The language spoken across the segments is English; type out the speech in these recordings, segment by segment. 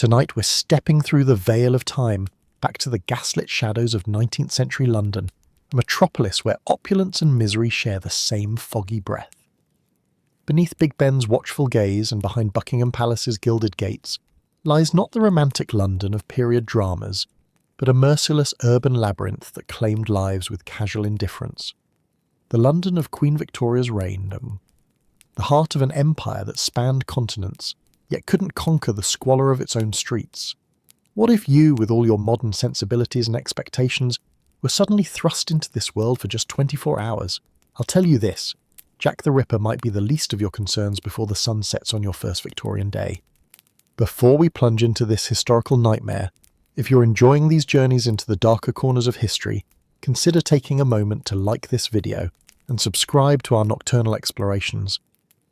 Tonight we're stepping through the veil of time, back to the gaslit shadows of 19th century London, a metropolis where opulence and misery share the same foggy breath. Beneath Big Ben's watchful gaze and behind Buckingham Palace's gilded gates lies not the romantic London of period dramas, but a merciless urban labyrinth that claimed lives with casual indifference. The London of Queen Victoria's reign, the heart of an empire that spanned continents, yet couldn't conquer the squalor of its own streets. What if you, with all your modern sensibilities and expectations, were suddenly thrust into this world for just 24 hours? I'll tell you this, Jack the Ripper might be the least of your concerns before the sun sets on your first Victorian day. Before we plunge into this historical nightmare, if you're enjoying these journeys into the darker corners of history, consider taking a moment to like this video and subscribe to our nocturnal explorations.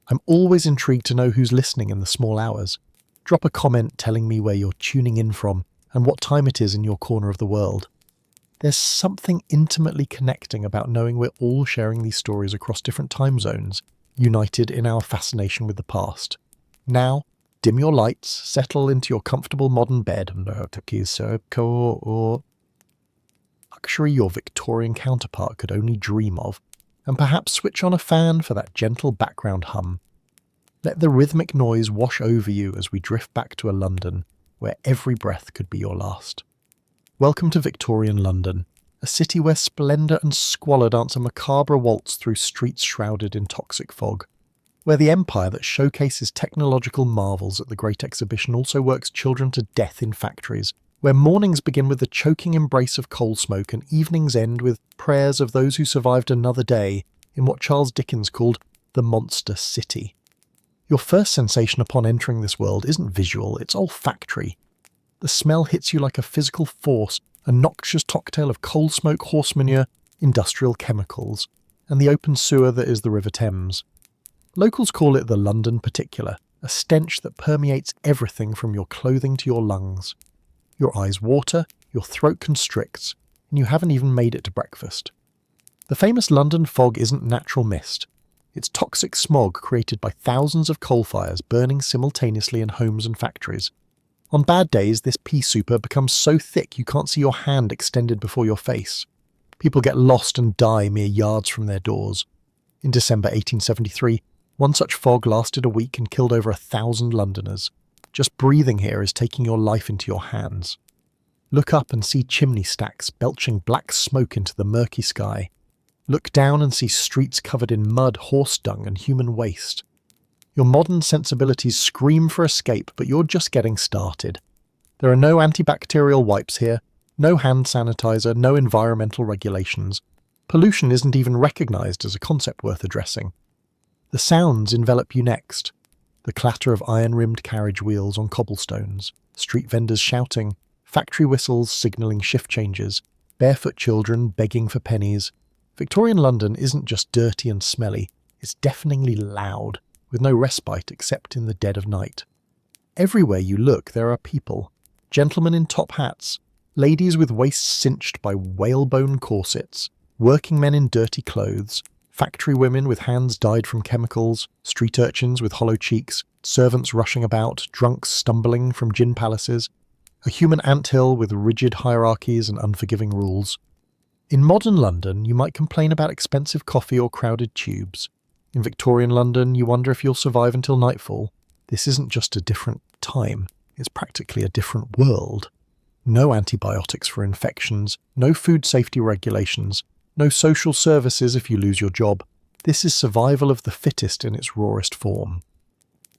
I'm always intrigued to know who's listening in the small hours. Drop a comment telling me where you're tuning in from and what time it is in your corner of the world. There's something intimately connecting about knowing we're all sharing these stories across different time zones, united in our fascination with the past. Now, dim your lights, settle into your comfortable modern bed, luxury your Victorian counterpart could only dream of, and perhaps switch on a fan for that gentle background hum. Let the rhythmic noise wash over you as we drift back to a London where every breath could be your last. Welcome to Victorian London, a city where splendour and squalor dance a macabre waltz through streets shrouded in toxic fog, where the empire that showcases technological marvels at the Great Exhibition also works children to death in factories, where mornings begin with the choking embrace of coal smoke and evenings end with prayers of those who survived another day in what Charles Dickens called the Monster City. Your first sensation upon entering this world isn't visual, it's olfactory. The smell hits you like a physical force, a noxious cocktail of coal smoke, horse manure, industrial chemicals, and the open sewer that is the River Thames. Locals call it the London particular, a stench that permeates everything from your clothing to your lungs. Your eyes water, your throat constricts, and you haven't even made it to breakfast. The famous London fog isn't natural mist. It's toxic smog created by thousands of coal fires burning simultaneously in homes and factories. On bad days, this pea souper becomes so thick you can't see your hand extended before your face. People get lost and die mere yards from their doors. In December 1873, one such fog lasted a week and killed over 1,000 Londoners. Just breathing here is taking your life into your hands. Look up and see chimney stacks belching black smoke into the murky sky. Look down and see streets covered in mud, horse dung, and human waste. Your modern sensibilities scream for escape, but you're just getting started. There are no antibacterial wipes here, no hand sanitizer, no environmental regulations. Pollution isn't even recognised as a concept worth addressing. The sounds envelop you next. The clatter of iron-rimmed carriage wheels on cobblestones, street vendors shouting, factory whistles signalling shift changes, barefoot children begging for pennies. Victorian London isn't just dirty and smelly, it's deafeningly loud, with no respite except in the dead of night. Everywhere you look there are people, gentlemen in top hats, ladies with waists cinched by whalebone corsets, working men in dirty clothes, factory women with hands dyed from chemicals, street urchins with hollow cheeks, servants rushing about, drunks stumbling from gin palaces, a human anthill with rigid hierarchies and unforgiving rules. In modern London, you might complain about expensive coffee or crowded tubes. In Victorian London, you wonder if you'll survive until nightfall. This isn't just a different time, it's practically a different world. No antibiotics for infections, no food safety regulations, no social services if you lose your job. This is survival of the fittest in its rawest form.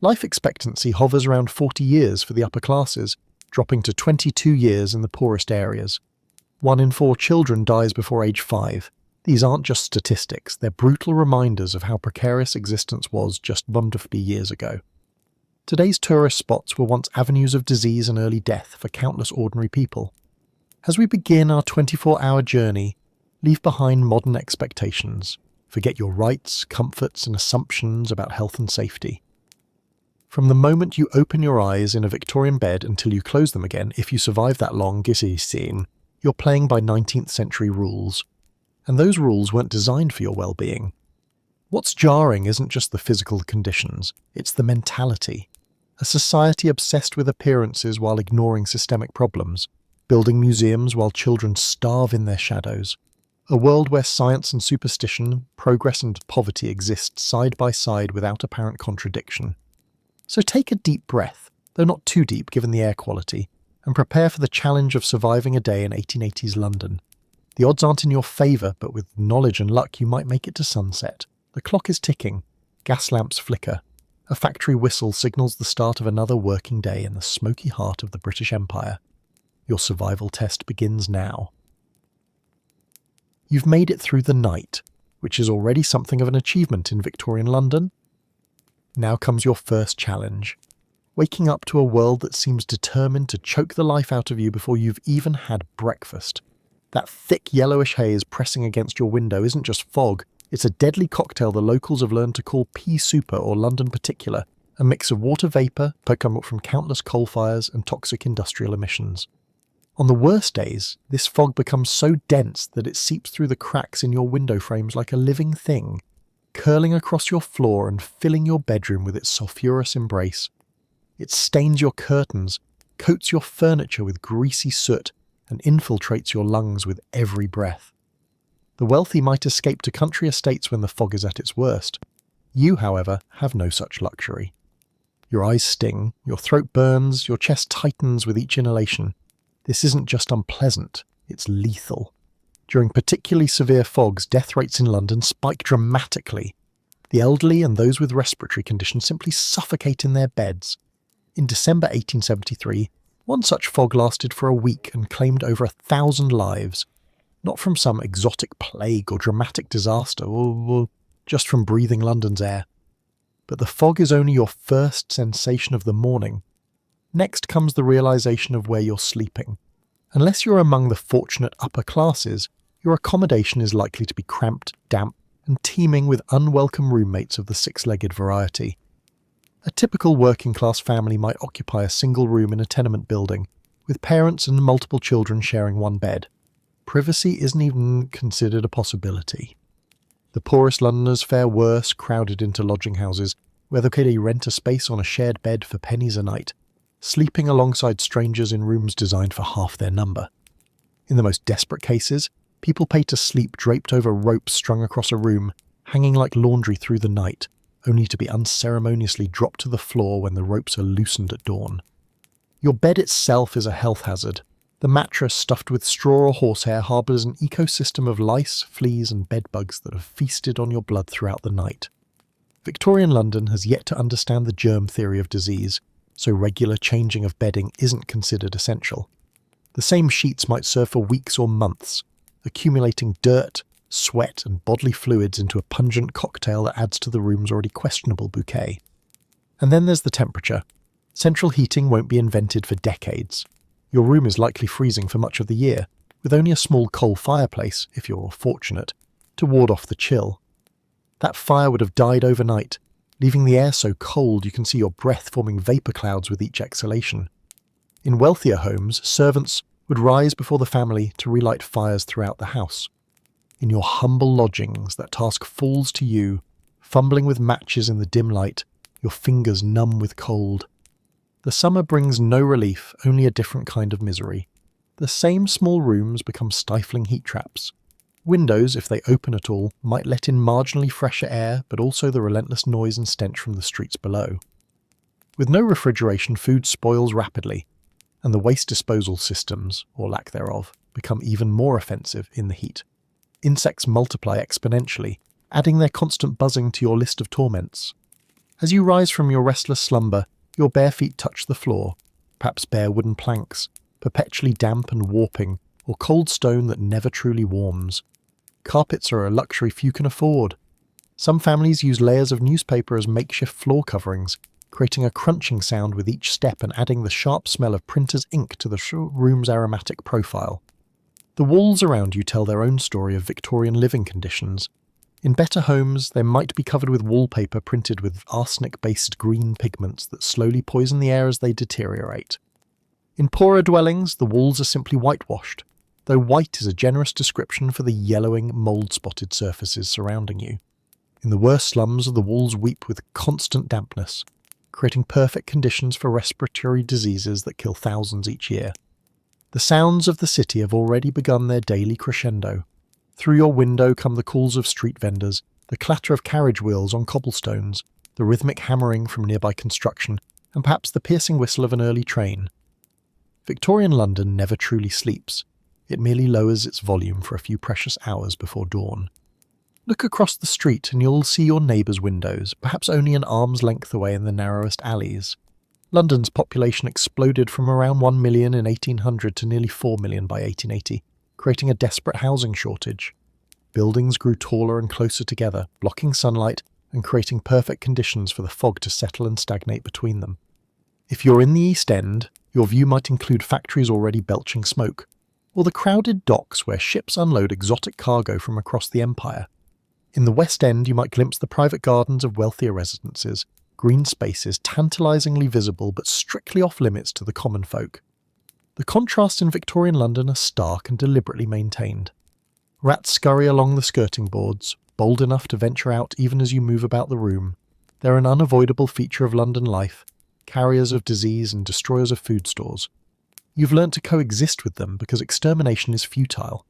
Life expectancy hovers around 40 years for the upper classes, dropping to 22 years in the poorest areas. 1 in 4 children dies before age 5. These aren't just statistics, they're brutal reminders of how precarious existence was just 150 years ago. Today's tourist spots were once avenues of disease and early death for countless ordinary people. As we begin our 24-hour journey, leave behind modern expectations. Forget your rights, comforts, and assumptions about health and safety. From the moment you open your eyes in a Victorian bed until you close them again, if you survive that long scene, you're playing by 19th century rules. And those rules weren't designed for your well-being. What's jarring isn't just the physical conditions, it's the mentality. A society obsessed with appearances while ignoring systemic problems, building museums while children starve in their shadows. A world where science and superstition, progress and poverty exist side by side without apparent contradiction. So take a deep breath, though not too deep given the air quality, and prepare for the challenge of surviving a day in 1880s London. The odds aren't in your favour, but with knowledge and luck you might make it to sunset. The clock is ticking. Gas lamps flicker. A factory whistle signals the start of another working day in the smoky heart of the British Empire. Your survival test begins now. You've made it through the night, which is already something of an achievement in Victorian London. Now comes your first challenge. Waking up to a world that seems determined to choke the life out of you before you've even had breakfast. That thick yellowish haze pressing against your window isn't just fog, it's a deadly cocktail the locals have learned to call pea super or London particular, a mix of water vapour, come up from countless coal fires and toxic industrial emissions. On the worst days, this fog becomes so dense that it seeps through the cracks in your window frames like a living thing, curling across your floor and filling your bedroom with its sulphurous embrace. It stains your curtains, coats your furniture with greasy soot, and infiltrates your lungs with every breath. The wealthy might escape to country estates when the fog is at its worst. You, however, have no such luxury. Your eyes sting, your throat burns, your chest tightens with each inhalation. This isn't just unpleasant, it's lethal. During particularly severe fogs, death rates in London spike dramatically. The elderly and those with respiratory conditions simply suffocate in their beds. In December 1873, one such fog lasted for a week and claimed over 1,000 lives. Not from some exotic plague or dramatic disaster, or just from breathing London's air. But the fog is only your first sensation of the morning. Next comes the realization of where you're sleeping. Unless you're among the fortunate upper classes, your accommodation is likely to be cramped, damp, and teeming with unwelcome roommates of the six-legged variety. A typical working-class family might occupy a single room in a tenement building, with parents and multiple children sharing one bed. Privacy isn't even considered a possibility. The poorest Londoners fare worse, crowded into lodging houses, where they rent a space on a shared bed for pennies a night, sleeping alongside strangers in rooms designed for half their number. In the most desperate cases, people pay to sleep draped over ropes strung across a room, hanging like laundry through the night, only to be unceremoniously dropped to the floor when the ropes are loosened at dawn. Your bed itself is a health hazard. The mattress stuffed with straw or horsehair harbours an ecosystem of lice, fleas and bedbugs that have feasted on your blood throughout the night. Victorian London has yet to understand the germ theory of disease, so regular changing of bedding isn't considered essential. The same sheets might serve for weeks or months, accumulating dirt, sweat and bodily fluids into a pungent cocktail that adds to the room's already questionable bouquet. And then there's the temperature. Central heating won't be invented for decades. Your room is likely freezing for much of the year, with only a small coal fireplace, if you're fortunate, to ward off the chill. That fire would have died overnight, leaving the air so cold you can see your breath forming vapour clouds with each exhalation. In wealthier homes, servants would rise before the family to relight fires throughout the house. In your humble lodgings, that task falls to you, fumbling with matches in the dim light, your fingers numb with cold. The summer brings no relief, only a different kind of misery. The same small rooms become stifling heat traps. Windows, if they open at all, might let in marginally fresher air, but also the relentless noise and stench from the streets below. With no refrigeration, food spoils rapidly, and the waste disposal systems, or lack thereof, become even more offensive in the heat. Insects multiply exponentially, adding their constant buzzing to your list of torments. As you rise from your restless slumber, your bare feet touch the floor, perhaps bare wooden planks, perpetually damp and warping, or cold stone that never truly warms. Carpets are a luxury few can afford. Some families use layers of newspaper as makeshift floor coverings, creating a crunching sound with each step and adding the sharp smell of printer's ink to the room's aromatic profile. The walls around you tell their own story of Victorian living conditions. In better homes, they might be covered with wallpaper printed with arsenic-based green pigments that slowly poison the air as they deteriorate. In poorer dwellings, the walls are simply whitewashed, though white is a generous description for the yellowing, mould-spotted surfaces surrounding you. In the worst slums, the walls weep with constant dampness. creating perfect conditions for respiratory diseases that kill thousands each year. The sounds of the city have already begun their daily crescendo. Through your window come the calls of street vendors, the clatter of carriage wheels on cobblestones, the rhythmic hammering from nearby construction, and perhaps the piercing whistle of an early train. Victorian London never truly sleeps. It merely lowers its volume for a few precious hours before dawn. Look across the street and you'll see your neighbours' windows, perhaps only an arm's length away in the narrowest alleys. London's population exploded from around 1 million in 1800 to nearly 4 million by 1880, creating a desperate housing shortage. Buildings grew taller and closer together, blocking sunlight and creating perfect conditions for the fog to settle and stagnate between them. If you're in the East End, your view might include factories already belching smoke, or the crowded docks where ships unload exotic cargo from across the empire. In the West End, you might glimpse the private gardens of wealthier residences, green spaces tantalisingly visible but strictly off-limits to the common folk. The contrasts in Victorian London are stark and deliberately maintained. Rats scurry along the skirting boards, bold enough to venture out even as you move about the room. They're an unavoidable feature of London life, carriers of disease and destroyers of food stores. You've learnt to coexist with them because extermination is futile.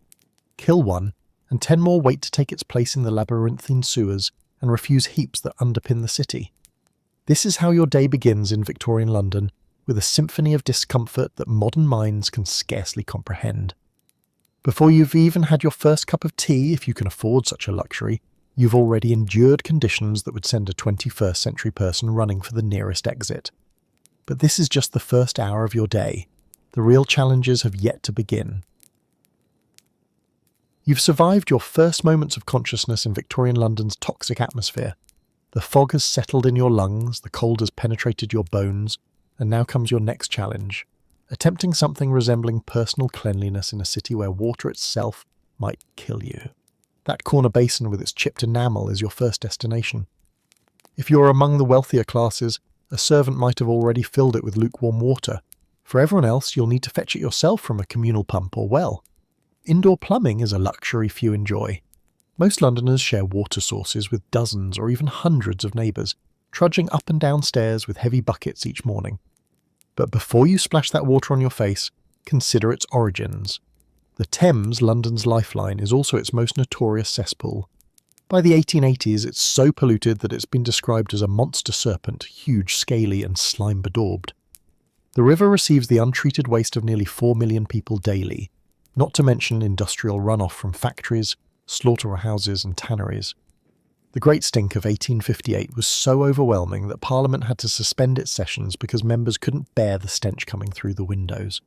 Kill one, and 10 more wait to take its place in the labyrinthine sewers and refuse heaps that underpin the city. This is how your day begins in Victorian London, with a symphony of discomfort that modern minds can scarcely comprehend. Before you've even had your first cup of tea, if you can afford such a luxury, you've already endured conditions that would send a 21st century person running for the nearest exit. But this is just the first hour of your day. The real challenges have yet to begin. You've survived your first moments of consciousness in Victorian London's toxic atmosphere. The fog has settled in your lungs, the cold has penetrated your bones, and now comes your next challenge. Attempting something resembling personal cleanliness in a city where water itself might kill you. That corner basin with its chipped enamel is your first destination. If you're among the wealthier classes, a servant might have already filled it with lukewarm water. For everyone else, you'll need to fetch it yourself from a communal pump or well. Indoor plumbing is a luxury few enjoy. Most Londoners share water sources with dozens or even hundreds of neighbours, trudging up and down stairs with heavy buckets each morning. But before you splash that water on your face, consider its origins. The Thames, London's lifeline, is also its most notorious cesspool. By the 1880s, it's so polluted that it's been described as a monster serpent, huge, scaly and slime-bedaubed. The river receives the untreated waste of nearly 4 million people daily, not to mention industrial runoff from factories, slaughterhouses and tanneries. The Great Stink of 1858 was so overwhelming that Parliament had to suspend its sessions because members couldn't bear the stench coming through the windows.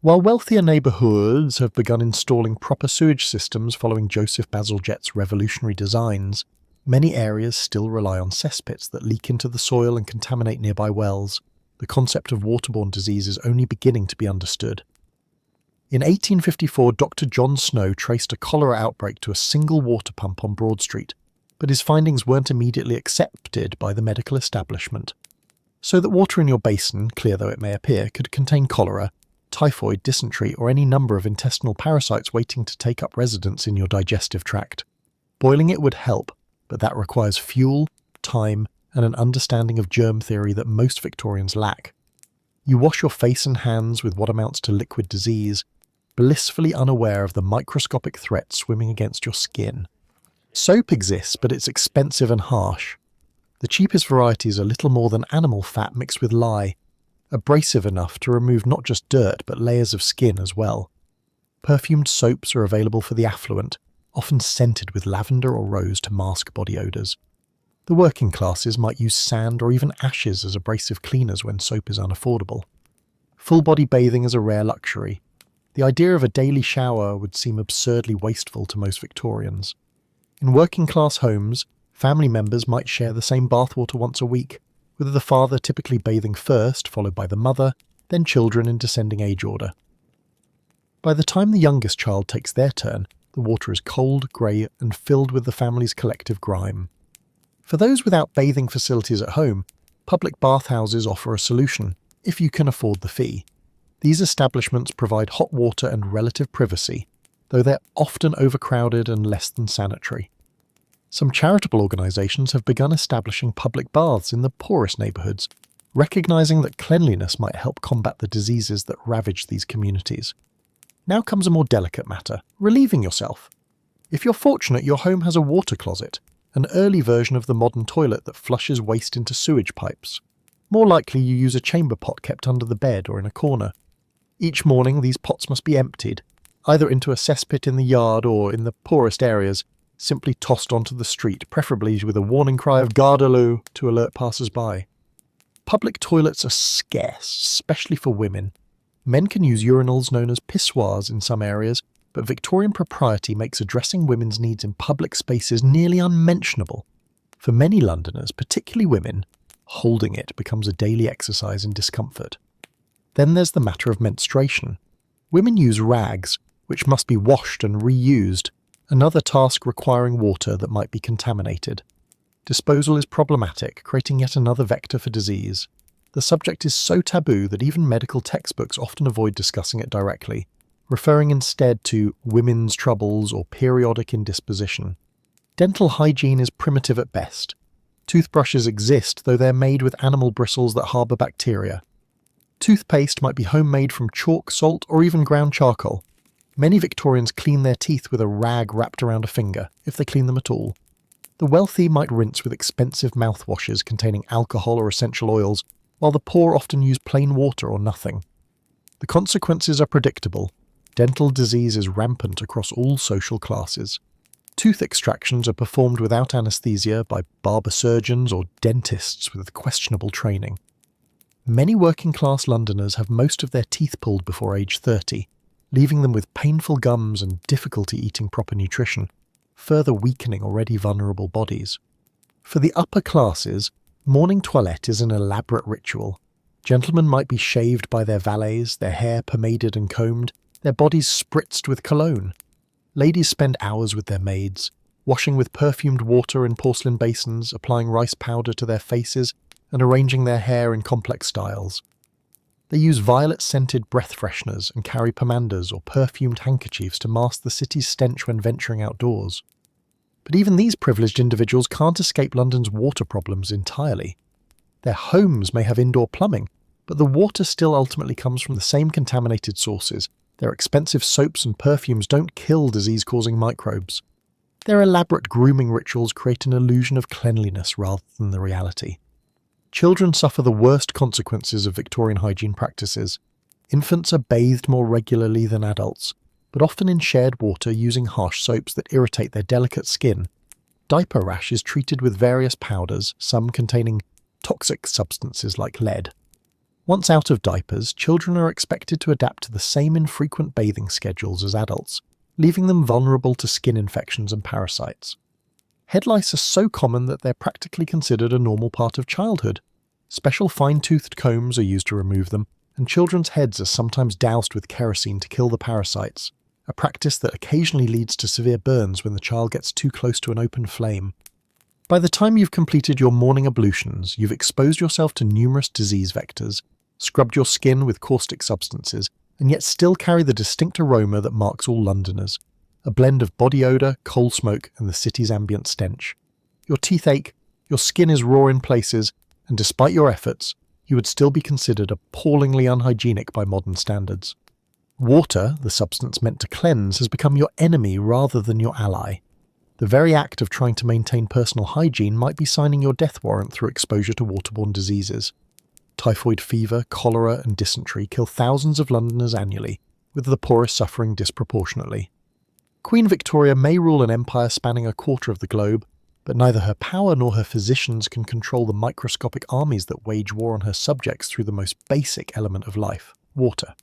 While wealthier neighbourhoods have begun installing proper sewage systems following Joseph Bazalgette's revolutionary designs, many areas still rely on cesspits that leak into the soil and contaminate nearby wells. The concept of waterborne disease is only beginning to be understood. In 1854, Dr. John Snow traced a cholera outbreak to a single water pump on Broad Street, but his findings weren't immediately accepted by the medical establishment. So that water in your basin, clear though it may appear, could contain cholera, typhoid, dysentery, or any number of intestinal parasites waiting to take up residence in your digestive tract. Boiling it would help, but that requires fuel, time, and an understanding of germ theory that most Victorians lack. You wash your face and hands with what amounts to liquid disease, blissfully unaware of the microscopic threat swimming against your skin. Soap exists, but it's expensive and harsh. The cheapest varieties are little more than animal fat mixed with lye, abrasive enough to remove not just dirt but layers of skin as well. Perfumed soaps are available for the affluent, often scented with lavender or rose to mask body odours. The working classes might use sand or even ashes as abrasive cleaners when soap is unaffordable. Full-body bathing is a rare luxury. The idea of a daily shower would seem absurdly wasteful to most Victorians. In working-class homes, family members might share the same bathwater once a week, with the father typically bathing first, followed by the mother, then children in descending age order. By the time the youngest child takes their turn, the water is cold, grey, and filled with the family's collective grime. For those without bathing facilities at home, public bathhouses offer a solution, if you can afford the fee. These establishments provide hot water and relative privacy, though they're often overcrowded and less than sanitary. Some charitable organisations have begun establishing public baths in the poorest neighbourhoods, recognising that cleanliness might help combat the diseases that ravage these communities. Now comes a more delicate matter, relieving yourself. If you're fortunate, your home has a water closet, an early version of the modern toilet that flushes waste into sewage pipes. More likely you use a chamber pot kept under the bed or in a corner. Each morning these pots must be emptied, either into a cesspit in the yard or, in the poorest areas, simply tossed onto the street, preferably with a warning cry of "Garde-à-l'eau" to alert passers-by. Public toilets are scarce, especially for women. Men can use urinals known as pissoirs in some areas, but Victorian propriety makes addressing women's needs in public spaces nearly unmentionable. For many Londoners, particularly women, holding it becomes a daily exercise in discomfort. Then there's the matter of menstruation. Women use rags, which must be washed and reused, another task requiring water that might be contaminated. Disposal is problematic, creating yet another vector for disease. The subject is so taboo that even medical textbooks often avoid discussing it directly, referring instead to women's troubles or periodic indisposition. Dental hygiene is primitive at best. Toothbrushes exist, though they're made with animal bristles that harbour bacteria. Toothpaste might be homemade from chalk, salt, or even ground charcoal. Many Victorians clean their teeth with a rag wrapped around a finger, if they clean them at all. The wealthy might rinse with expensive mouthwashes containing alcohol or essential oils, while the poor often use plain water or nothing. The consequences are predictable. Dental disease is rampant across all social classes. Tooth extractions are performed without anaesthesia by barber surgeons or dentists with questionable training. Many working-class Londoners have most of their teeth pulled before age 30, leaving them with painful gums and difficulty eating proper nutrition, further weakening already vulnerable bodies. For the upper classes, morning toilette is an elaborate ritual. Gentlemen might be shaved by their valets, their hair pomaded and combed, their bodies spritzed with cologne. Ladies spend hours with their maids, washing with perfumed water in porcelain basins, applying rice powder to their faces, and arranging their hair in complex styles. They use violet-scented breath fresheners and carry pomanders or perfumed handkerchiefs to mask the city's stench when venturing outdoors. But even these privileged individuals can't escape London's water problems entirely. Their homes may have indoor plumbing, but the water still ultimately comes from the same contaminated sources. Their expensive soaps and perfumes don't kill disease-causing microbes. Their elaborate grooming rituals create an illusion of cleanliness rather than the reality. Children suffer the worst consequences of Victorian hygiene practices. Infants are bathed more regularly than adults, but often in shared water using harsh soaps that irritate their delicate skin. Diaper rash is treated with various powders, some containing toxic substances like lead. Once out of diapers, children are expected to adapt to the same infrequent bathing schedules as adults, leaving them vulnerable to skin infections and parasites. Head lice are so common that they're practically considered a normal part of childhood. Special fine-toothed combs are used to remove them, and children's heads are sometimes doused with kerosene to kill the parasites, a practice that occasionally leads to severe burns when the child gets too close to an open flame. By the time you've completed your morning ablutions, you've exposed yourself to numerous disease vectors, scrubbed your skin with caustic substances, and yet still carry the distinct aroma that marks all Londoners, a blend of body odour, coal smoke, and the city's ambient stench. Your teeth ache, your skin is raw in places, and despite your efforts, you would still be considered appallingly unhygienic by modern standards. Water, the substance meant to cleanse, has become your enemy rather than your ally. The very act of trying to maintain personal hygiene might be signing your death warrant through exposure to waterborne diseases. Typhoid fever, cholera, and dysentery kill thousands of Londoners annually, with the poorest suffering disproportionately. Queen Victoria may rule an empire spanning a quarter of the globe, but neither her power nor her physicians can control the microscopic armies that wage war on her subjects through the most basic element of life, water.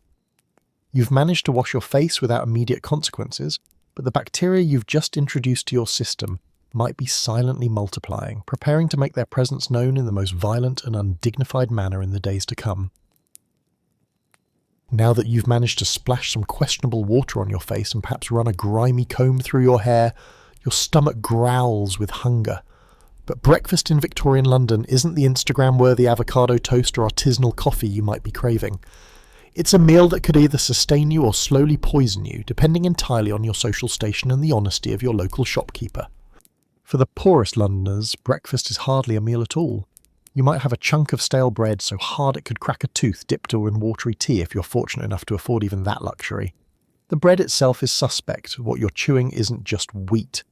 You've managed to wash your face without immediate consequences, but the bacteria you've just introduced to your system might be silently multiplying, preparing to make their presence known in the most violent and undignified manner in the days to come. Now that you've managed to splash some questionable water on your face and perhaps run a grimy comb through your hair, your stomach growls with hunger. But breakfast in Victorian London isn't the Instagram-worthy avocado toast or artisanal coffee you might be craving. It's a meal that could either sustain you or slowly poison you, depending entirely on your social station and the honesty of your local shopkeeper. For the poorest Londoners, breakfast is hardly a meal at all. You might have a chunk of stale bread so hard it could crack a tooth dipped in watery tea if you're fortunate enough to afford even that luxury. The bread itself is suspect. What you're chewing isn't just wheat.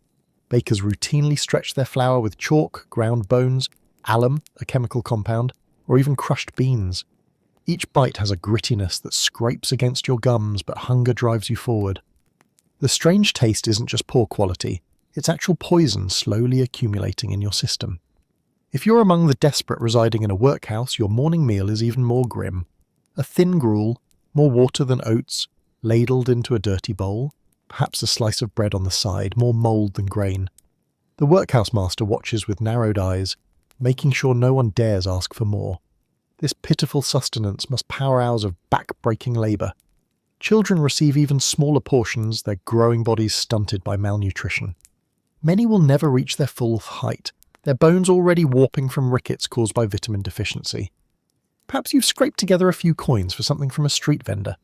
Bakers routinely stretch their flour with chalk, ground bones, alum, a chemical compound, or even crushed beans. Each bite has a grittiness that scrapes against your gums, but hunger drives you forward. The strange taste isn't just poor quality, it's actual poison slowly accumulating in your system. If you're among the desperate residing in a workhouse, your morning meal is even more grim. A thin gruel, more water than oats, ladled into a dirty bowl, perhaps a slice of bread on the side, more mould than grain. The workhouse master watches with narrowed eyes, making sure no one dares ask for more. This pitiful sustenance must power hours of back-breaking labour. Children receive even smaller portions, their growing bodies stunted by malnutrition. Many will never reach their full height, their bones already warping from rickets caused by vitamin deficiency. Perhaps you've scraped together a few coins for something from a street vendor.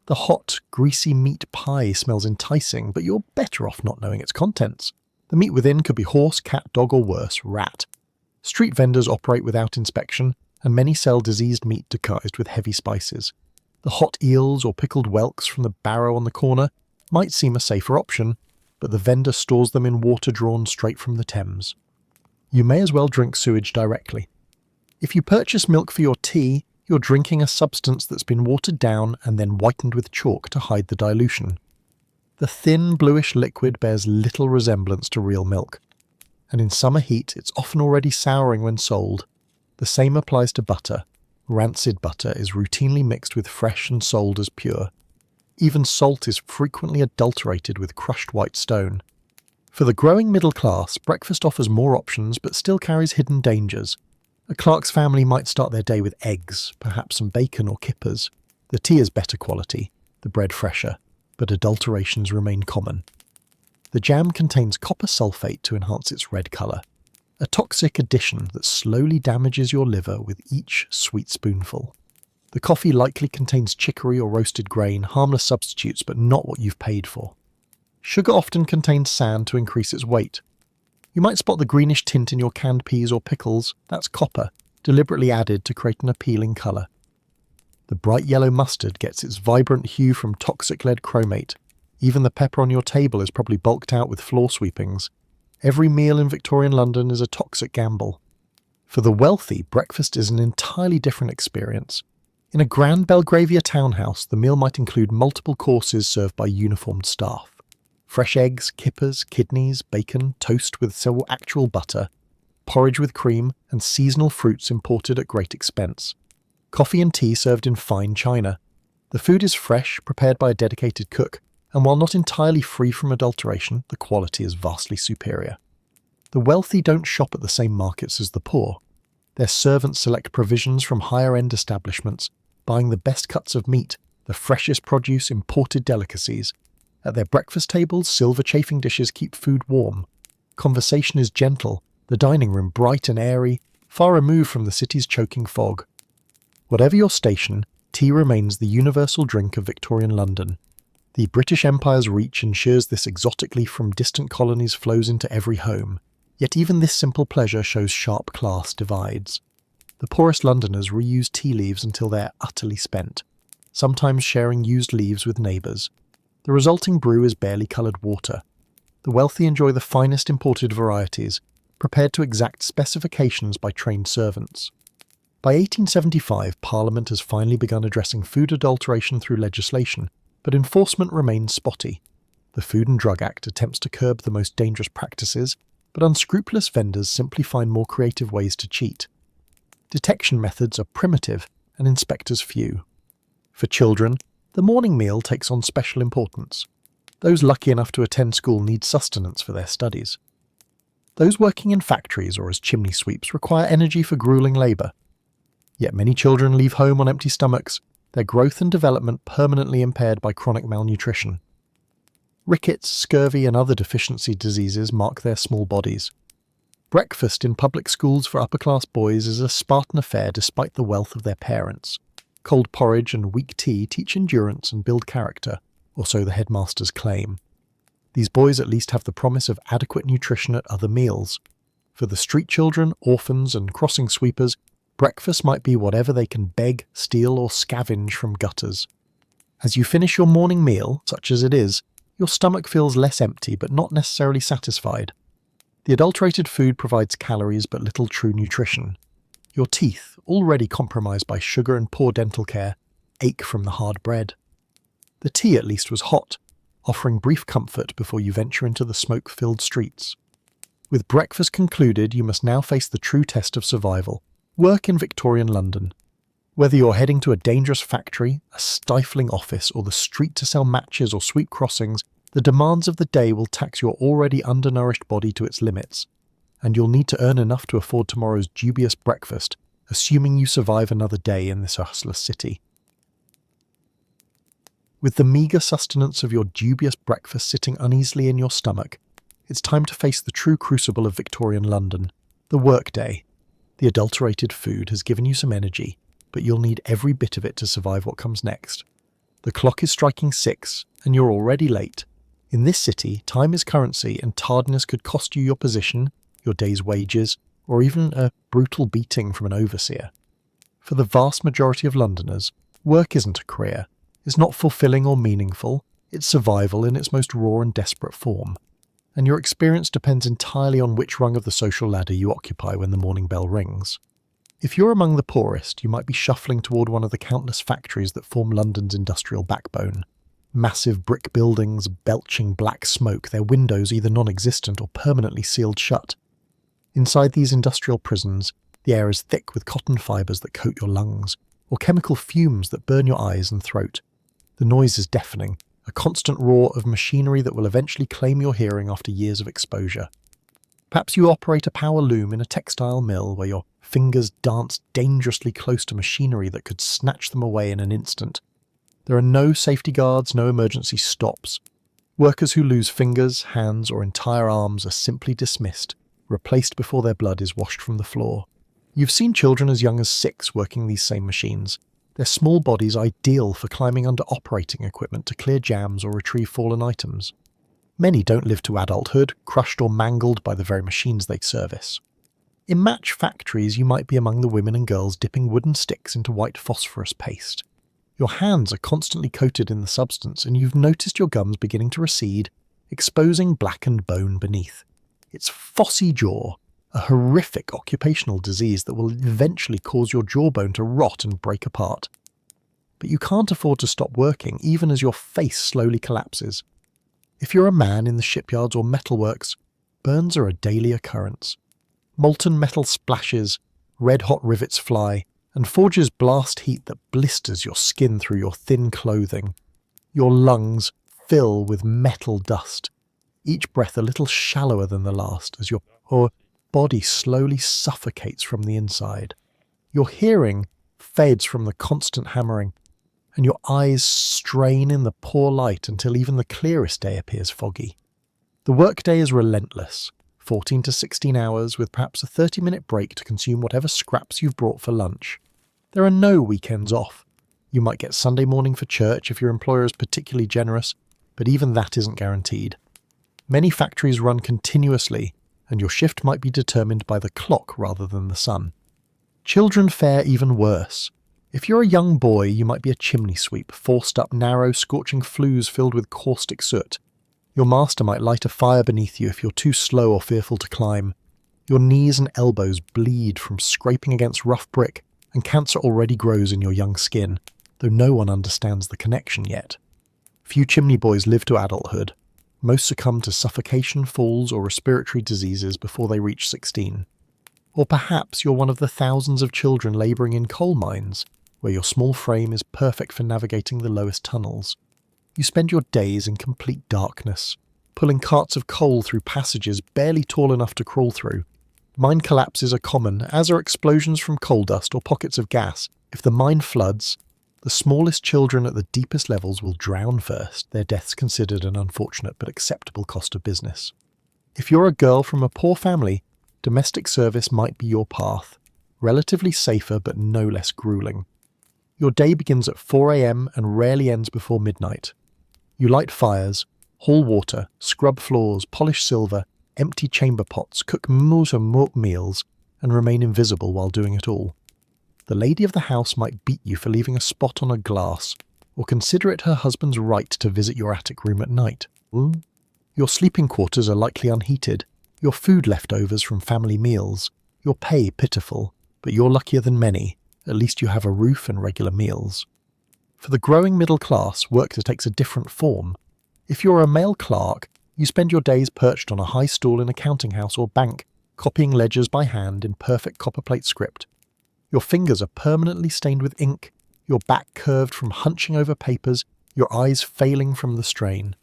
The hot, greasy meat pie smells enticing, but you're better off not knowing its contents. The meat within could be horse, cat, dog, or worse, rat. Street vendors operate without inspection, and many sell diseased meat disguised with heavy spices. The hot eels or pickled whelks from the barrow on the corner might seem a safer option, but the vendor stores them in water drawn straight from the Thames. You may as well drink sewage directly. If you purchase milk for your tea, you're drinking a substance that's been watered down and then whitened with chalk to hide the dilution. The thin, bluish liquid bears little resemblance to real milk, and in summer heat it's often already souring when sold. The same applies to butter. Rancid butter is routinely mixed with fresh and sold as pure. Even salt is frequently adulterated with crushed white stone. For the growing middle class, breakfast offers more options but still carries hidden dangers. A Clark's family might start their day with eggs, perhaps some bacon or kippers. The tea is better quality, the bread fresher, but adulterations remain common. The jam contains copper sulfate to enhance its red colour, a toxic addition that slowly damages your liver with each sweet spoonful. The coffee likely contains chicory or roasted grain, harmless substitutes but not what you've paid for. Sugar often contains sand to increase its weight. You might spot the greenish tint in your canned peas or pickles. That's copper, deliberately added to create an appealing colour. The bright yellow mustard gets its vibrant hue from toxic lead chromate. Even the pepper on your table is probably bulked out with floor sweepings. Every meal in Victorian London is a toxic gamble. For the wealthy, breakfast is an entirely different experience. In a grand Belgravia townhouse, the meal might include multiple courses served by uniformed staff. Fresh eggs, kippers, kidneys, bacon, toast with several actual butter, porridge with cream, and seasonal fruits imported at great expense. Coffee and tea served in fine china. The food is fresh, prepared by a dedicated cook, and while not entirely free from adulteration, the quality is vastly superior. The wealthy don't shop at the same markets as the poor. Their servants select provisions from higher-end establishments, buying the best cuts of meat, the freshest produce, imported delicacies. At their breakfast tables, silver chafing dishes keep food warm. Conversation is gentle, the dining room bright and airy, far removed from the city's choking fog. Whatever your station, tea remains the universal drink of Victorian London. The British Empire's reach ensures this exotically from distant colonies flows into every home. Yet even this simple pleasure shows sharp class divides. The poorest Londoners reuse tea leaves until they're utterly spent, sometimes sharing used leaves with neighbours. The resulting brew is barely coloured water. The wealthy enjoy the finest imported varieties, prepared to exact specifications by trained servants. By 1875, Parliament has finally begun addressing food adulteration through legislation, but enforcement remains spotty. The Food and Drug Act attempts to curb the most dangerous practices, but unscrupulous vendors simply find more creative ways to cheat. Detection methods are primitive and inspectors few. For children, the morning meal takes on special importance. Those lucky enough to attend school need sustenance for their studies. Those working in factories or as chimney sweeps require energy for grueling labour. Yet many children leave home on empty stomachs, their growth and development permanently impaired by chronic malnutrition. Rickets, scurvy and other deficiency diseases mark their small bodies. Breakfast in public schools for upper-class boys is a Spartan affair despite the wealth of their parents. Cold porridge and weak tea teach endurance and build character, or so the headmasters claim. These boys at least have the promise of adequate nutrition at other meals. For the street children, orphans, and crossing sweepers, breakfast might be whatever they can beg, steal, or scavenge from gutters. As you finish your morning meal, such as it is, your stomach feels less empty but not necessarily satisfied. The adulterated food provides calories but little true nutrition. Your teeth, already compromised by sugar and poor dental care, ache from the hard bread. The tea at least was hot, offering brief comfort before you venture into the smoke-filled streets. With breakfast concluded, you must now face the true test of survival. Work in Victorian London. Whether you're heading to a dangerous factory, a stifling office, or the street to sell matches or sweep crossings, the demands of the day will tax your already undernourished body to its limits, and you'll need to earn enough to afford tomorrow's dubious breakfast, assuming you survive another day in this hustless city. With the meagre sustenance of your dubious breakfast sitting uneasily in your stomach, it's time to face the true crucible of Victorian London, the workday. The adulterated food has given you some energy, but you'll need every bit of it to survive what comes next. The clock is striking 6, and you're already late. In this city, time is currency, and tardiness could cost you your position, your day's wages, or even a brutal beating from an overseer. For the vast majority of Londoners, work isn't a career. It's not fulfilling or meaningful. It's survival in its most raw and desperate form. And your experience depends entirely on which rung of the social ladder you occupy when the morning bell rings. If you're among the poorest, you might be shuffling toward one of the countless factories that form London's industrial backbone. Massive brick buildings belching black smoke, their windows either non-existent or permanently sealed shut. Inside these industrial prisons, the air is thick with cotton fibres that coat your lungs, or chemical fumes that burn your eyes and throat. The noise is deafening, a constant roar of machinery that will eventually claim your hearing after years of exposure. Perhaps you operate a power loom in a textile mill where your fingers dance dangerously close to machinery that could snatch them away in an instant. There are no safety guards, no emergency stops. Workers who lose fingers, hands, or entire arms are simply dismissed, replaced before their blood is washed from the floor. You've seen children as young as 6 working these same machines, their small bodies ideal for climbing under operating equipment to clear jams or retrieve fallen items. Many don't live to adulthood, crushed or mangled by the very machines they service. In match factories, you might be among the women and girls dipping wooden sticks into white phosphorus paste. Your hands are constantly coated in the substance, and you've noticed your gums beginning to recede, exposing blackened bone beneath. It's phossy jaw, a horrific occupational disease that will eventually cause your jawbone to rot and break apart. But you can't afford to stop working, even as your face slowly collapses. If you're a man in the shipyards or metalworks, burns are a daily occurrence. Molten metal splashes, red-hot rivets fly, and forges blast heat that blisters your skin through your thin clothing. Your lungs fill with metal dust, each breath a little shallower than the last as your body slowly suffocates from the inside. Your hearing fades from the constant hammering, and your eyes strain in the poor light until even the clearest day appears foggy. The workday is relentless, 14 to 16 hours with perhaps a 30-minute break to consume whatever scraps you've brought for lunch. There are no weekends off. You might get Sunday morning for church if your employer is particularly generous, but even that isn't guaranteed. Many factories run continuously, and your shift might be determined by the clock rather than the sun. Children fare even worse. If you're a young boy, you might be a chimney sweep, forced up narrow, scorching flues filled with caustic soot. Your master might light a fire beneath you if you're too slow or fearful to climb. Your knees and elbows bleed from scraping against rough brick, and cancer already grows in your young skin, though no one understands the connection yet. Few chimney boys live to adulthood. Most succumb to suffocation, falls, or respiratory diseases before they reach 16. Or perhaps you're one of the thousands of children labouring in coal mines, where your small frame is perfect for navigating the lowest tunnels. You spend your days in complete darkness, pulling carts of coal through passages barely tall enough to crawl through. Mine collapses are common, as are explosions from coal dust or pockets of gas. If the mine floods, the smallest children at the deepest levels will drown first, their deaths considered an unfortunate but acceptable cost of business. If you're a girl from a poor family, domestic service might be your path, relatively safer but no less grueling. Your day begins at 4 a.m. and rarely ends before midnight. You light fires, Haul water, scrub floors, polish silver, empty chamber pots, cook meals, and remain invisible while doing it all. The lady of the house might beat you for leaving a spot on a glass, or consider it her husband's right to visit your attic room at night. Your sleeping quarters are likely unheated, your food leftovers from family meals, your pay pitiful, but you're luckier than many, at least you have a roof and regular meals. For the growing middle class, work takes a different form. If you're a male clerk, you spend your days perched on a high stool in a counting house or bank, copying ledgers by hand in perfect copperplate script. Your fingers are permanently stained with ink, your back curved from hunching over papers, your eyes failing from the strain.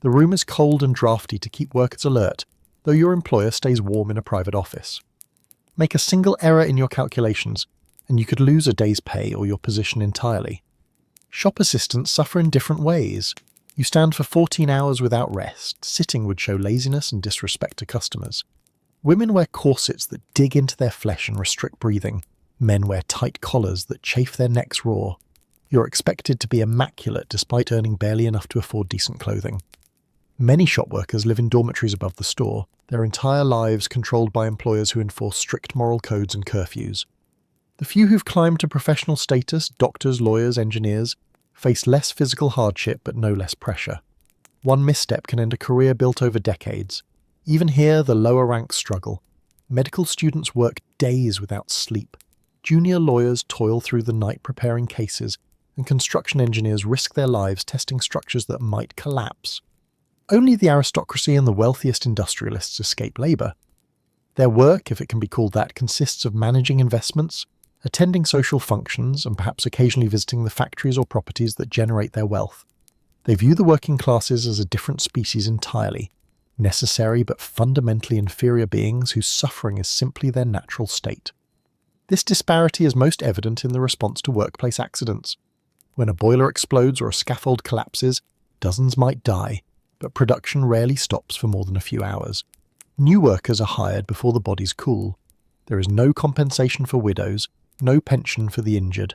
The room is cold and drafty to keep workers alert, though your employer stays warm in a private office. Make a single error in your calculations, and you could lose a day's pay or your position entirely. Shop assistants suffer in different ways. You stand for 14 hours without rest. Sitting would show laziness and disrespect to customers. Women wear corsets that dig into their flesh and restrict breathing. Men wear tight collars that chafe their necks raw. You're expected to be immaculate despite earning barely enough to afford decent clothing. Many shop workers live in dormitories above the store, their entire lives controlled by employers who enforce strict moral codes and curfews. The few who've climbed to professional status, doctors, lawyers, engineers, face less physical hardship but no less pressure. One misstep can end a career built over decades. Even here, the lower ranks struggle. Medical students work days without sleep. Junior lawyers toil through the night preparing cases, and construction engineers risk their lives testing structures that might collapse. Only the aristocracy and the wealthiest industrialists escape labour. Their work, if it can be called that, consists of managing investments, attending social functions, and perhaps occasionally visiting the factories or properties that generate their wealth. They view the working classes as a different species entirely, necessary but fundamentally inferior beings whose suffering is simply their natural state. This disparity is most evident in the response to workplace accidents. When a boiler explodes or a scaffold collapses, dozens might die, but production rarely stops for more than a few hours. New workers are hired before the bodies cool. There is no compensation for widows, no pension for the injured.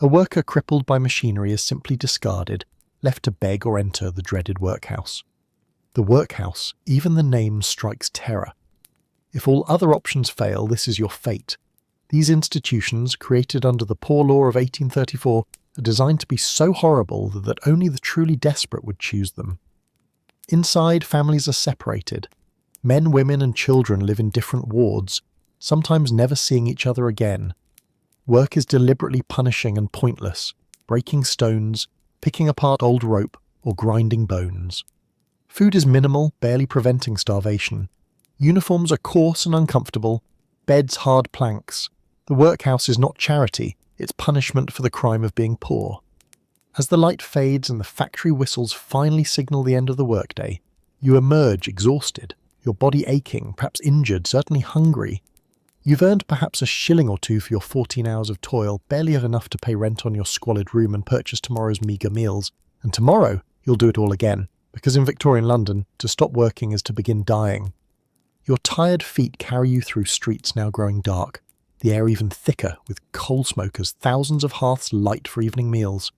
A worker crippled by machinery is simply discarded, left to beg or enter the dreaded workhouse. The workhouse, even the name, strikes terror. If all other options fail, this is your fate. These institutions, created under the Poor Law of 1834, are designed to be so horrible that only the truly desperate would choose them. Inside, families are separated. Men, women, and children live in different wards, sometimes never seeing each other again. Work is deliberately punishing and pointless, breaking stones, picking apart old rope, or grinding bones. Food is minimal, barely preventing starvation. Uniforms are coarse and uncomfortable, beds hard planks. The workhouse is not charity, it's punishment for the crime of being poor. As the light fades and the factory whistles finally signal the end of the workday, you emerge exhausted, your body aching, perhaps injured, certainly hungry. You've earned perhaps a shilling or two for your 14 hours of toil, barely enough to pay rent on your squalid room and purchase tomorrow's meagre meals. And tomorrow, you'll do it all again, because in Victorian London, to stop working is to begin dying. Your tired feet carry you through streets now growing dark, the air even thicker with coal smoke as thousands of hearths light for evening meals.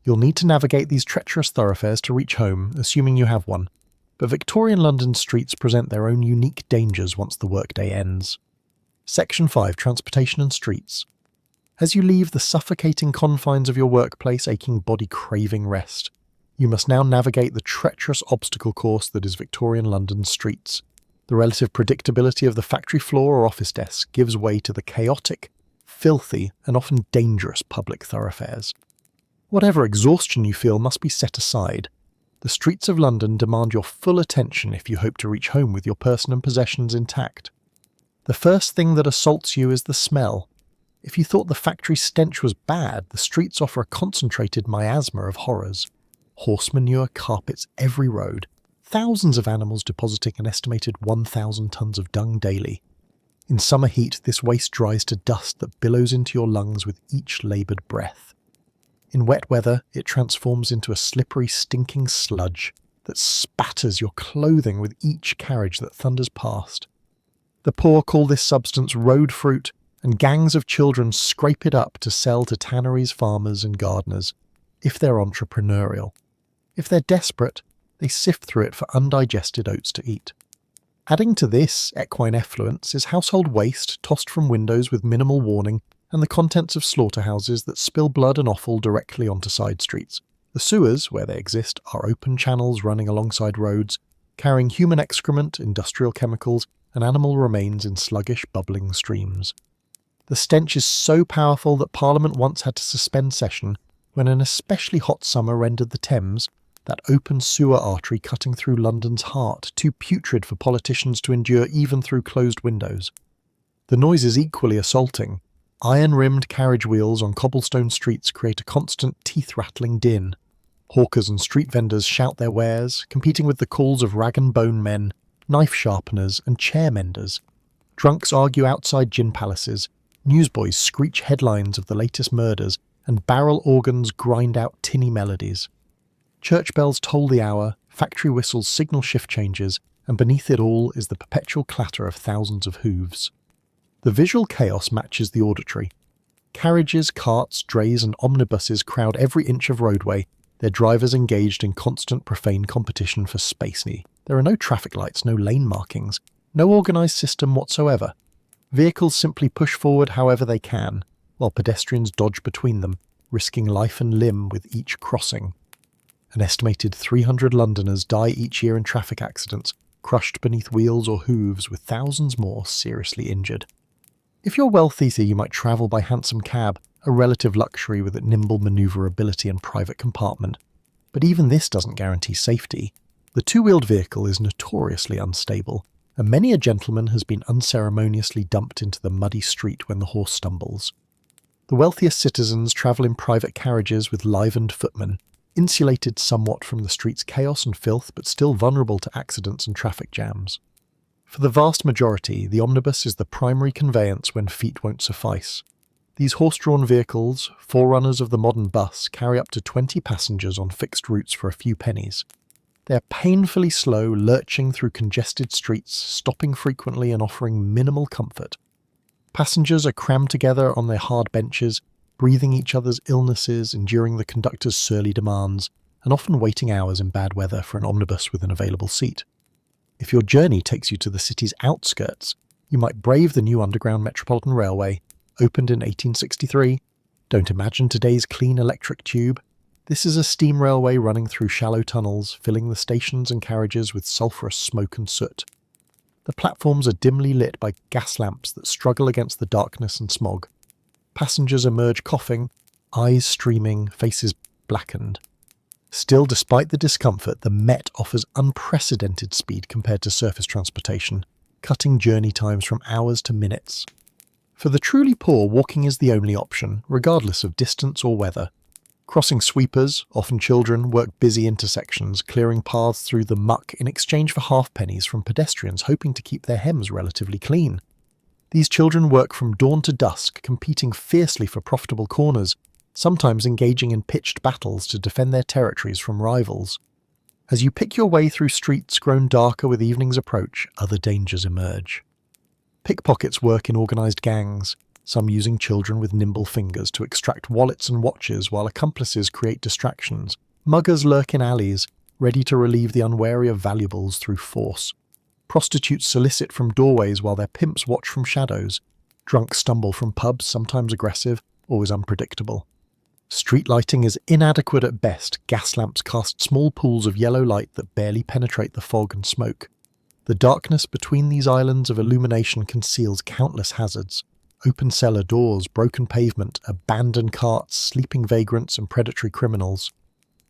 You'll need to navigate these treacherous thoroughfares to reach home, assuming you have one. But Victorian London streets present their own unique dangers once the workday ends. Section 5. Transportation and Streets. As you leave the suffocating confines of your workplace, aching body craving rest, you must now navigate the treacherous obstacle course that is Victorian London streets. The relative predictability of the factory floor or office desk gives way to the chaotic, filthy, and often dangerous public thoroughfares. Whatever exhaustion you feel must be set aside. The streets of London demand your full attention if you hope to reach home with your person and possessions intact. The first thing that assaults you is the smell. If you thought the factory stench was bad, the streets offer a concentrated miasma of horrors. Horse manure carpets every road, thousands of animals depositing an estimated 1,000 tons of dung daily. In summer heat, this waste dries to dust that billows into your lungs with each laboured breath. In wet weather, it transforms into a slippery, stinking sludge that spatters your clothing with each carriage that thunders past. The poor call this substance road fruit, and gangs of children scrape it up to sell to tanneries, farmers and gardeners, if they're entrepreneurial. If they're desperate, they sift through it for undigested oats to eat. Adding to this equine effluence is household waste tossed from windows with minimal warning and the contents of slaughterhouses that spill blood and offal directly onto side streets. The sewers, where they exist, are open channels running alongside roads, carrying human excrement, industrial chemicals, and animal remains in sluggish, bubbling streams. The stench is so powerful that Parliament once had to suspend session when an especially hot summer rendered the Thames, that open sewer artery cutting through London's heart, too putrid for politicians to endure even through closed windows. The noise is equally assaulting. Iron-rimmed carriage wheels on cobblestone streets create a constant teeth-rattling din. Hawkers and street vendors shout their wares, competing with the calls of rag-and-bone men, knife sharpeners and chair menders. Drunks argue outside gin palaces, newsboys screech headlines of the latest murders, and barrel organs grind out tinny melodies. Church bells toll the hour, factory whistles signal shift changes, and beneath it all is the perpetual clatter of thousands of hooves. The visual chaos matches the auditory. Carriages, carts, drays and omnibuses crowd every inch of roadway, their drivers engaged in constant profane competition for space. There are no traffic lights, no lane markings, no organised system whatsoever. Vehicles simply push forward however they can, while pedestrians dodge between them, risking life and limb with each crossing. An estimated 300 Londoners die each year in traffic accidents, crushed beneath wheels or hooves, with thousands more seriously injured. If you're wealthy, you might travel by hansom cab, a relative luxury with nimble manoeuvrability and private compartment. But even this doesn't guarantee safety. The two-wheeled vehicle is notoriously unstable, and many a gentleman has been unceremoniously dumped into the muddy street when the horse stumbles. The wealthiest citizens travel in private carriages with livened footmen, insulated somewhat from the street's chaos and filth, but still vulnerable to accidents and traffic jams. For the vast majority, the omnibus is the primary conveyance when feet won't suffice. These horse-drawn vehicles, forerunners of the modern bus, carry up to 20 passengers on fixed routes for a few pennies. They are painfully slow, lurching through congested streets, stopping frequently and offering minimal comfort. Passengers are crammed together on their hard benches, breathing each other's illnesses, enduring the conductor's surly demands, and often waiting hours in bad weather for an omnibus with an available seat. If your journey takes you to the city's outskirts, you might brave the new Underground Metropolitan Railway, opened in 1863. Don't imagine today's clean electric tube. This is a steam railway running through shallow tunnels, filling the stations and carriages with sulphurous smoke and soot. The platforms are dimly lit by gas lamps that struggle against the darkness and smog. Passengers emerge coughing, eyes streaming, faces blackened. Still, despite the discomfort, the Met offers unprecedented speed compared to surface transportation, cutting journey times from hours to minutes. For the truly poor, walking is the only option, regardless of distance or weather. Crossing sweepers, often children, work busy intersections, clearing paths through the muck in exchange for halfpennies from pedestrians hoping to keep their hems relatively clean. These children work from dawn to dusk, competing fiercely for profitable corners, sometimes engaging in pitched battles to defend their territories from rivals. As you pick your way through streets grown darker with evening's approach, other dangers emerge. Pickpockets work in organised gangs, some using children with nimble fingers to extract wallets and watches while accomplices create distractions. Muggers lurk in alleys, ready to relieve the unwary of valuables through force. Prostitutes solicit from doorways while their pimps watch from shadows. Drunks stumble from pubs, sometimes aggressive, always unpredictable. Street lighting is inadequate at best. Gas lamps cast small pools of yellow light that barely penetrate the fog and smoke. The darkness between these islands of illumination conceals countless hazards. Open cellar doors, broken pavement, abandoned carts, sleeping vagrants and predatory criminals.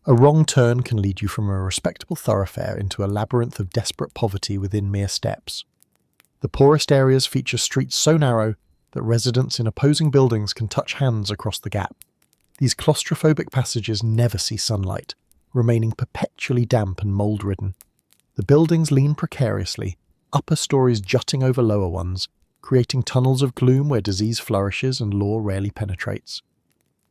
A wrong turn can lead you from a respectable thoroughfare into a labyrinth of desperate poverty within mere steps. The poorest areas feature streets so narrow that residents in opposing buildings can touch hands across the gap. These claustrophobic passages never see sunlight, remaining perpetually damp and mould-ridden. The buildings lean precariously, upper stories jutting over lower ones, creating tunnels of gloom where disease flourishes and law rarely penetrates.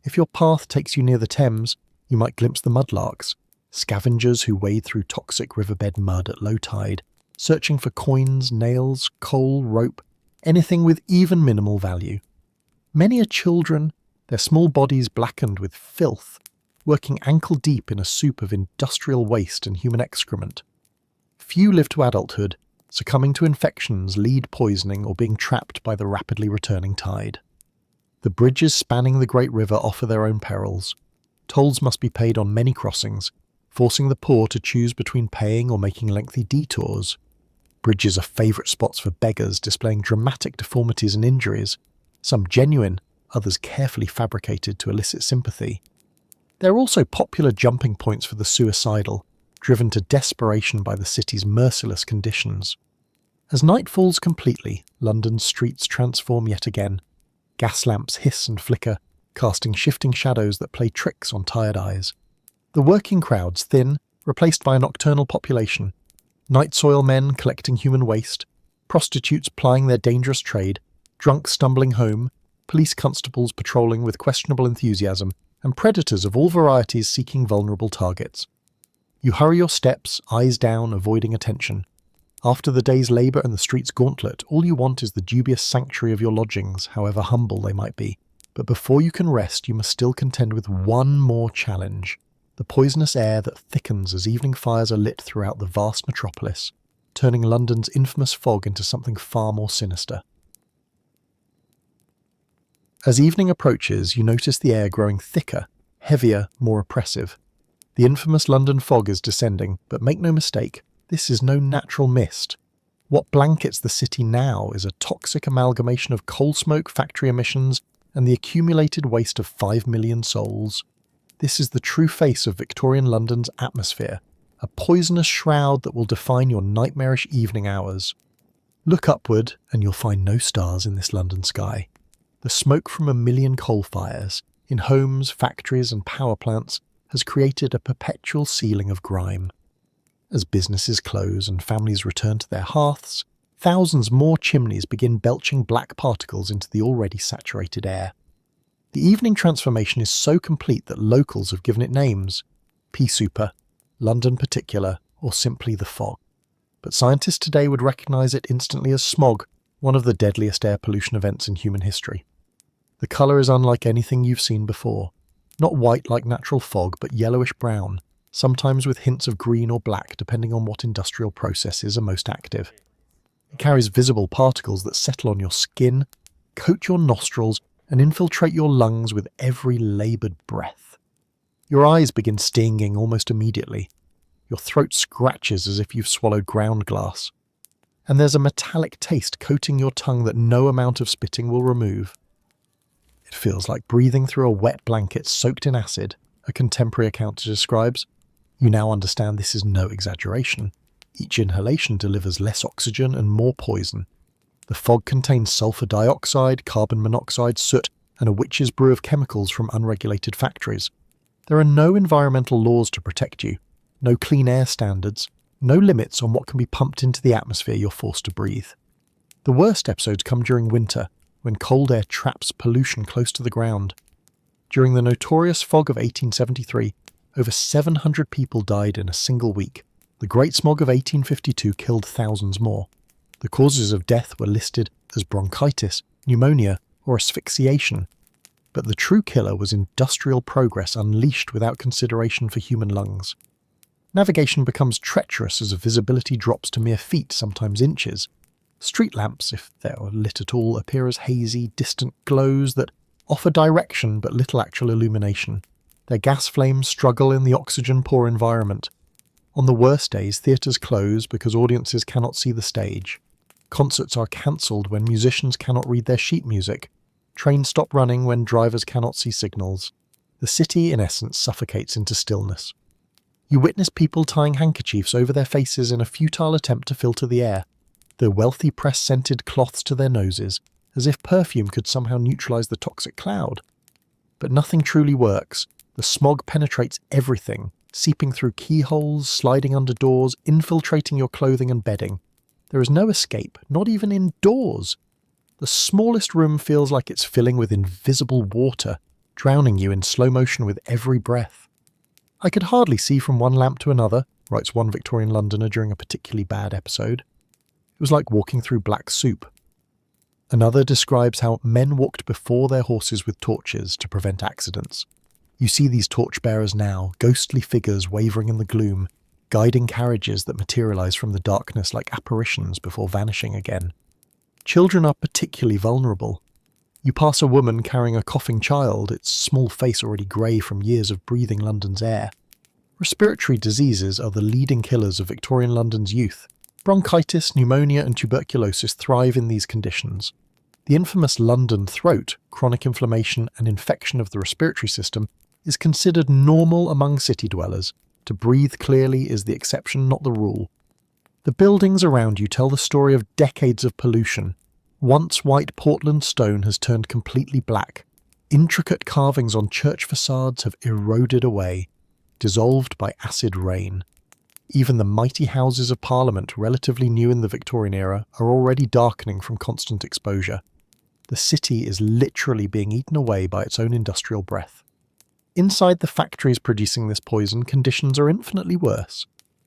If your path takes you near the Thames, you might glimpse the mudlarks, scavengers who wade through toxic riverbed mud at low tide, searching for coins, nails, coal, rope, anything with even minimal value. Many are children, their small bodies blackened with filth, working ankle-deep in a soup of industrial waste and human excrement. Few live to adulthood, succumbing to infections, lead poisoning, or being trapped by the rapidly returning tide. The bridges spanning the Great River offer their own perils. Tolls must be paid on many crossings, forcing the poor to choose between paying or making lengthy detours. Bridges are favourite spots for beggars displaying dramatic deformities and injuries, some genuine, others carefully fabricated to elicit sympathy. They're also popular jumping points for the suicidal, driven to desperation by the city's merciless conditions. As night falls completely, London's streets transform yet again. Gas lamps hiss and flicker, casting shifting shadows that play tricks on tired eyes. The working crowds thin, replaced by a nocturnal population. Night soil men collecting human waste, prostitutes plying their dangerous trade, drunks stumbling home, police constables patrolling with questionable enthusiasm, and predators of all varieties seeking vulnerable targets. You hurry your steps, eyes down, avoiding attention. After the day's labour and the street's gauntlet, all you want is the dubious sanctuary of your lodgings, however humble they might be. But before you can rest, you must still contend with one more challenge: the poisonous air that thickens as evening fires are lit throughout the vast metropolis, turning London's infamous fog into something far more sinister. As evening approaches, you notice the air growing thicker, heavier, more oppressive. The infamous London fog is descending, but make no mistake, this is no natural mist. What blankets the city now is a toxic amalgamation of coal smoke, factory emissions, and the accumulated waste of 5 million souls. This is the true face of Victorian London's atmosphere, a poisonous shroud that will define your nightmarish evening hours. Look upward, and you'll find no stars in this London sky. The smoke from a million coal fires, in homes, factories, and power plants, has created a perpetual ceiling of grime. As businesses close and families return to their hearths, thousands more chimneys begin belching black particles into the already saturated air. The evening transformation is so complete that locals have given it names: pea super, London particular, or simply the fog. But scientists today would recognise it instantly as smog, one of the deadliest air pollution events in human history. The colour is unlike anything you've seen before. Not white like natural fog, but yellowish-brown, sometimes with hints of green or black depending on what industrial processes are most active. It carries visible particles that settle on your skin, coat your nostrils, and infiltrate your lungs with every laboured breath. Your eyes begin stinging almost immediately. Your throat scratches as if you've swallowed ground glass. And there's a metallic taste coating your tongue that no amount of spitting will remove. It feels like breathing through a wet blanket soaked in acid, a contemporary account describes. You now understand this is no exaggeration. Each inhalation delivers less oxygen and more poison. The fog contains sulfur dioxide, carbon monoxide, soot, and a witch's brew of chemicals from unregulated factories. There are no environmental laws to protect you, no clean air standards, no limits on what can be pumped into the atmosphere you're forced to breathe. The worst episodes come during winter, when cold air traps pollution close to the ground. During the notorious fog of 1873, over 700 people died in a single week. The Great Smog of 1852 killed thousands more. The causes of death were listed as bronchitis, pneumonia, or asphyxiation. But the true killer was industrial progress unleashed without consideration for human lungs. Navigation becomes treacherous as visibility drops to mere feet, sometimes inches. Street lamps, if they are lit at all, appear as hazy, distant glows that offer direction but little actual illumination. Their gas flames struggle in the oxygen-poor environment. On the worst days, theatres close because audiences cannot see the stage. Concerts are cancelled when musicians cannot read their sheet music. Trains stop running when drivers cannot see signals. The city, in essence, suffocates into stillness. You witness people tying handkerchiefs over their faces in a futile attempt to filter the air. The wealthy press scented cloths to their noses, as if perfume could somehow neutralise the toxic cloud. But nothing truly works. The smog penetrates everything, seeping through keyholes, sliding under doors, infiltrating your clothing and bedding. There is no escape, not even indoors. The smallest room feels like it's filling with invisible water, drowning you in slow motion with every breath. I could hardly see from one lamp to another, writes one Victorian Londoner during a particularly bad episode. It was like walking through black soup. Another describes how men walked before their horses with torches to prevent accidents. You see these torchbearers now, ghostly figures wavering in the gloom, guiding carriages that materialize from the darkness like apparitions before vanishing again. Children are particularly vulnerable. You pass a woman carrying a coughing child, its small face already grey from years of breathing London's air. Respiratory diseases are the leading killers of Victorian London's youth. Bronchitis, pneumonia and tuberculosis thrive in these conditions. The infamous London throat, chronic inflammation and infection of the respiratory system, is considered normal among city dwellers. To breathe clearly is the exception, not the rule. The buildings around you tell the story of decades of pollution. Once white Portland stone has turned completely black. Intricate carvings on church facades have eroded away, dissolved by acid rain. Even the mighty Houses of Parliament, relatively new in the Victorian era, are already darkening from constant exposure. The city is literally being eaten away by its own industrial breath. Inside the factories producing this poison, conditions are infinitely worse.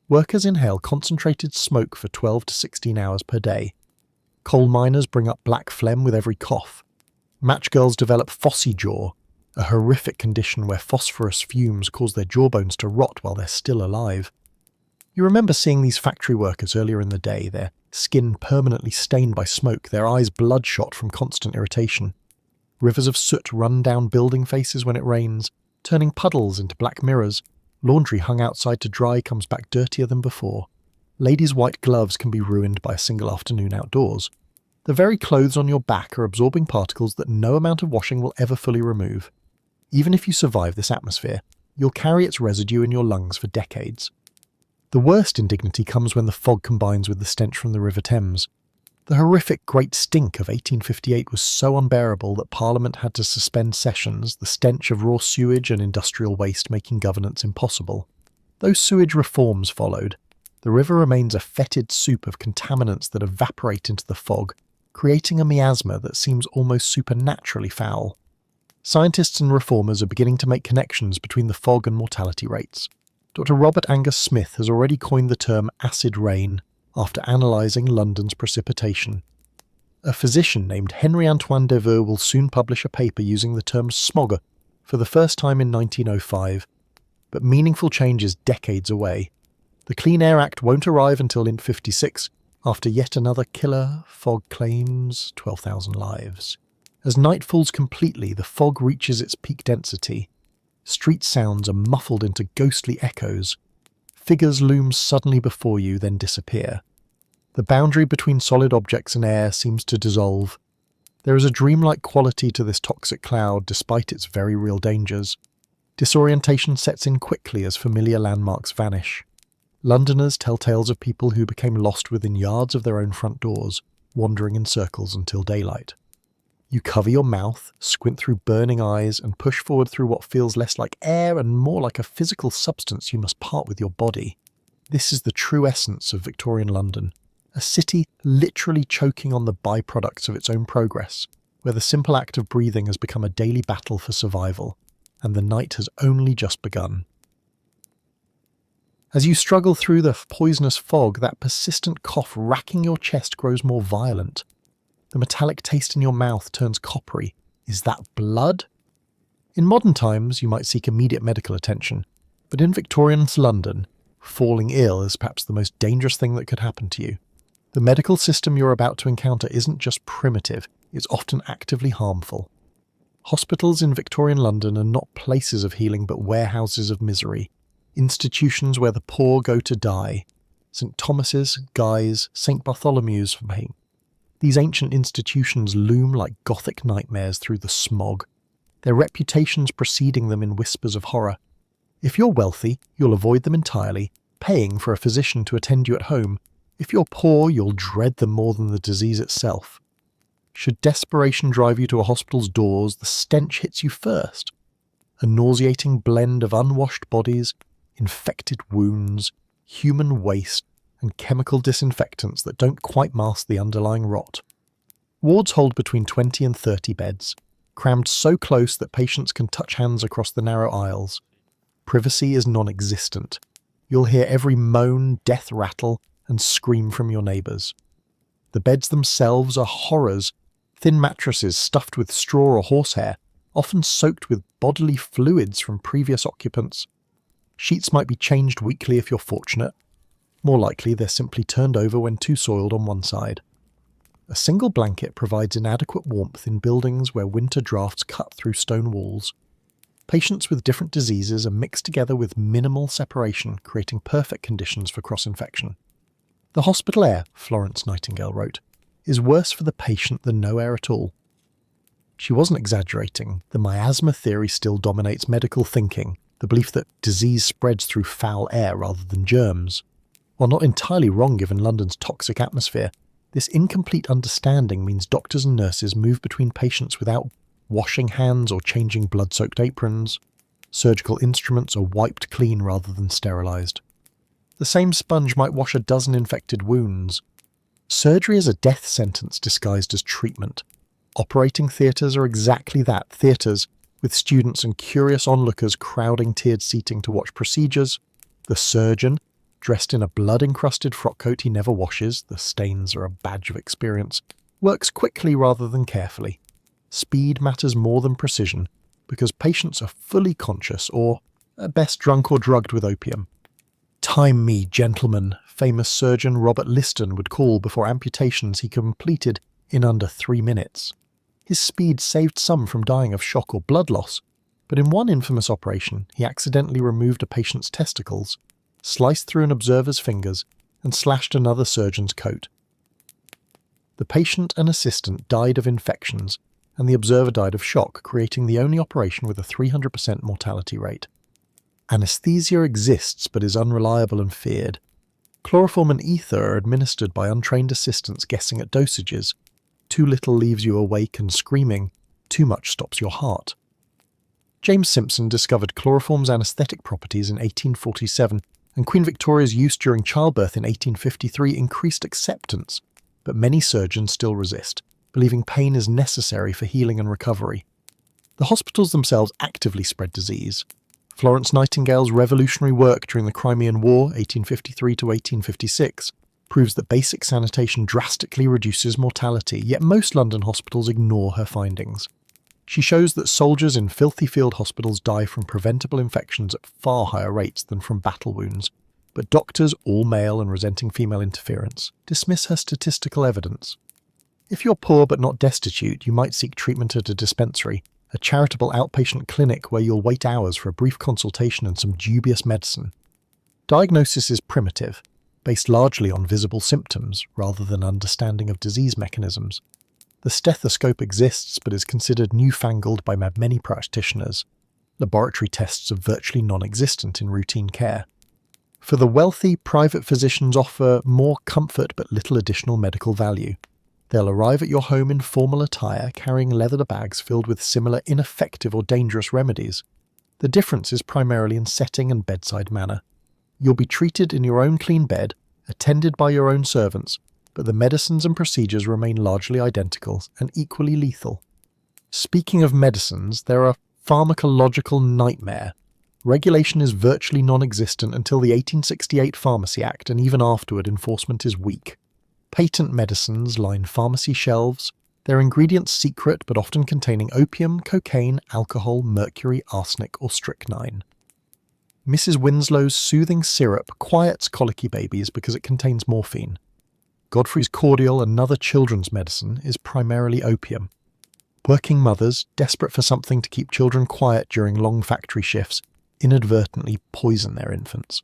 Workers inhale concentrated smoke for 12 to 16 hours per day. Coal miners bring up black phlegm with every cough. Match girls develop phossy jaw, a horrific condition where phosphorus fumes cause their jawbones to rot while they're still alive. You remember seeing these factory workers earlier in the day, their skin permanently stained by smoke, their eyes bloodshot from constant irritation. Rivers of soot run down building faces when it rains, turning puddles into black mirrors. Laundry hung outside to dry comes back dirtier than before. Ladies' white gloves can be ruined by a single afternoon outdoors. The very clothes on your back are absorbing particles that no amount of washing will ever fully remove. Even if you survive this atmosphere, you'll carry its residue in your lungs for decades. The worst indignity comes when the fog combines with the stench from the River Thames. The horrific Great Stink of 1858 was so unbearable that Parliament had to suspend sessions, the stench of raw sewage and industrial waste making governance impossible. Those sewage reforms followed. The river remains a fetid soup of contaminants that evaporate into the fog, creating a miasma that seems almost supernaturally foul. Scientists and reformers are beginning to make connections between the fog and mortality rates. Dr. Robert Angus Smith has already coined the term acid rain, after analysing London's precipitation. A physician named Henry-Antoine Deveux will soon publish a paper using the term smog for the first time in 1905, but meaningful change is decades away. The Clean Air Act won't arrive until in 1956, after yet another killer fog claims 12,000 lives. As night falls completely, the fog reaches its peak density. Street sounds are muffled into ghostly echoes. Figures loom suddenly before you, then disappear. The boundary between solid objects and air seems to dissolve. There is a dreamlike quality to this toxic cloud despite its very real dangers. Disorientation sets in quickly as familiar landmarks vanish. Londoners tell tales of people who became lost within yards of their own front doors, wandering in circles until daylight. You cover your mouth, squint through burning eyes, and push forward through what feels less like air and more like a physical substance you must part with your body. This is the true essence of Victorian London, a city literally choking on the byproducts of its own progress, where the simple act of breathing has become a daily battle for survival, and the night has only just begun. As you struggle through the poisonous fog, that persistent cough racking your chest grows more violent. The metallic taste in your mouth turns coppery. Is that blood? In modern times, you might seek immediate medical attention, but in Victorian London, falling ill is perhaps the most dangerous thing that could happen to you. The medical system you're about to encounter isn't just primitive, it's often actively harmful. Hospitals in Victorian London are not places of healing but warehouses of misery, institutions where the poor go to die. St. Thomas's, Guy's, St. Bartholomew's for me. These ancient institutions loom like Gothic nightmares through the smog, their reputations preceding them in whispers of horror. If you're wealthy, you'll avoid them entirely, paying for a physician to attend you at home. If you're poor, you'll dread them more than the disease itself. Should desperation drive you to a hospital's doors, the stench hits you first. A nauseating blend of unwashed bodies, infected wounds, human waste, and chemical disinfectants that don't quite mask the underlying rot. Wards hold between 20 and 30 beds, crammed so close that patients can touch hands across the narrow aisles. Privacy is non-existent. You'll hear every moan, death rattle, and scream from your neighbours. The beds themselves are horrors, thin mattresses stuffed with straw or horsehair, often soaked with bodily fluids from previous occupants. Sheets might be changed weekly if you're fortunate. More likely, they're simply turned over when too soiled on one side. A single blanket provides inadequate warmth in buildings where winter drafts cut through stone walls. Patients with different diseases are mixed together with minimal separation, creating perfect conditions for cross-infection. The hospital air, Florence Nightingale wrote, is worse for the patient than no air at all. She wasn't exaggerating. The miasma theory still dominates medical thinking, the belief that disease spreads through foul air rather than germs. While not entirely wrong given London's toxic atmosphere, this incomplete understanding means doctors and nurses move between patients without washing hands or changing blood-soaked aprons. Surgical instruments are wiped clean rather than sterilised. The same sponge might wash a dozen infected wounds. Surgery is a death sentence disguised as treatment. Operating theatres are exactly that, theatres, with students and curious onlookers crowding tiered seating to watch procedures. The surgeon, dressed in a blood-encrusted frock coat he never washes, the stains are a badge of experience, works quickly rather than carefully. Speed matters more than precision, because patients are fully conscious or, at best, drunk or drugged with opium. "Time me, gentlemen," famous surgeon Robert Liston would call before amputations he completed in under 3 minutes. His speed saved some from dying of shock or blood loss, but in one infamous operation he accidentally removed a patient's testicles, sliced through an observer's fingers, and slashed another surgeon's coat. The patient and assistant died of infections, and the observer died of shock, creating the only operation with a 300% mortality rate. Anesthesia exists but is unreliable and feared. Chloroform and ether are administered by untrained assistants guessing at dosages. Too little leaves you awake and screaming, too much stops your heart. James Simpson discovered chloroform's anaesthetic properties in 1847, and Queen Victoria's use during childbirth in 1853 increased acceptance, but many surgeons still resist, believing pain is necessary for healing and recovery. The hospitals themselves actively spread disease. Florence Nightingale's revolutionary work during the Crimean War, 1853 to 1856, proves that basic sanitation drastically reduces mortality, yet most London hospitals ignore her findings. She shows that soldiers in filthy field hospitals die from preventable infections at far higher rates than from battle wounds, but doctors, all male and resenting female interference, dismiss her statistical evidence. If you're poor but not destitute, you might seek treatment at a dispensary, a charitable outpatient clinic where you'll wait hours for a brief consultation and some dubious medicine. Diagnosis is primitive, based largely on visible symptoms rather than understanding of disease mechanisms. The stethoscope exists but is considered newfangled by many practitioners. Laboratory tests are virtually non-existent in routine care. For the wealthy, private physicians offer more comfort but little additional medical value. They'll arrive at your home in formal attire, carrying leather bags filled with similar ineffective or dangerous remedies. The difference is primarily in setting and bedside manner. You'll be treated in your own clean bed, attended by your own servants, but the medicines and procedures remain largely identical and equally lethal. Speaking of medicines, they're a pharmacological nightmare. Regulation is virtually non-existent until the 1868 Pharmacy Act, and even afterward enforcement is weak. Patent medicines line pharmacy shelves, their ingredients secret but often containing opium, cocaine, alcohol, mercury, arsenic or strychnine. Mrs. Winslow's soothing syrup quiets colicky babies because it contains morphine. Godfrey's cordial, another children's medicine, is primarily opium. Working mothers, desperate for something to keep children quiet during long factory shifts, inadvertently poison their infants.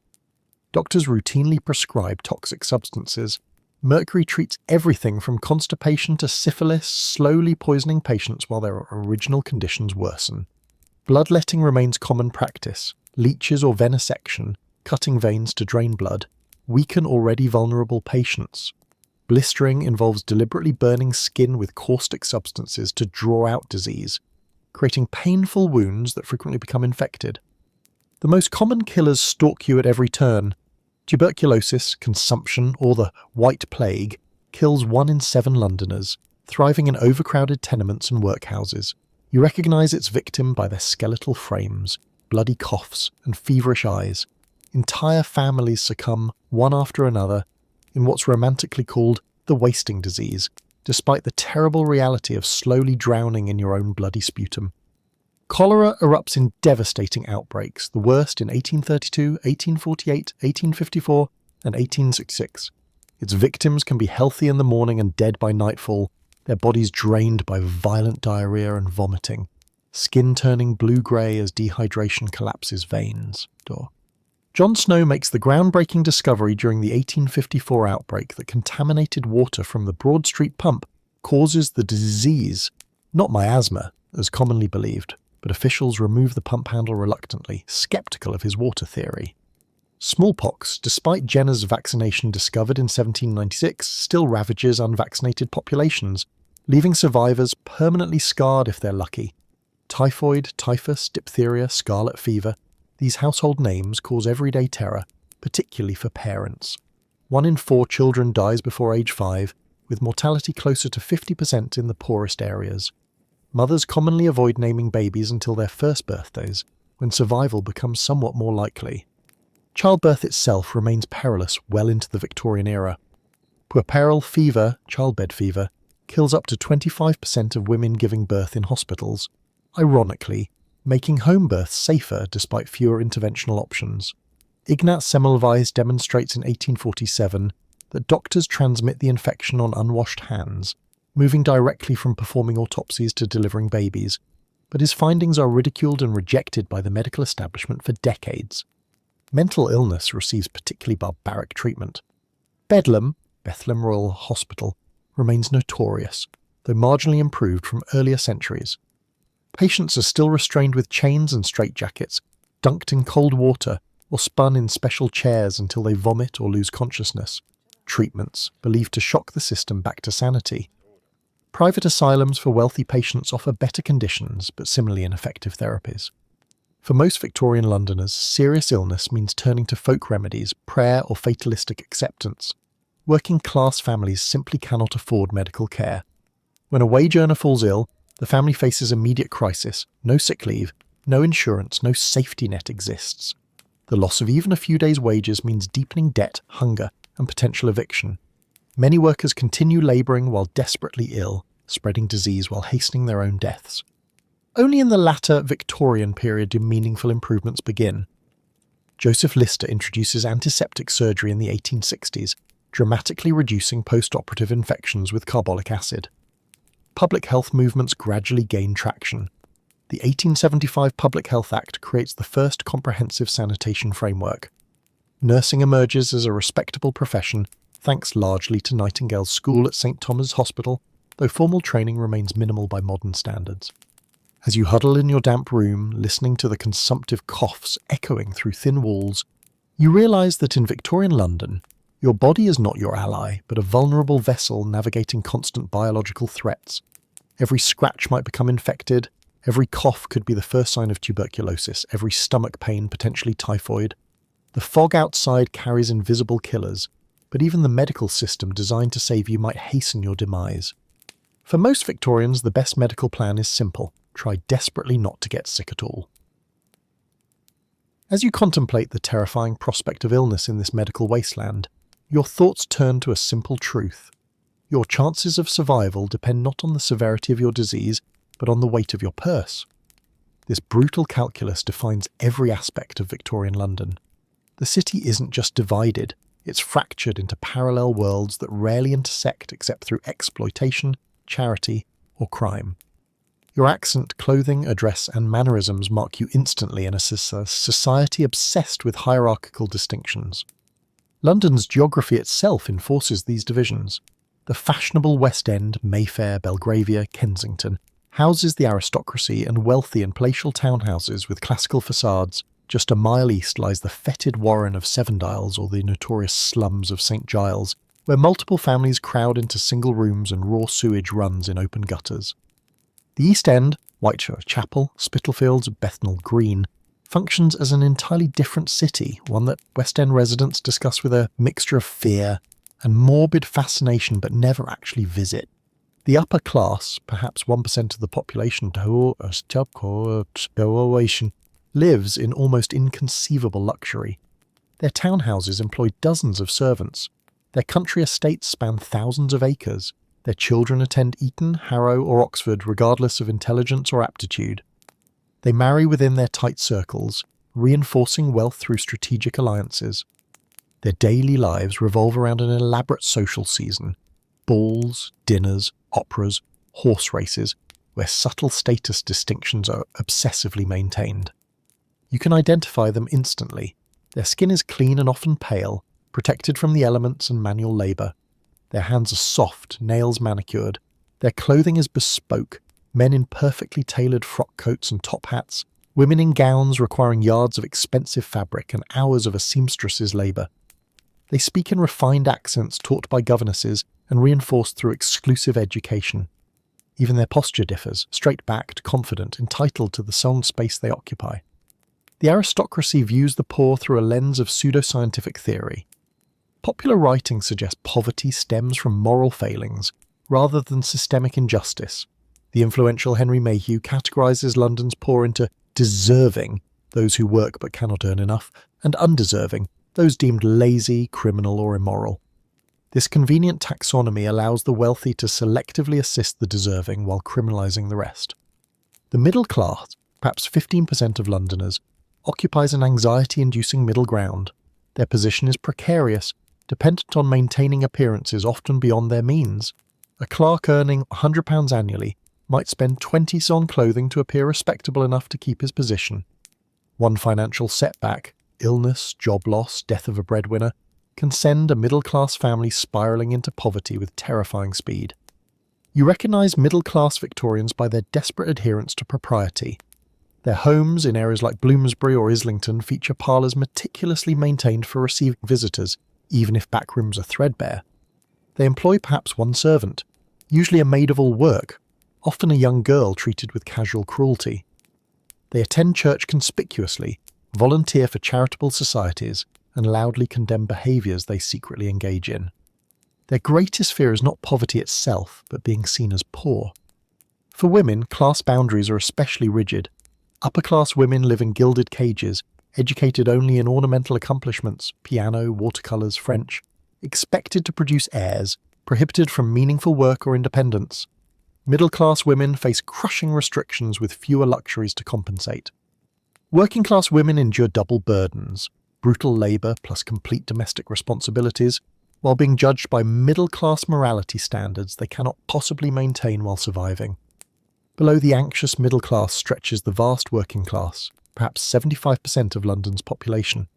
Doctors routinely prescribe toxic substances. Mercury treats everything from constipation to syphilis, slowly poisoning patients while their original conditions worsen. Bloodletting remains common practice. Leeches or venesection, cutting veins to drain blood, weaken already vulnerable patients. Blistering involves deliberately burning skin with caustic substances to draw out disease, creating painful wounds that frequently become infected. The most common killers stalk you at every turn. Tuberculosis, consumption, or the White Plague kills 1 in 7 Londoners, thriving in overcrowded tenements and workhouses. You recognise its victim by their skeletal frames, bloody coughs, and feverish eyes. Entire families succumb, one after another, in what's romantically called the wasting disease, despite the terrible reality of slowly drowning in your own bloody sputum. Cholera erupts in devastating outbreaks, the worst in 1832, 1848, 1854, and 1866. Its victims can be healthy in the morning and dead by nightfall, their bodies drained by violent diarrhea and vomiting, skin turning blue-grey as dehydration collapses veins. John Snow makes the groundbreaking discovery during the 1854 outbreak that contaminated water from the Broad Street pump causes the disease, not miasma, as commonly believed, but officials remove the pump handle reluctantly, sceptical of his water theory. Smallpox, despite Jenner's vaccination discovered in 1796, still ravages unvaccinated populations, leaving survivors permanently scarred if they're lucky. Typhoid, typhus, diphtheria, scarlet fever, these household names cause everyday terror, particularly for parents. 1 in 4 children dies before age 5, with mortality closer to 50% in the poorest areas. Mothers commonly avoid naming babies until their first birthdays, when survival becomes somewhat more likely. Childbirth itself remains perilous well into the Victorian era. Puerperal fever, childbed fever, kills up to 25% of women giving birth in hospitals, ironically, making home births safer despite fewer interventional options. Ignaz Semmelweis demonstrates in 1847 that doctors transmit the infection on unwashed hands, moving directly from performing autopsies to delivering babies, but his findings are ridiculed and rejected by the medical establishment for decades. Mental illness receives particularly barbaric treatment. Bedlam, Bethlehem Royal Hospital, remains notorious, though marginally improved from earlier centuries. Patients are still restrained with chains and straitjackets, dunked in cold water, or spun in special chairs until they vomit or lose consciousness. Treatments believed to shock the system back to sanity. Private asylums for wealthy patients offer better conditions, but similarly ineffective therapies. For most Victorian Londoners, serious illness means turning to folk remedies, prayer or fatalistic acceptance. Working-class families simply cannot afford medical care. When a wage earner falls ill, the family faces immediate crisis, no sick leave, no insurance, no safety net exists. The loss of even a few days' wages means deepening debt, hunger, and potential eviction. Many workers continue labouring while desperately ill, spreading disease while hastening their own deaths. Only in the latter Victorian period do meaningful improvements begin. Joseph Lister introduces antiseptic surgery in the 1860s, dramatically reducing post-operative infections with carbolic acid. Public health movements gradually gain traction. The 1875 Public Health Act creates the first comprehensive sanitation framework. Nursing emerges as a respectable profession, thanks largely to Nightingale's school at St Thomas' Hospital, though formal training remains minimal by modern standards. As you huddle in your damp room, listening to the consumptive coughs echoing through thin walls, you realise that in Victorian London, your body is not your ally, but a vulnerable vessel navigating constant biological threats. Every scratch might become infected, every cough could be the first sign of tuberculosis, every stomach pain potentially typhoid. The fog outside carries invisible killers, but even the medical system designed to save you might hasten your demise. For most Victorians, the best medical plan is simple. Try desperately not to get sick at all. As you contemplate the terrifying prospect of illness in this medical wasteland, your thoughts turn to a simple truth. Your chances of survival depend not on the severity of your disease, but on the weight of your purse. This brutal calculus defines every aspect of Victorian London. The city isn't just divided, it's fractured into parallel worlds that rarely intersect except through exploitation, charity, or crime. Your accent, clothing, address, and mannerisms mark you instantly in a society obsessed with hierarchical distinctions. London's geography itself enforces these divisions. The fashionable West End, Mayfair, Belgravia, Kensington, houses the aristocracy and wealthy and palatial townhouses with classical facades. Just a mile east lies the fetid warren of Seven Dials or the notorious slums of St Giles, where multiple families crowd into single rooms and raw sewage runs in open gutters. The East End, Whitechapel, Spitalfields, Bethnal Green, functions as an entirely different city, one that West End residents discuss with a mixture of fear and morbid fascination but never actually visit. The upper class, perhaps 1% of the population, lives in almost inconceivable luxury. Their townhouses employ dozens of servants. Their country estates span thousands of acres. Their children attend Eton, Harrow or Oxford regardless of intelligence or aptitude. They marry within their tight circles, reinforcing wealth through strategic alliances. Their daily lives revolve around an elaborate social season: balls, dinners, operas, horse races, where subtle status distinctions are obsessively maintained. You can identify them instantly. Their skin is clean and often pale, protected from the elements and manual labour. Their hands are soft, nails manicured. Their clothing is bespoke, men in perfectly tailored frock coats and top hats, women in gowns requiring yards of expensive fabric and hours of a seamstress's labour. They speak in refined accents taught by governesses and reinforced through exclusive education. Even their posture differs, straight-backed, confident, entitled to the sound space they occupy. The aristocracy views the poor through a lens of pseudoscientific theory. Popular writing suggests poverty stems from moral failings, rather than systemic injustice. The influential Henry Mayhew categorises London's poor into deserving, those who work but cannot earn enough, and undeserving, those deemed lazy, criminal or immoral. This convenient taxonomy allows the wealthy to selectively assist the deserving while criminalising the rest. The middle class, perhaps 15% of Londoners, occupies an anxiety-inducing middle ground. Their position is precarious, dependent on maintaining appearances often beyond their means. A clerk earning £100 annually might spend 20s on clothing to appear respectable enough to keep his position. One financial setback, illness, job loss, death of a breadwinner, can send a middle-class family spiralling into poverty with terrifying speed. You recognise middle-class Victorians by their desperate adherence to propriety. Their homes in areas like Bloomsbury or Islington feature parlours meticulously maintained for receiving visitors, even if backrooms are threadbare. They employ perhaps one servant, usually a maid of all work, often a young girl treated with casual cruelty. They attend church conspicuously, volunteer for charitable societies, and loudly condemn behaviours they secretly engage in. Their greatest fear is not poverty itself, but being seen as poor. For women, class boundaries are especially rigid. Upper-class women live in gilded cages, educated only in ornamental accomplishments, piano, watercolours, French, expected to produce heirs, prohibited from meaningful work or independence. Middle-class women face crushing restrictions with fewer luxuries to compensate. Working-class women endure double burdens: brutal labour plus complete domestic responsibilities, while being judged by middle-class morality standards they cannot possibly maintain while surviving. Below the anxious middle class stretches the vast working class, perhaps 75% of London's population.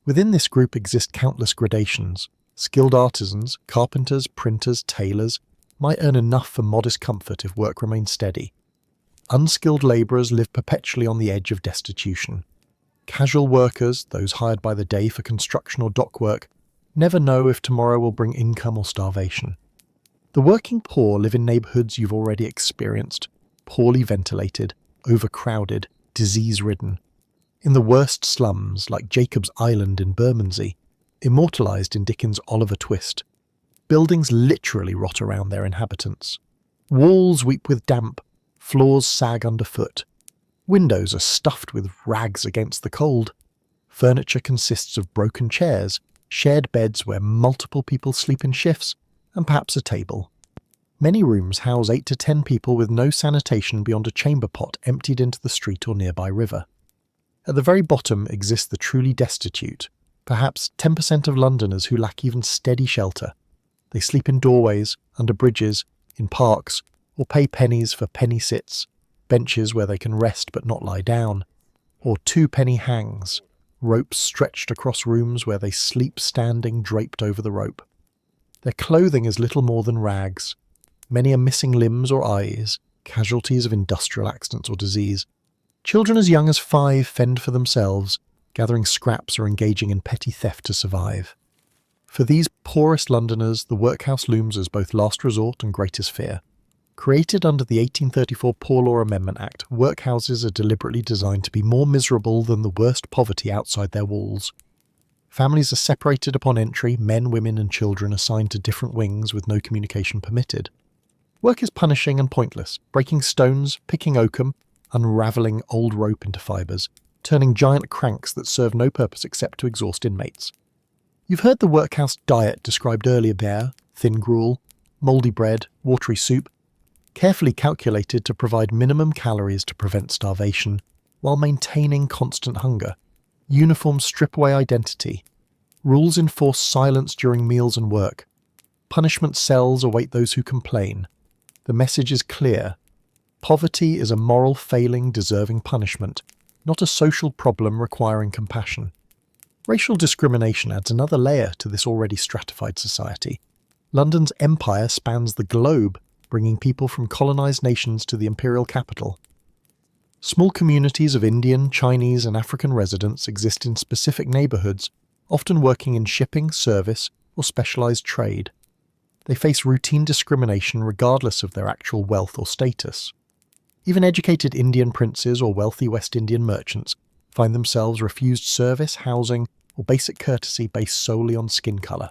Within this group exist countless gradations. Skilled artisans, carpenters, printers, tailors, might earn enough for modest comfort if work remains steady. Unskilled labourers live perpetually on the edge of destitution. Casual workers, those hired by the day for construction or dock work, never know if tomorrow will bring income or starvation. The working poor live in neighbourhoods you've already experienced, poorly ventilated, overcrowded, disease-ridden. In the worst slums, like Jacob's Island in Bermondsey, immortalised in Dickens' Oliver Twist, buildings literally rot around their inhabitants. Walls weep with damp, floors sag underfoot. Windows are stuffed with rags against the cold. Furniture consists of broken chairs, shared beds where multiple people sleep in shifts, and perhaps a table. Many rooms house 8 to 10 people with no sanitation beyond a chamber pot emptied into the street or nearby river. At the very bottom exist the truly destitute, perhaps 10% of Londoners who lack even steady shelter. They sleep in doorways, under bridges, in parks, or pay pennies for penny sits, benches where they can rest but not lie down, or 2-penny hangs, ropes stretched across rooms where they sleep standing draped over the rope. Their clothing is little more than rags. Many are missing limbs or eyes, casualties of industrial accidents or disease. Children as young as 5 fend for themselves, gathering scraps or engaging in petty theft to survive. For these poorest Londoners, the workhouse looms as both last resort and greatest fear. Created under the 1834 Poor Law Amendment Act, workhouses are deliberately designed to be more miserable than the worst poverty outside their walls. Families are separated upon entry, men, women and children assigned to different wings with no communication permitted. Work is punishing and pointless, breaking stones, picking oakum, unravelling old rope into fibres, turning giant cranks that serve no purpose except to exhaust inmates. You've heard the workhouse diet described earlier: bare, thin gruel, mouldy bread, watery soup. carefully calculated to provide minimum calories to prevent starvation while maintaining constant hunger. Uniforms strip away identity. Rules enforce silence during meals and work. Punishment cells await those who complain. The message is clear. Poverty is a moral failing deserving punishment, not a social problem requiring compassion. Racial discrimination adds another layer to this already stratified society. London's empire spans the globe, bringing people from colonised nations to the imperial capital. Small communities of Indian, Chinese and African residents exist in specific neighbourhoods, often working in shipping, service or specialised trade. They face routine discrimination regardless of their actual wealth or status. Even educated Indian princes or wealthy West Indian merchants find themselves refused service, housing or basic courtesy based solely on skin colour.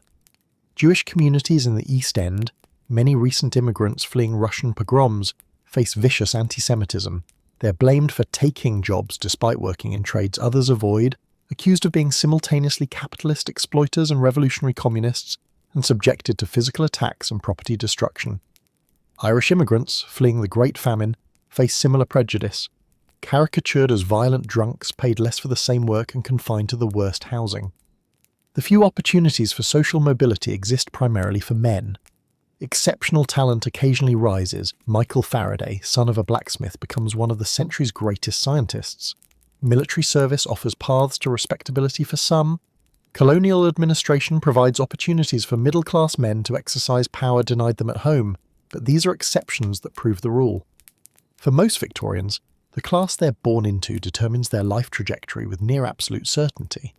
Jewish communities in the East End, many recent immigrants fleeing Russian pogroms, face vicious anti-Semitism. They're blamed for taking jobs despite working in trades others avoid, accused of being simultaneously capitalist exploiters and revolutionary communists, and subjected to physical attacks and property destruction. Irish immigrants, fleeing the Great Famine, face similar prejudice, caricatured as violent drunks paid less for the same work and confined to the worst housing. The few opportunities for social mobility exist primarily for men. Exceptional talent occasionally rises. Michael Faraday, son of a blacksmith, becomes one of the century's greatest scientists. Military service offers paths to respectability for some. Colonial administration provides opportunities for middle-class men to exercise power denied them at home, but these are exceptions that prove the rule. For most Victorians, the class they're born into determines their life trajectory with near absolute certainty.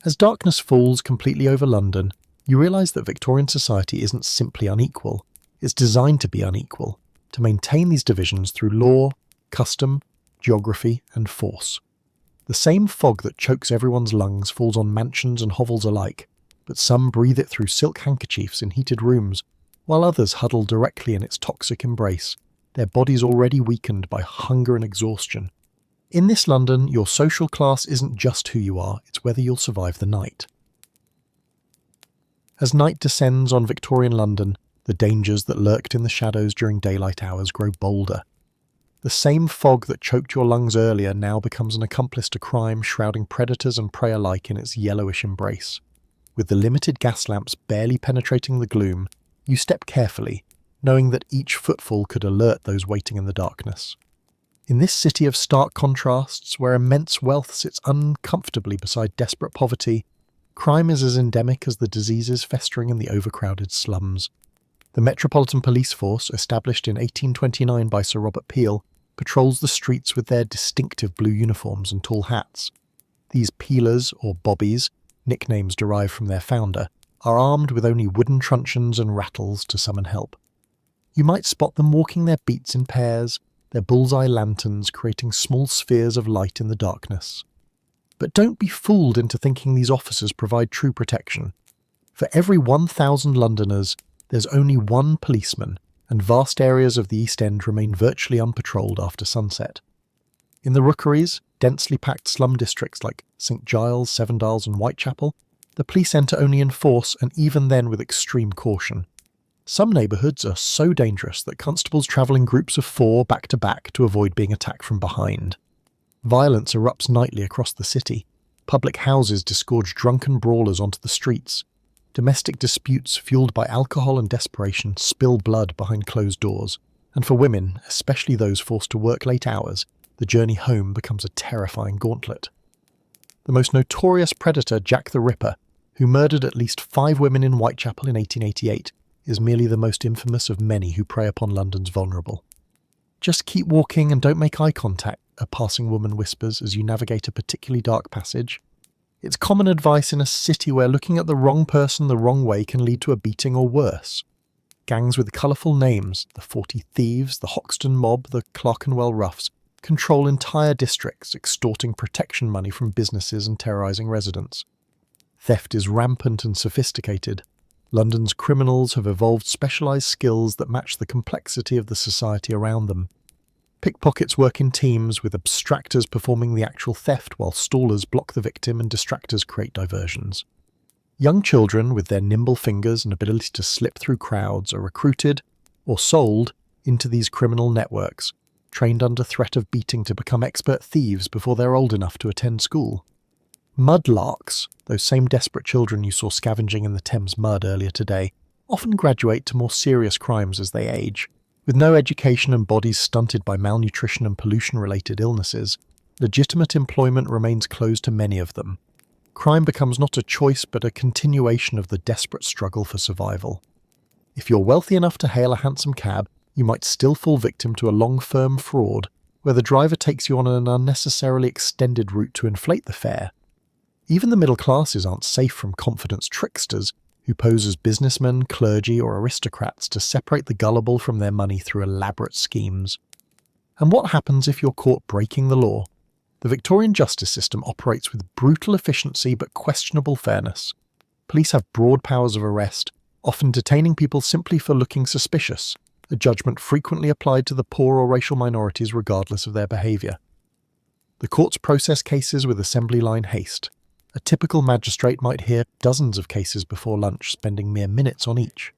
As darkness falls completely over London, you realise that Victorian society isn't simply unequal, it's designed to be unequal, to maintain these divisions through law, custom, geography and force. The same fog that chokes everyone's lungs falls on mansions and hovels alike, but some breathe it through silk handkerchiefs in heated rooms, while others huddle directly in its toxic embrace, their bodies already weakened by hunger and exhaustion. In this London, your social class isn't just who you are, it's whether you'll survive the night. As night descends on Victorian London, the dangers that lurked in the shadows during daylight hours grow bolder. The same fog that choked your lungs earlier now becomes an accomplice to crime, shrouding predators and prey alike in its yellowish embrace. With the limited gas lamps barely penetrating the gloom, you step carefully, knowing that each footfall could alert those waiting in the darkness. In this city of stark contrasts, where immense wealth sits uncomfortably beside desperate poverty, crime is as endemic as the diseases festering in the overcrowded slums. The Metropolitan Police Force, established in 1829 by Sir Robert Peel, patrols the streets with their distinctive blue uniforms and tall hats. These peelers, or bobbies, nicknames derived from their founder, are armed with only wooden truncheons and rattles to summon help. You might spot them walking their beats in pairs, their bullseye lanterns creating small spheres of light in the darkness. But don't be fooled into thinking these officers provide true protection. For every 1,000 Londoners, there's only one policeman, and vast areas of the East End remain virtually unpatrolled after sunset. In the rookeries, densely packed slum districts like St Giles, Seven Dials and Whitechapel, the police enter only in force, and even then with extreme caution. Some neighbourhoods are so dangerous that constables travel in groups of 4 back to back to avoid being attacked from behind. Violence erupts nightly across the city. Public houses disgorge drunken brawlers onto the streets. Domestic disputes fueled by alcohol and desperation spill blood behind closed doors. And for women, especially those forced to work late hours, the journey home becomes a terrifying gauntlet. The most notorious predator, Jack the Ripper, who murdered at least 5 women in Whitechapel in 1888, is merely the most infamous of many who prey upon London's vulnerable. Just keep walking and don't make eye contact, a passing woman whispers as you navigate a particularly dark passage. It's common advice in a city where looking at the wrong person the wrong way can lead to a beating or worse. Gangs with colourful names, the 40 Thieves, the Hoxton Mob, the Clerkenwell Roughs, control entire districts, extorting protection money from businesses and terrorising residents. Theft is rampant and sophisticated. London's criminals have evolved specialised skills that match the complexity of the society around them. Pickpockets work in teams, with abstractors performing the actual theft while stallers block the victim and distractors create diversions. Young children, with their nimble fingers and ability to slip through crowds, are recruited, or sold, into these criminal networks, trained under threat of beating to become expert thieves before they're old enough to attend school. Mudlarks, those same desperate children you saw scavenging in the Thames mud earlier today, often graduate to more serious crimes as they age. With no education and bodies stunted by malnutrition and pollution-related illnesses, legitimate employment remains closed to many of them. Crime becomes not a choice but a continuation of the desperate struggle for survival. If you're wealthy enough to hail a handsome cab, you might still fall victim to a long-firm fraud where the driver takes you on an unnecessarily extended route to inflate the fare. Even the middle classes aren't safe from confidence tricksters who pose as businessmen, clergy, or aristocrats to separate the gullible from their money through elaborate schemes. And what happens if you're caught breaking the law? The Victorian justice system operates with brutal efficiency but questionable fairness. Police have broad powers of arrest, often detaining people simply for looking suspicious, a judgment frequently applied to the poor or racial minorities regardless of their behaviour. The courts process cases with assembly line haste. A typical magistrate might hear dozens of cases before lunch, spending mere minutes on each.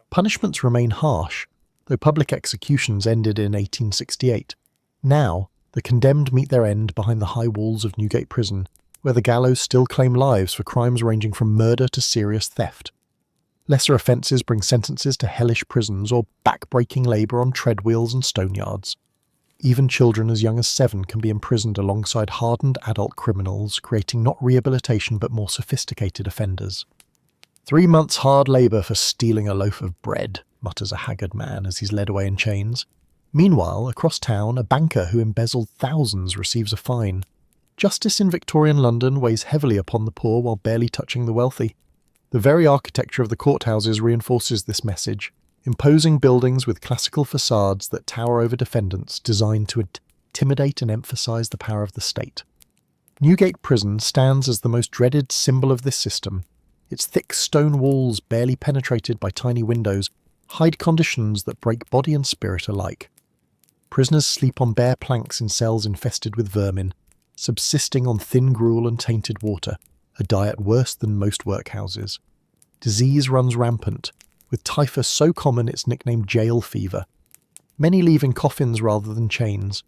Punishments remain harsh, though public executions ended in 1868. Now, the condemned meet their end behind the high walls of Newgate Prison, where the gallows still claim lives for crimes ranging from murder to serious theft. Lesser offences bring sentences to hellish prisons or back-breaking labour on treadwheels and stoneyards. Even children as young as 7 can be imprisoned alongside hardened adult criminals, creating not rehabilitation but more sophisticated offenders. 3 months hard labour for stealing a loaf of bread, mutters a haggard man as he's led away in chains. Meanwhile, across town, a banker who embezzled thousands receives a fine. Justice in Victorian London weighs heavily upon the poor while barely touching the wealthy. The very architecture of the courthouses reinforces this message. Imposing buildings with classical facades that tower over defendants designed to intimidate and emphasise the power of the state. Newgate Prison stands as the most dreaded symbol of this system. Its thick stone walls, barely penetrated by tiny windows, hide conditions that break body and spirit alike. Prisoners sleep on bare planks in cells infested with vermin, subsisting on thin gruel and tainted water, a diet worse than most workhouses. Disease runs rampant, with typhus so common it's nicknamed jail fever. Many leave in coffins rather than chains.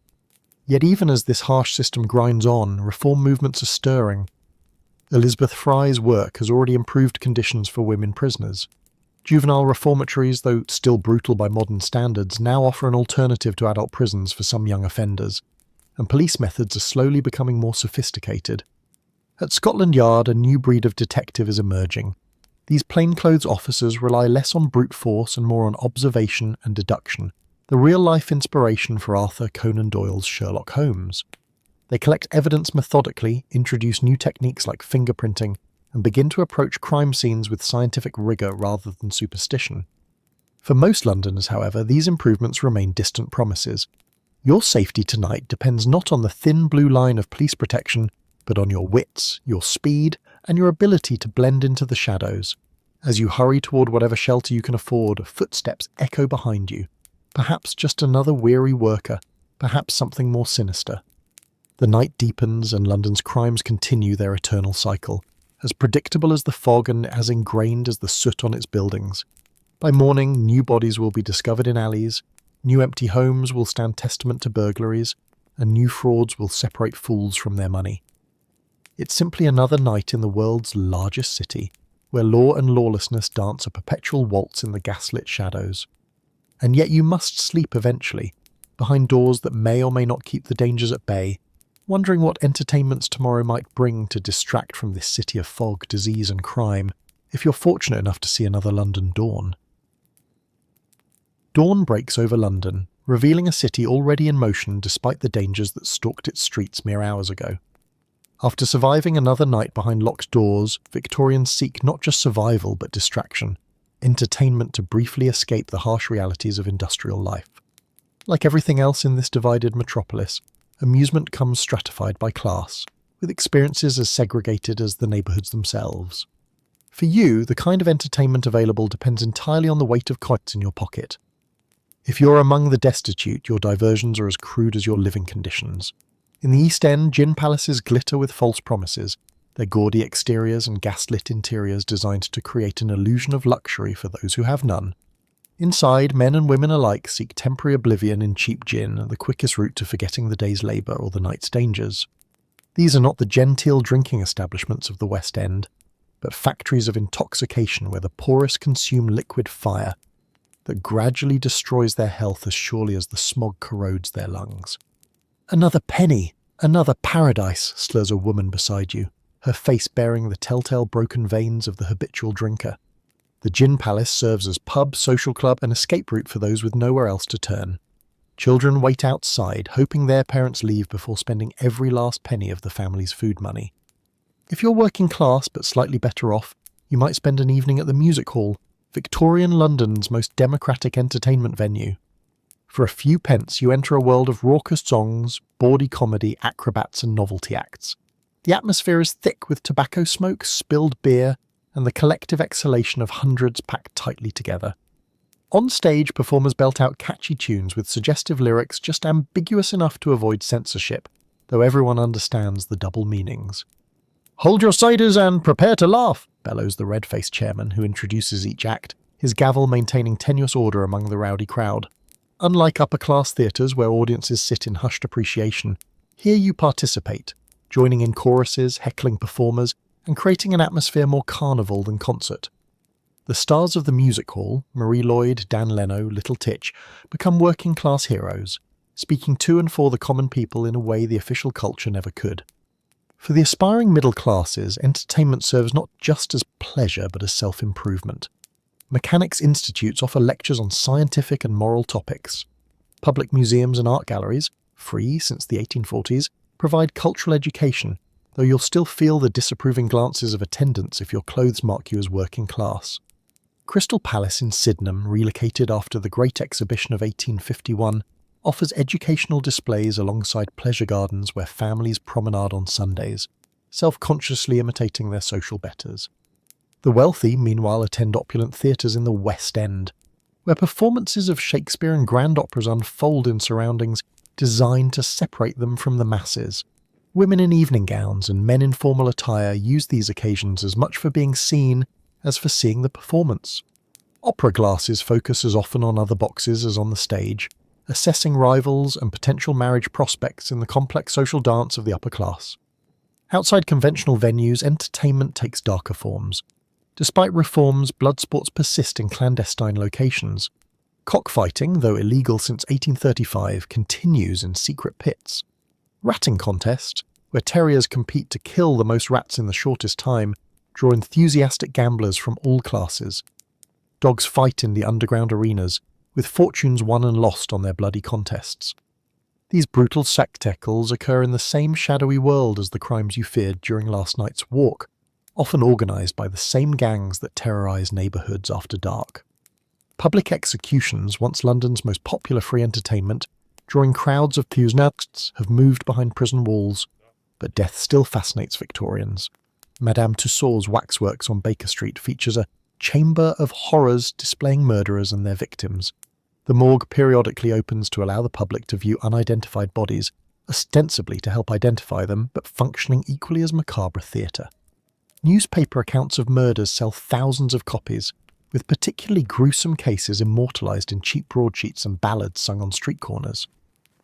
Yet even as this harsh system grinds on, reform movements are stirring. Elizabeth Fry's work has already improved conditions for women prisoners. Juvenile reformatories, though still brutal by modern standards, now offer an alternative to adult prisons for some young offenders, and police methods are slowly becoming more sophisticated. At Scotland Yard, a new breed of detective is emerging. These plainclothes officers rely less on brute force and more on observation and deduction, the real-life inspiration for Arthur Conan Doyle's Sherlock Holmes. They collect evidence methodically, introduce new techniques like fingerprinting, and begin to approach crime scenes with scientific rigour rather than superstition. For most Londoners, however, these improvements remain distant promises. Your safety tonight depends not on the thin blue line of police protection, but on your wits, your speed, and your ability to blend into the shadows. As you hurry toward whatever shelter you can afford, footsteps echo behind you. Perhaps just another weary worker, perhaps something more sinister. The night deepens and London's crimes continue their eternal cycle, as predictable as the fog and as ingrained as the soot on its buildings. By morning, new bodies will be discovered in alleys, new empty homes will stand testament to burglaries, and new frauds will separate fools from their money. It's simply another night in the world's largest city, where law and lawlessness dance a perpetual waltz in the gaslit shadows. And yet you must sleep eventually, behind doors that may or may not keep the dangers at bay, wondering what entertainments tomorrow might bring to distract from this city of fog, disease and crime, if you're fortunate enough to see another London dawn. Dawn breaks over London, revealing a city already in motion despite the dangers that stalked its streets mere hours ago. After surviving another night behind locked doors, Victorians seek not just survival but distraction, entertainment to briefly escape the harsh realities of industrial life. Like everything else in this divided metropolis, amusement comes stratified by class, with experiences as segregated as the neighbourhoods themselves. For you, the kind of entertainment available depends entirely on the weight of coins in your pocket. If you're among the destitute, your diversions are as crude as your living conditions. In the East End, gin palaces glitter with false promises, their gaudy exteriors and gaslit interiors designed to create an illusion of luxury for those who have none. Inside, men and women alike seek temporary oblivion in cheap gin, the quickest route to forgetting the day's labour or the night's dangers. These are not the genteel drinking establishments of the West End, but factories of intoxication where the poorest consume liquid fire that gradually destroys their health as surely as the smog corrodes their lungs. "Another penny! Another paradise!" slurs a woman beside you, her face bearing the telltale broken veins of the habitual drinker. The Gin Palace serves as pub, social club and escape route for those with nowhere else to turn. Children wait outside, hoping their parents leave before spending every last penny of the family's food money. If you're working class but slightly better off, you might spend an evening at the music hall, Victorian London's most democratic entertainment venue. For a few pence you enter a world of raucous songs, bawdy comedy, acrobats and novelty acts. The atmosphere is thick with tobacco smoke, spilled beer, and the collective exhalation of hundreds packed tightly together. On stage, performers belt out catchy tunes with suggestive lyrics just ambiguous enough to avoid censorship, though everyone understands the double meanings. "Hold your ciders and prepare to laugh," bellows the red-faced chairman who introduces each act, his gavel maintaining tenuous order among the rowdy crowd. Unlike upper-class theatres where audiences sit in hushed appreciation, here you participate, joining in choruses, heckling performers, and creating an atmosphere more carnival than concert. The stars of the music hall, Marie Lloyd, Dan Leno, Little Titch, become working-class heroes, speaking to and for the common people in a way the official culture never could. For the aspiring middle classes, entertainment serves not just as pleasure but as self-improvement. Mechanics' institutes offer lectures on scientific and moral topics. Public museums and art galleries, free since the 1840s, provide cultural education, though you'll still feel the disapproving glances of attendants if your clothes mark you as working class. Crystal Palace in Sydenham, relocated after the Great Exhibition of 1851, offers educational displays alongside pleasure gardens where families promenade on Sundays, self-consciously imitating their social betters. The wealthy, meanwhile, attend opulent theatres in the West End, where performances of Shakespeare and grand operas unfold in surroundings designed to separate them from the masses. Women in evening gowns and men in formal attire use these occasions as much for being seen as for seeing the performance. Opera glasses focus as often on other boxes as on the stage, assessing rivals and potential marriage prospects in the complex social dance of the upper class. Outside conventional venues, entertainment takes darker forms. Despite reforms, blood sports persist in clandestine locations. Cockfighting, though illegal since 1835, continues in secret pits. Ratting contests, where terriers compete to kill the most rats in the shortest time, draw enthusiastic gamblers from all classes. Dogs fight in the underground arenas, with fortunes won and lost on their bloody contests. These brutal spectacles occur in the same shadowy world as the crimes you feared during last night's walk, often organised by the same gangs that terrorise neighbourhoods after dark. Public executions, once London's most popular free entertainment, drawing crowds of enthusiasts, have moved behind prison walls, but death still fascinates Victorians. Madame Tussauds waxworks on Baker Street features a chamber of horrors displaying murderers and their victims. The morgue periodically opens to allow the public to view unidentified bodies, ostensibly to help identify them, but functioning equally as macabre theatre. Newspaper accounts of murders sell thousands of copies, with particularly gruesome cases immortalised in cheap broadsheets and ballads sung on street corners.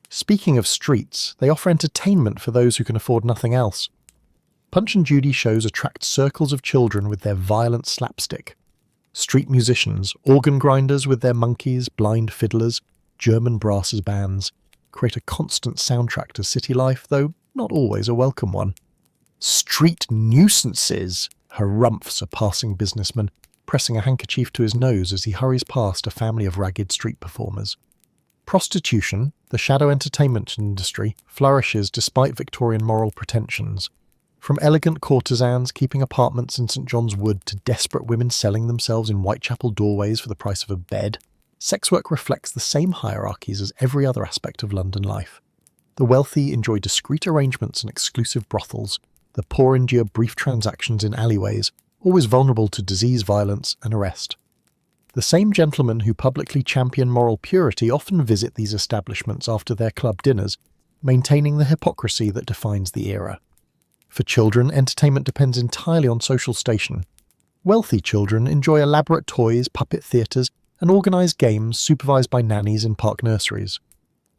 Speaking of streets, they offer entertainment for those who can afford nothing else. Punch and Judy shows attract circles of children with their violent slapstick. Street musicians, organ grinders with their monkeys, blind fiddlers, German brasses bands, create a constant soundtrack to city life, though not always a welcome one. Street nuisances, harumphs a passing businessman, pressing a handkerchief to his nose as he hurries past a family of ragged street performers. Prostitution, the shadow entertainment industry, flourishes despite Victorian moral pretensions. From elegant courtesans keeping apartments in St John's Wood to desperate women selling themselves in Whitechapel doorways for the price of a bed, sex work reflects the same hierarchies as every other aspect of London life. The wealthy enjoy discreet arrangements and exclusive brothels. The poor endure brief transactions in alleyways, always vulnerable to disease, violence, and arrest. The same gentlemen who publicly champion moral purity often visit these establishments after their club dinners, maintaining the hypocrisy that defines the era. For children, entertainment depends entirely on social station. Wealthy children enjoy elaborate toys, puppet theatres, and organise games supervised by nannies in park nurseries.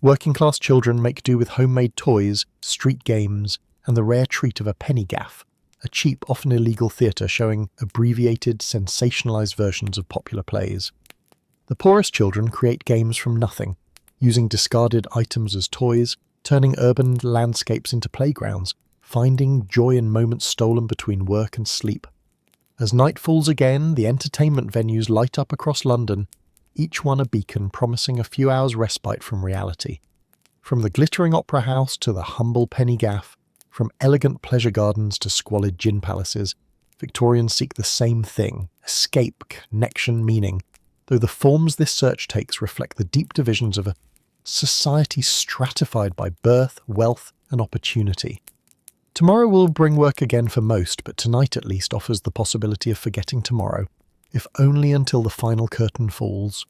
Working-class children make do with homemade toys, street games, and the rare treat of a penny gaff, a cheap, often illegal theatre showing abbreviated, sensationalised versions of popular plays. The poorest children create games from nothing, using discarded items as toys, turning urban landscapes into playgrounds, finding joy in moments stolen between work and sleep. As night falls again, the entertainment venues light up across London, each one a beacon promising a few hours' respite from reality. From the glittering opera house to the humble penny gaff, from elegant pleasure gardens to squalid gin palaces, Victorians seek the same thing: escape, connection, meaning, though the forms this search takes reflect the deep divisions of a society stratified by birth, wealth, and opportunity. Tomorrow will bring work again for most, but tonight at least offers the possibility of forgetting tomorrow, if only until the final curtain falls.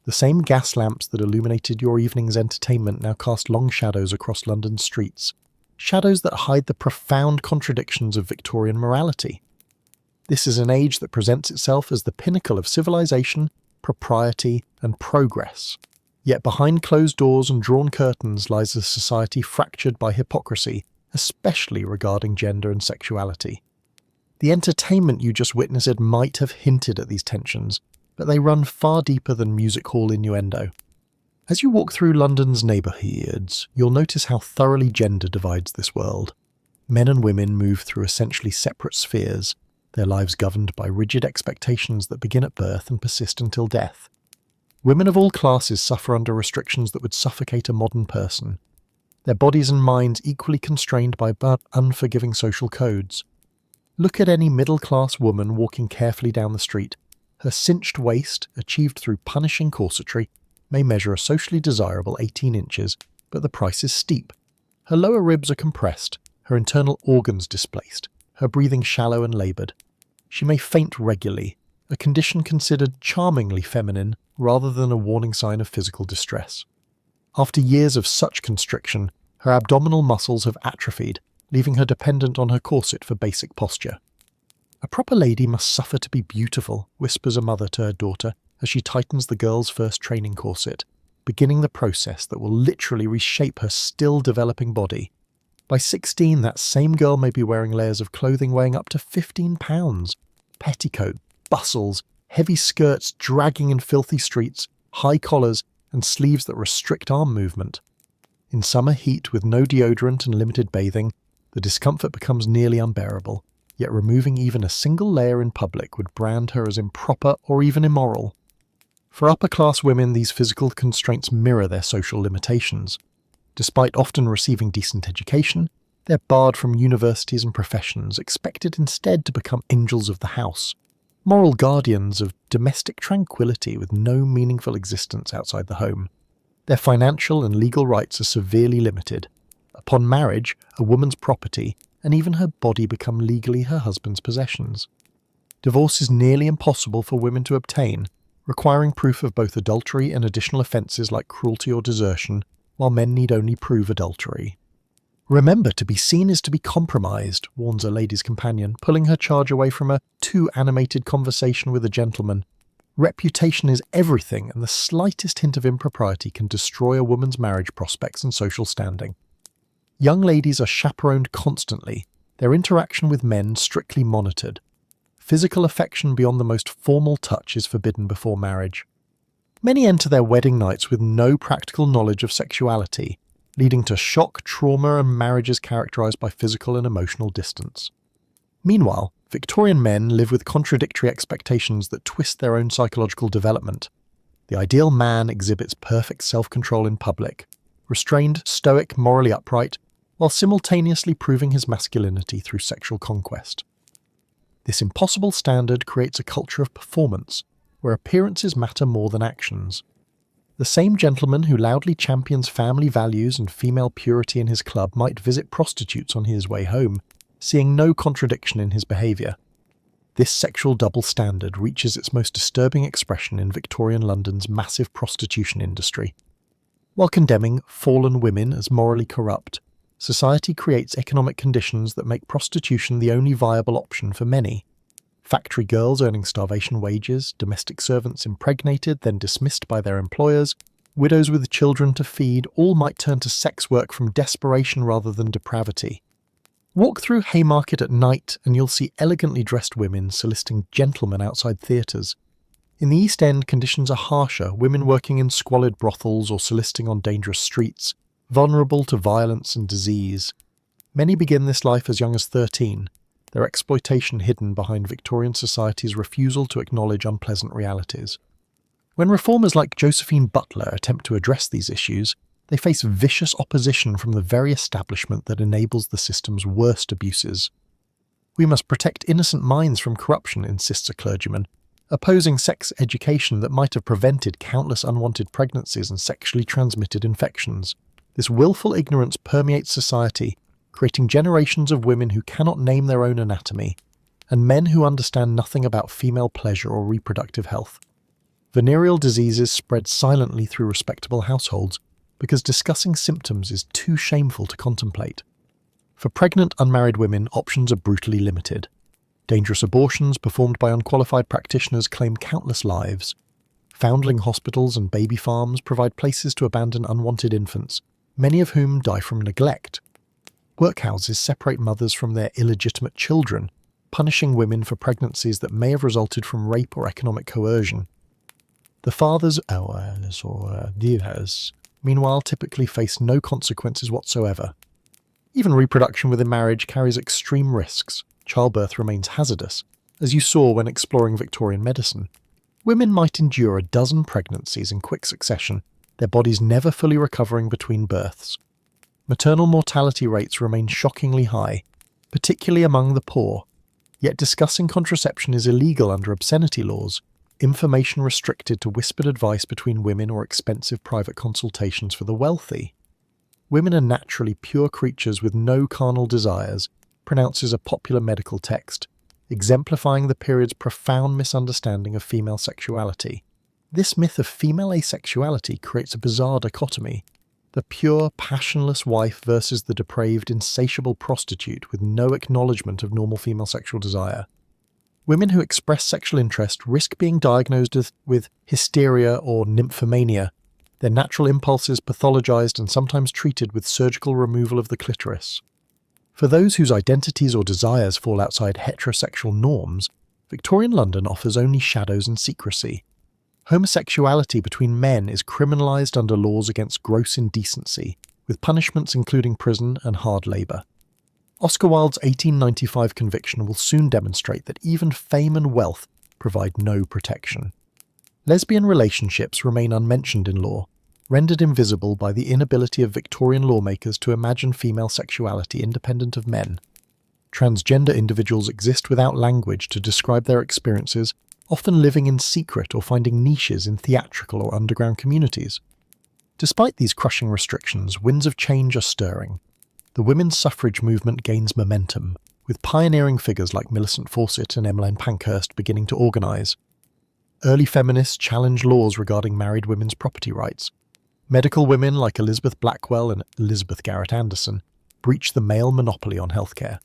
The same gas lamps that illuminated your evening's entertainment now cast long shadows across London's streets, shadows that hide the profound contradictions of Victorian morality. This is an age that presents itself as the pinnacle of civilization, propriety, and progress. Yet behind closed doors and drawn curtains lies a society fractured by hypocrisy, especially regarding gender and sexuality. The entertainment you just witnessed might have hinted at these tensions, but they run far deeper than music hall innuendo. As you walk through London's neighbourhoods, you'll notice how thoroughly gender divides this world. Men and women move through essentially separate spheres, their lives governed by rigid expectations that begin at birth and persist until death. Women of all classes suffer under restrictions that would suffocate a modern person, their bodies and minds equally constrained by unforgiving social codes. Look at any middle-class woman walking carefully down the street. Her cinched waist, achieved through punishing corsetry, may measure a socially desirable 18 inches, but the price is steep. Her lower ribs are compressed, her internal organs displaced, her breathing shallow and laboured. She may faint regularly, a condition considered charmingly feminine rather than a warning sign of physical distress. After years of such constriction, her abdominal muscles have atrophied, leaving her dependent on her corset for basic posture. "A proper lady must suffer to be beautiful," whispers a mother to her daughter as she tightens the girl's first training corset, beginning the process that will literally reshape her still developing body. By 16, that same girl may be wearing layers of clothing weighing up to 15 pounds. Petticoat, bustles, heavy skirts dragging in filthy streets, high collars, and sleeves that restrict arm movement. In summer heat with no deodorant and limited bathing, the discomfort becomes nearly unbearable, yet removing even a single layer in public would brand her as improper or even immoral. For upper-class women, these physical constraints mirror their social limitations. Despite often receiving decent education, they're barred from universities and professions, expected instead to become angels of the house, moral guardians of domestic tranquility with no meaningful existence outside the home. Their financial and legal rights are severely limited. Upon marriage, a woman's property and even her body become legally her husband's possessions. Divorce is nearly impossible for women to obtain, requiring proof of both adultery and additional offences like cruelty or desertion, while men need only prove adultery. "Remember, to be seen is to be compromised," warns a lady's companion, pulling her charge away from a too animated conversation with a gentleman. Reputation is everything, and the slightest hint of impropriety can destroy a woman's marriage prospects and social standing. Young ladies are chaperoned constantly, their interaction with men strictly monitored. Physical affection beyond the most formal touch is forbidden before marriage. Many enter their wedding nights with no practical knowledge of sexuality, leading to shock, trauma, and marriages characterized by physical and emotional distance. Meanwhile, Victorian men live with contradictory expectations that twist their own psychological development. The ideal man exhibits perfect self-control in public, restrained, stoic, morally upright, while simultaneously proving his masculinity through sexual conquest. This impossible standard creates a culture of performance, where appearances matter more than actions. The same gentleman who loudly champions family values and female purity in his club might visit prostitutes on his way home, seeing no contradiction in his behaviour. This sexual double standard reaches its most disturbing expression in Victorian London's massive prostitution industry. While condemning fallen women as morally corrupt, society creates economic conditions that make prostitution the only viable option for many. factory girls earning starvation wages, domestic servants impregnated, then dismissed by their employers, widows with children to feed, all might turn to sex work from desperation rather than depravity. Walk through Haymarket at night and you'll see elegantly dressed women soliciting gentlemen outside theatres. In the East End, conditions are harsher, women working in squalid brothels or soliciting on dangerous streets, vulnerable to violence and disease. Many begin this life as young as 13, their exploitation hidden behind Victorian society's refusal to acknowledge unpleasant realities. When reformers like Josephine Butler attempt to address these issues, they face vicious opposition from the very establishment that enables the system's worst abuses. We must protect innocent minds from corruption, insists a clergyman, opposing sex education that might have prevented countless unwanted pregnancies and sexually transmitted infections. This willful ignorance permeates society, creating generations of women who cannot name their own anatomy, and men who understand nothing about female pleasure or reproductive health. Venereal diseases spread silently through respectable households because discussing symptoms is too shameful to contemplate. For pregnant, unmarried women, options are brutally limited. Dangerous abortions performed by unqualified practitioners claim countless lives. Foundling hospitals and baby farms provide places to abandon unwanted infants, many of whom die from neglect. Workhouses separate mothers from their illegitimate children, punishing women for pregnancies that may have resulted from rape or economic coercion. The fathers or divas, meanwhile, typically face no consequences whatsoever. Even reproduction within marriage carries extreme risks. Childbirth remains hazardous, as you saw when exploring Victorian medicine. Women might endure a dozen pregnancies in quick succession, their bodies never fully recovering between births. Maternal mortality rates remain shockingly high, particularly among the poor, yet discussing contraception is illegal under obscenity laws, information restricted to whispered advice between women or expensive private consultations for the wealthy. Women are naturally pure creatures with no carnal desires, pronounces a popular medical text, exemplifying the period's profound misunderstanding of female sexuality. This myth of female asexuality creates a bizarre dichotomy: the pure, passionless wife versus the depraved, insatiable prostitute with no acknowledgement of normal female sexual desire. Women who express sexual interest risk being diagnosed with hysteria or nymphomania, their natural impulses pathologized and sometimes treated with surgical removal of the clitoris. For those whose identities or desires fall outside heterosexual norms, Victorian London offers only shadows and secrecy. Homosexuality between men is criminalised under laws against gross indecency, with punishments including prison and hard labour. Oscar Wilde's 1895 conviction will soon demonstrate that even fame and wealth provide no protection. Lesbian relationships remain unmentioned in law, rendered invisible by the inability of Victorian lawmakers to imagine female sexuality independent of men. Transgender individuals exist without language to describe their experiences, often living in secret or finding niches in theatrical or underground communities. Despite these crushing restrictions, winds of change are stirring. The women's suffrage movement gains momentum, with pioneering figures like Millicent Fawcett and Emmeline Pankhurst beginning to organise. Early feminists challenge laws regarding married women's property rights. Medical women like Elizabeth Blackwell and Elizabeth Garrett Anderson breach the male monopoly on healthcare.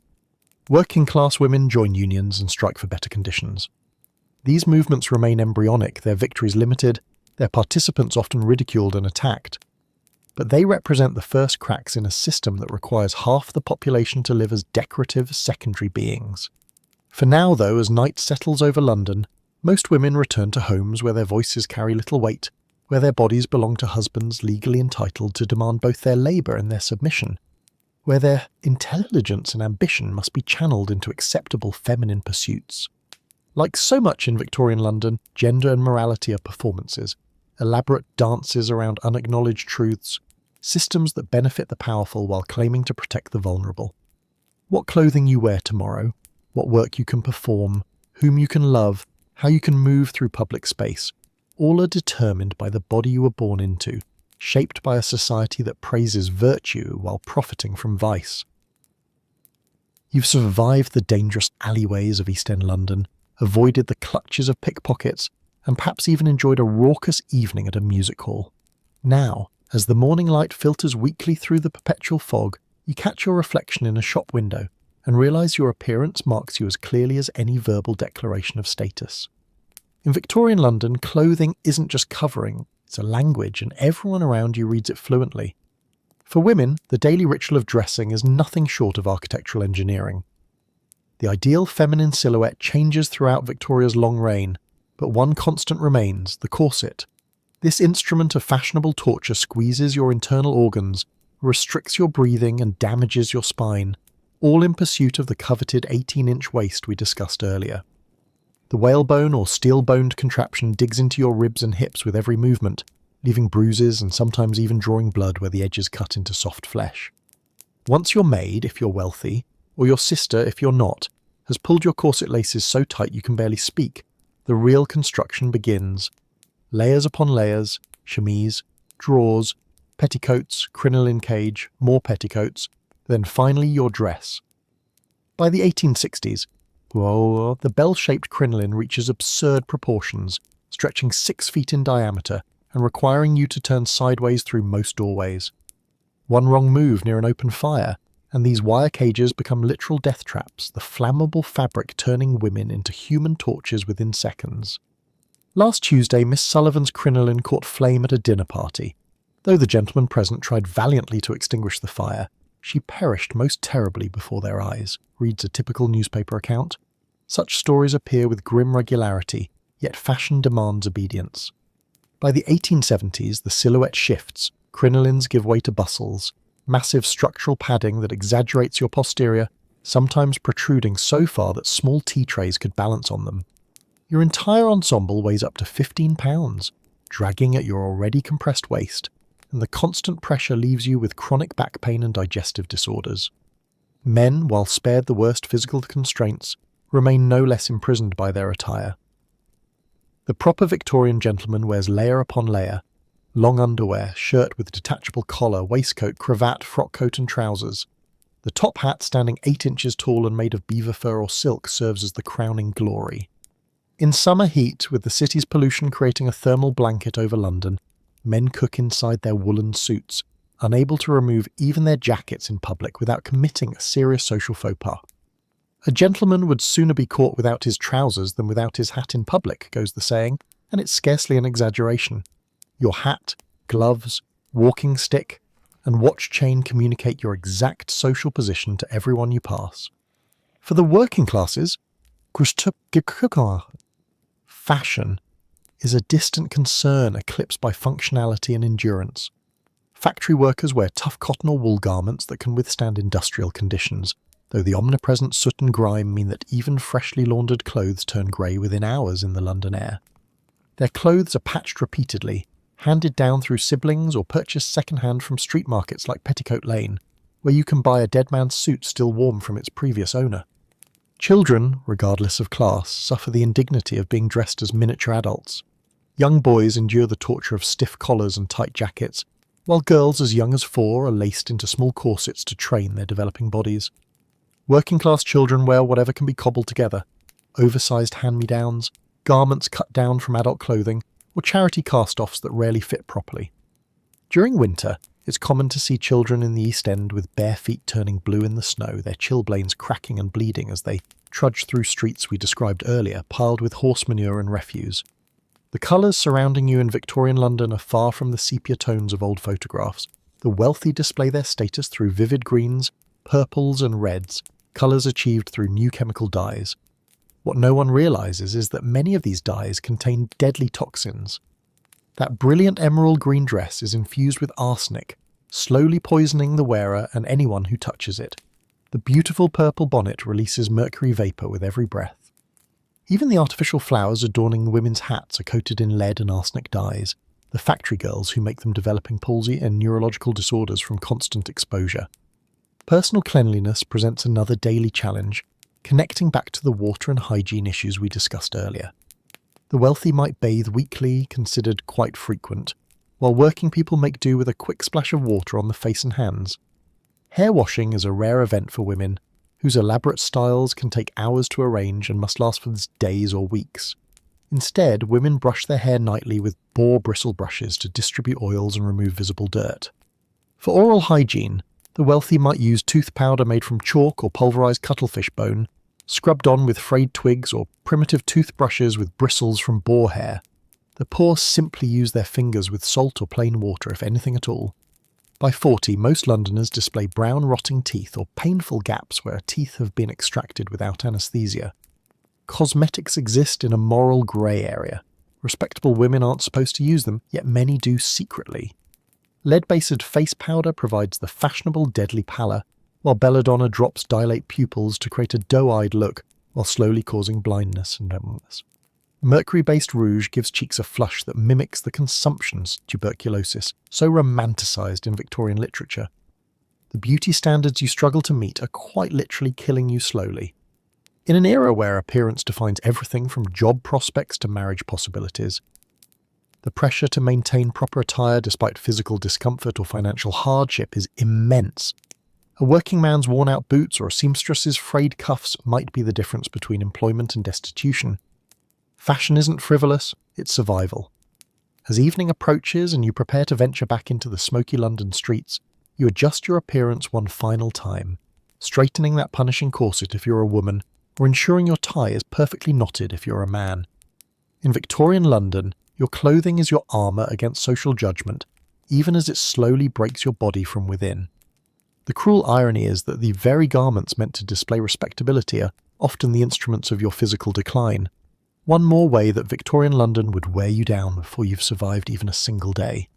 Working-class women join unions and strike for better conditions. These movements remain embryonic, their victories limited, their participants often ridiculed and attacked. But they represent the first cracks in a system that requires half the population to live as decorative secondary beings. For now, though, as night settles over London, most women return to homes where their voices carry little weight, where their bodies belong to husbands legally entitled to demand both their labour and their submission, where their intelligence and ambition must be channeled into acceptable feminine pursuits. Like so much in Victorian London, gender and morality are performances, elaborate dances around unacknowledged truths, systems that benefit the powerful while claiming to protect the vulnerable. What clothing you wear tomorrow, what work you can perform, whom you can love, how you can move through public space, all are determined by the body you were born into, shaped by a society that praises virtue while profiting from vice. You've survived the dangerous alleyways of East End London, avoided the clutches of pickpockets, and perhaps even enjoyed a raucous evening at a music hall. Now, as the morning light filters weakly through the perpetual fog, you catch your reflection in a shop window and realize your appearance marks you as clearly as any verbal declaration of status. In Victorian London, clothing isn't just covering, it's a language, and everyone around you reads it fluently. For women, the daily ritual of dressing is nothing short of architectural engineering. The ideal feminine silhouette changes throughout Victoria's long reign, but one constant remains: the corset. This instrument of fashionable torture squeezes your internal organs, restricts your breathing, and damages your spine, all in pursuit of the coveted 18-inch waist we discussed earlier. The whalebone or steel-boned contraption digs into your ribs and hips with every movement, leaving bruises and sometimes even drawing blood where the edges cut into soft flesh. Once your maid, if you're wealthy, or your sister, if you're not, has pulled your corset laces so tight you can barely speak, the real construction begins. Layers upon layers, chemise, drawers, petticoats, crinoline cage, more petticoats, then finally your dress. By the 1860s, the bell-shaped crinoline reaches absurd proportions, stretching 6 feet in diameter and requiring you to turn sideways through most doorways. One wrong move near an open fire, and these wire cages become literal death traps, the flammable fabric turning women into human torches within seconds. Last Tuesday, Miss Sullivan's crinoline caught flame at a dinner party. Though the gentleman present tried valiantly to extinguish the fire, she perished most terribly before their eyes, reads a typical newspaper account. Such stories appear with grim regularity, yet fashion demands obedience. By the 1870s, the silhouette shifts, crinolines give way to bustles, massive structural padding that exaggerates your posterior, sometimes protruding so far that small tea trays could balance on them. Your entire ensemble weighs up to 15 pounds, dragging at your already compressed waist, and the constant pressure leaves you with chronic back pain and digestive disorders. Men, while spared the worst physical constraints, remain no less imprisoned by their attire. The proper Victorian gentleman wears layer upon layer: long underwear, shirt with detachable collar, waistcoat, cravat, frock coat and trousers. The top hat, standing 8 inches tall and made of beaver fur or silk, serves as the crowning glory. In summer heat, with the city's pollution creating a thermal blanket over London, men cook inside their woolen suits, unable to remove even their jackets in public without committing a serious social faux pas. A gentleman would sooner be caught without his trousers than without his hat in public, goes the saying, and it's scarcely an exaggeration. Your hat, gloves, walking stick, and watch chain communicate your exact social position to everyone you pass. For the working classes, fashion is a distant concern eclipsed by functionality and endurance. Factory workers wear tough cotton or wool garments that can withstand industrial conditions, though the omnipresent soot and grime mean that even freshly laundered clothes turn grey within hours in the London air. Their clothes are patched repeatedly, handed down through siblings or purchased second-hand from street markets like Petticoat Lane, where you can buy a dead man's suit still warm from its previous owner. Children, regardless of class, suffer the indignity of being dressed as miniature adults. Young boys endure the torture of stiff collars and tight jackets, while girls as young as 4 are laced into small corsets to train their developing bodies. Working-class children wear whatever can be cobbled together: oversized hand-me-downs, garments cut down from adult clothing, or charity cast-offs that rarely fit properly. During winter, it's common to see children in the East End with bare feet turning blue in the snow, their chilblains cracking and bleeding as they trudge through streets we described earlier, piled with horse manure and refuse. The colours surrounding you in Victorian London are far from the sepia tones of old photographs. The wealthy display their status through vivid greens, purples and reds, colours achieved through new chemical dyes. What no one realises is that many of these dyes contain deadly toxins. That brilliant emerald green dress is infused with arsenic, slowly poisoning the wearer and anyone who touches it. The beautiful purple bonnet releases mercury vapour with every breath. Even the artificial flowers adorning women's hats are coated in lead and arsenic dyes, the factory girls who make them developing palsy and neurological disorders from constant exposure. Personal cleanliness presents another daily challenge, connecting back to the water and hygiene issues we discussed earlier. The wealthy might bathe weekly, considered quite frequent, while working people make do with a quick splash of water on the face and hands. Hair washing is a rare event for women, whose elaborate styles can take hours to arrange and must last for days or weeks. Instead, women brush their hair nightly with boar bristle brushes to distribute oils and remove visible dirt. For oral hygiene, The wealthy might use tooth powder made from chalk or pulverized cuttlefish bone, scrubbed on with frayed twigs or primitive toothbrushes with bristles from boar hair. The poor simply use their fingers with salt or plain water, if anything at all. By 40, most Londoners display brown rotting teeth or painful gaps where teeth have been extracted without anaesthesia. Cosmetics exist in a moral grey area. Respectable women aren't supposed to use them, yet many do secretly. Lead-based face powder provides the fashionable deadly pallor, while belladonna drops dilate pupils to create a doe-eyed look while slowly causing blindness and dumbness. Mercury-based rouge gives cheeks a flush that mimics the consumption's tuberculosis, so romanticised in Victorian literature. The beauty standards you struggle to meet are quite literally killing you slowly. In an era where appearance defines everything from job prospects to marriage possibilities, the pressure to maintain proper attire despite physical discomfort or financial hardship is immense. A working man's worn-out boots or a seamstress's frayed cuffs might be the difference between employment and destitution. Fashion isn't frivolous, it's survival. As evening approaches and you prepare to venture back into the smoky London streets, you adjust your appearance one final time, straightening that punishing corset if you're a woman, or ensuring your tie is perfectly knotted if you're a man. In Victorian London, your clothing is your armour against social judgment, even as it slowly breaks your body from within. The cruel irony is that the very garments meant to display respectability are often the instruments of your physical decline. One more way that Victorian London would wear you down before you've survived even a single day.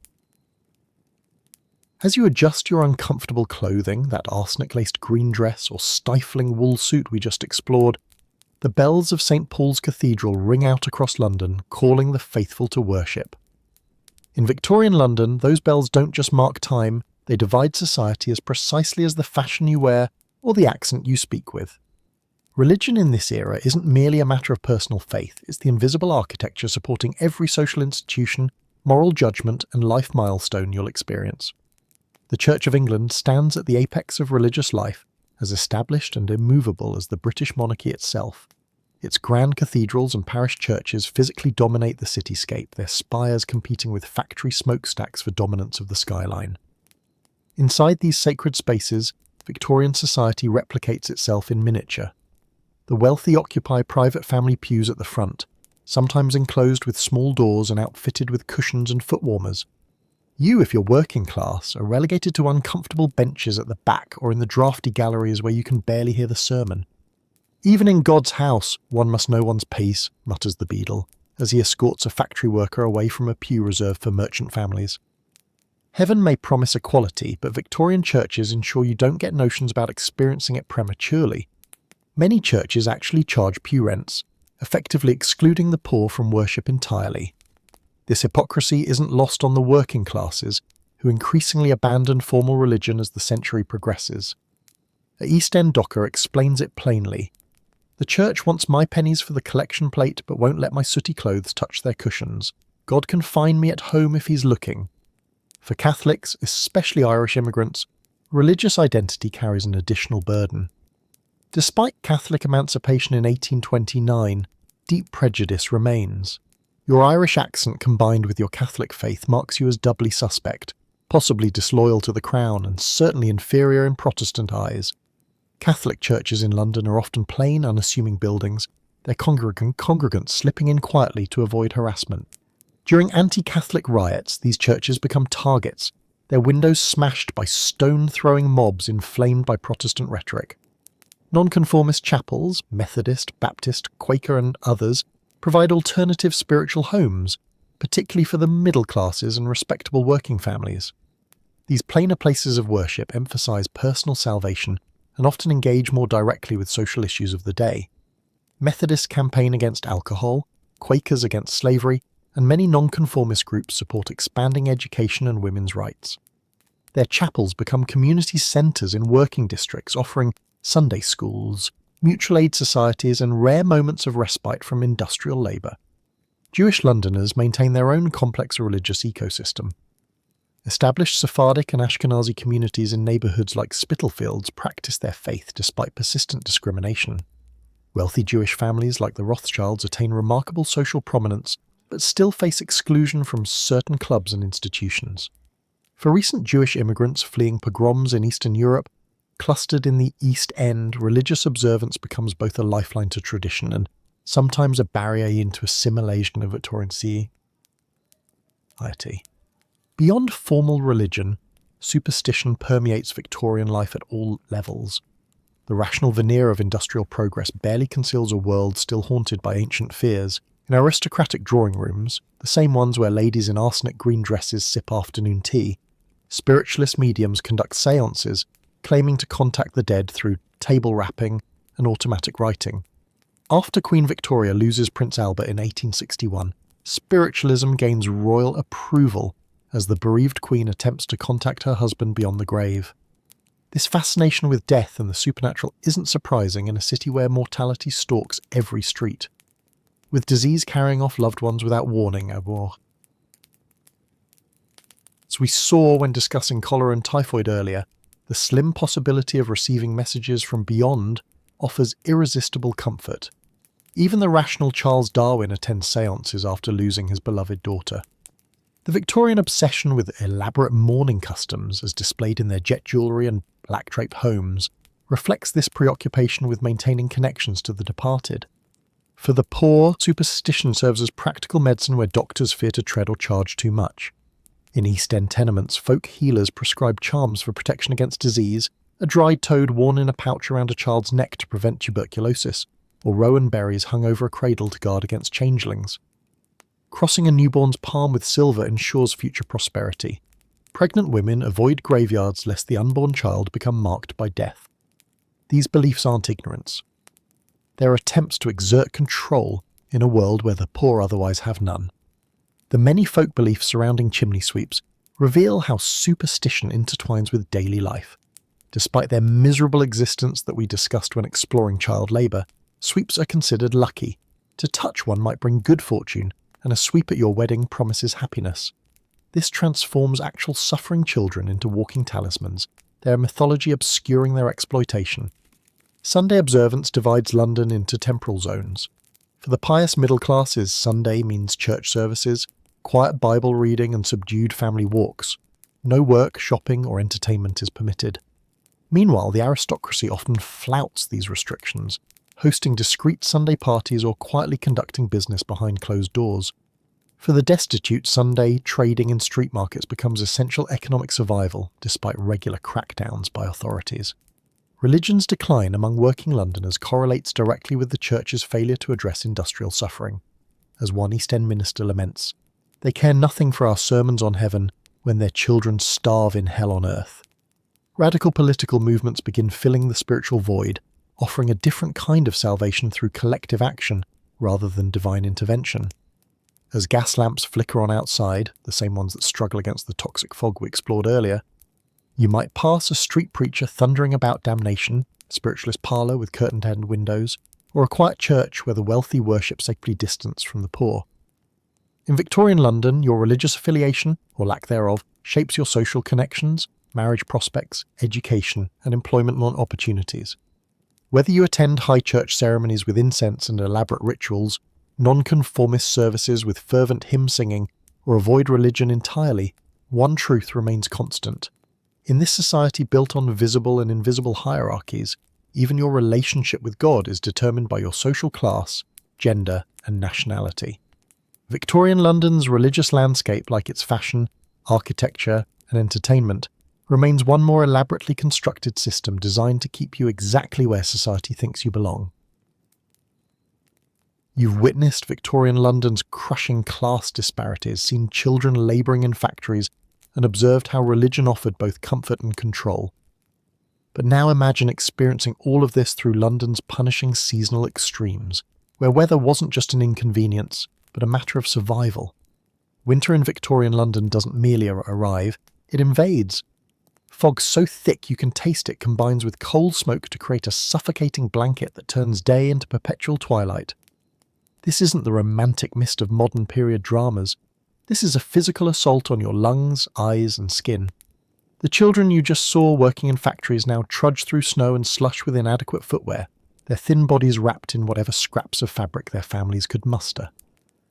As you adjust your uncomfortable clothing, that arsenic-laced green dress or stifling wool suit we just explored, the bells of St. Paul's Cathedral ring out across London, calling the faithful to worship. In Victorian London, those bells don't just mark time, they divide society as precisely as the fashion you wear or the accent you speak with. Religion in this era isn't merely a matter of personal faith, it's the invisible architecture supporting every social institution, moral judgment and life milestone you'll experience. The Church of England stands at the apex of religious life, as established and immovable as the British monarchy itself. Its grand cathedrals and parish churches physically dominate the cityscape, their spires competing with factory smokestacks for dominance of the skyline. Inside these sacred spaces, Victorian society replicates itself in miniature. The wealthy occupy private family pews at the front, sometimes enclosed with small doors and outfitted with cushions and foot warmers. You, if you're working class, are relegated to uncomfortable benches at the back or in the drafty galleries where you can barely hear the sermon. Even in God's house, one must know one's pace, mutters the beadle, as he escorts a factory worker away from a pew reserved for merchant families. Heaven may promise equality, but Victorian churches ensure you don't get notions about experiencing it prematurely. Many churches actually charge pew rents, effectively excluding the poor from worship entirely. This hypocrisy isn't lost on the working classes, who increasingly abandon formal religion as the century progresses. A East End docker explains it plainly. The church wants my pennies for the collection plate but won't let my sooty clothes touch their cushions. God can find me at home if he's looking. For Catholics, especially Irish immigrants, religious identity carries an additional burden. Despite Catholic emancipation in 1829, deep prejudice remains. Your Irish accent combined with your Catholic faith marks you as doubly suspect, possibly disloyal to the crown and certainly inferior in Protestant eyes. Catholic churches in London are often plain, unassuming buildings, their congregants slipping in quietly to avoid harassment. During anti-Catholic riots, these churches become targets, their windows smashed by stone-throwing mobs inflamed by Protestant rhetoric. Nonconformist chapels, Methodist, Baptist, Quaker and others, provide alternative spiritual homes, particularly for the middle classes and respectable working families. These plainer places of worship emphasize personal salvation and often engage more directly with social issues of the day. Methodists campaign against alcohol, Quakers against slavery, and many nonconformist groups support expanding education and women's rights. Their chapels become community centres in working districts, offering Sunday schools, mutual aid societies and rare moments of respite from industrial labour. Jewish Londoners maintain their own complex religious ecosystem. Established Sephardic and Ashkenazi communities in neighbourhoods like Spitalfields practice their faith despite persistent discrimination. Wealthy Jewish families like the Rothschilds attain remarkable social prominence but still face exclusion from certain clubs and institutions. For recent Jewish immigrants fleeing pogroms in Eastern Europe, clustered in the East End, religious observance becomes both a lifeline to tradition and sometimes a barrier into assimilation in Victorian society. Beyond formal religion, superstition permeates Victorian life at all levels. The rational veneer of industrial progress barely conceals a world still haunted by ancient fears. In aristocratic drawing rooms, the same ones where ladies in arsenic green dresses sip afternoon tea, spiritualist mediums conduct seances, claiming to contact the dead through table rapping and automatic writing. After Queen Victoria loses Prince Albert in 1861, spiritualism gains royal approval as the bereaved Queen attempts to contact her husband beyond the grave. This fascination with death and the supernatural isn't surprising in a city where mortality stalks every street, with disease carrying off loved ones without warning. As we saw when discussing cholera and typhoid earlier, the slim possibility of receiving messages from beyond offers irresistible comfort. Even the rational Charles Darwin attends seances after losing his beloved daughter. The Victorian obsession with elaborate mourning customs, as displayed in their jet jewellery and black-draped homes, reflects this preoccupation with maintaining connections to the departed. For the poor, superstition serves as practical medicine where doctors fear to tread or charge too much. In East End tenements, folk healers prescribe charms for protection against disease, a dried toad worn in a pouch around a child's neck to prevent tuberculosis, or rowan berries hung over a cradle to guard against changelings. Crossing a newborn's palm with silver ensures future prosperity. Pregnant women avoid graveyards lest the unborn child become marked by death. These beliefs aren't ignorance. They're attempts to exert control in a world where the poor otherwise have none. The many folk beliefs surrounding chimney sweeps reveal how superstition intertwines with daily life. Despite their miserable existence that we discussed when exploring child labour, sweeps are considered lucky. To touch one might bring good fortune, and a sweep at your wedding promises happiness. This transforms actual suffering children into walking talismans, their mythology obscuring their exploitation. Sunday observance divides London into temporal zones. For the pious middle classes, Sunday means church services, quiet Bible reading and subdued family walks. No work, shopping or entertainment is permitted. Meanwhile, the aristocracy often flouts these restrictions, hosting discreet Sunday parties or quietly conducting business behind closed doors. For the destitute, Sunday trading in street markets becomes essential economic survival despite regular crackdowns by authorities. Religion's decline among working Londoners correlates directly with the church's failure to address industrial suffering. As one East End minister laments, "They care nothing for our sermons on heaven when their children starve in hell on earth." Radical political movements begin filling the spiritual void, offering a different kind of salvation through collective action rather than divine intervention. As gas lamps flicker on outside, the same ones that struggle against the toxic fog we explored earlier, you might pass a street preacher thundering about damnation, a spiritualist parlour with curtained windows, or a quiet church where the wealthy worship safely distanced from the poor. In Victorian London, your religious affiliation, or lack thereof, shapes your social connections, marriage prospects, education, and employment opportunities. Whether you attend high church ceremonies with incense and elaborate rituals, nonconformist services with fervent hymn singing, or avoid religion entirely, one truth remains constant. In this society built on visible and invisible hierarchies, even your relationship with God is determined by your social class, gender, and nationality. Victorian London's religious landscape, like its fashion, architecture, and entertainment, remains one more elaborately constructed system designed to keep you exactly where society thinks you belong. You've witnessed Victorian London's crushing class disparities, seen children labouring in factories, and observed how religion offered both comfort and control. But now imagine experiencing all of this through London's punishing seasonal extremes, where weather wasn't just an inconvenience, but a matter of survival. Winter in Victorian London doesn't merely arrive, it invades. Fog so thick you can taste it combines with coal smoke to create a suffocating blanket that turns day into perpetual twilight. This isn't the romantic mist of modern period dramas. This is a physical assault on your lungs, eyes, and skin. The children you just saw working in factories now trudge through snow and slush with inadequate footwear, their thin bodies wrapped in whatever scraps of fabric their families could muster.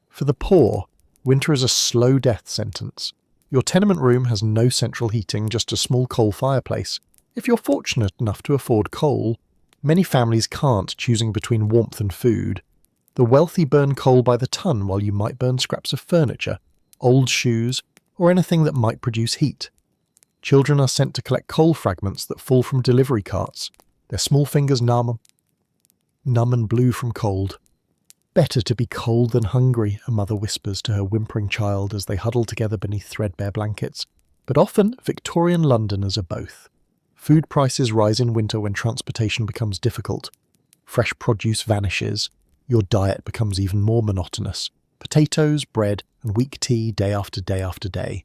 For the poor, winter is a slow death sentence. Your tenement room has no central heating, just a small coal fireplace. If you're fortunate enough to afford coal, many families can't, choosing between warmth and food. The wealthy burn coal by the ton while you might burn scraps of furniture, old shoes, or anything that might produce heat. Children are sent to collect coal fragments that fall from delivery carts, their small fingers numb and blue from cold. Better to be cold than hungry, a mother whispers to her whimpering child as they huddle together beneath threadbare blankets. But often, Victorian Londoners are both. Food prices rise in winter when transportation becomes difficult. Fresh produce vanishes. Your diet becomes even more monotonous. Potatoes, bread, and weak tea day after day after day.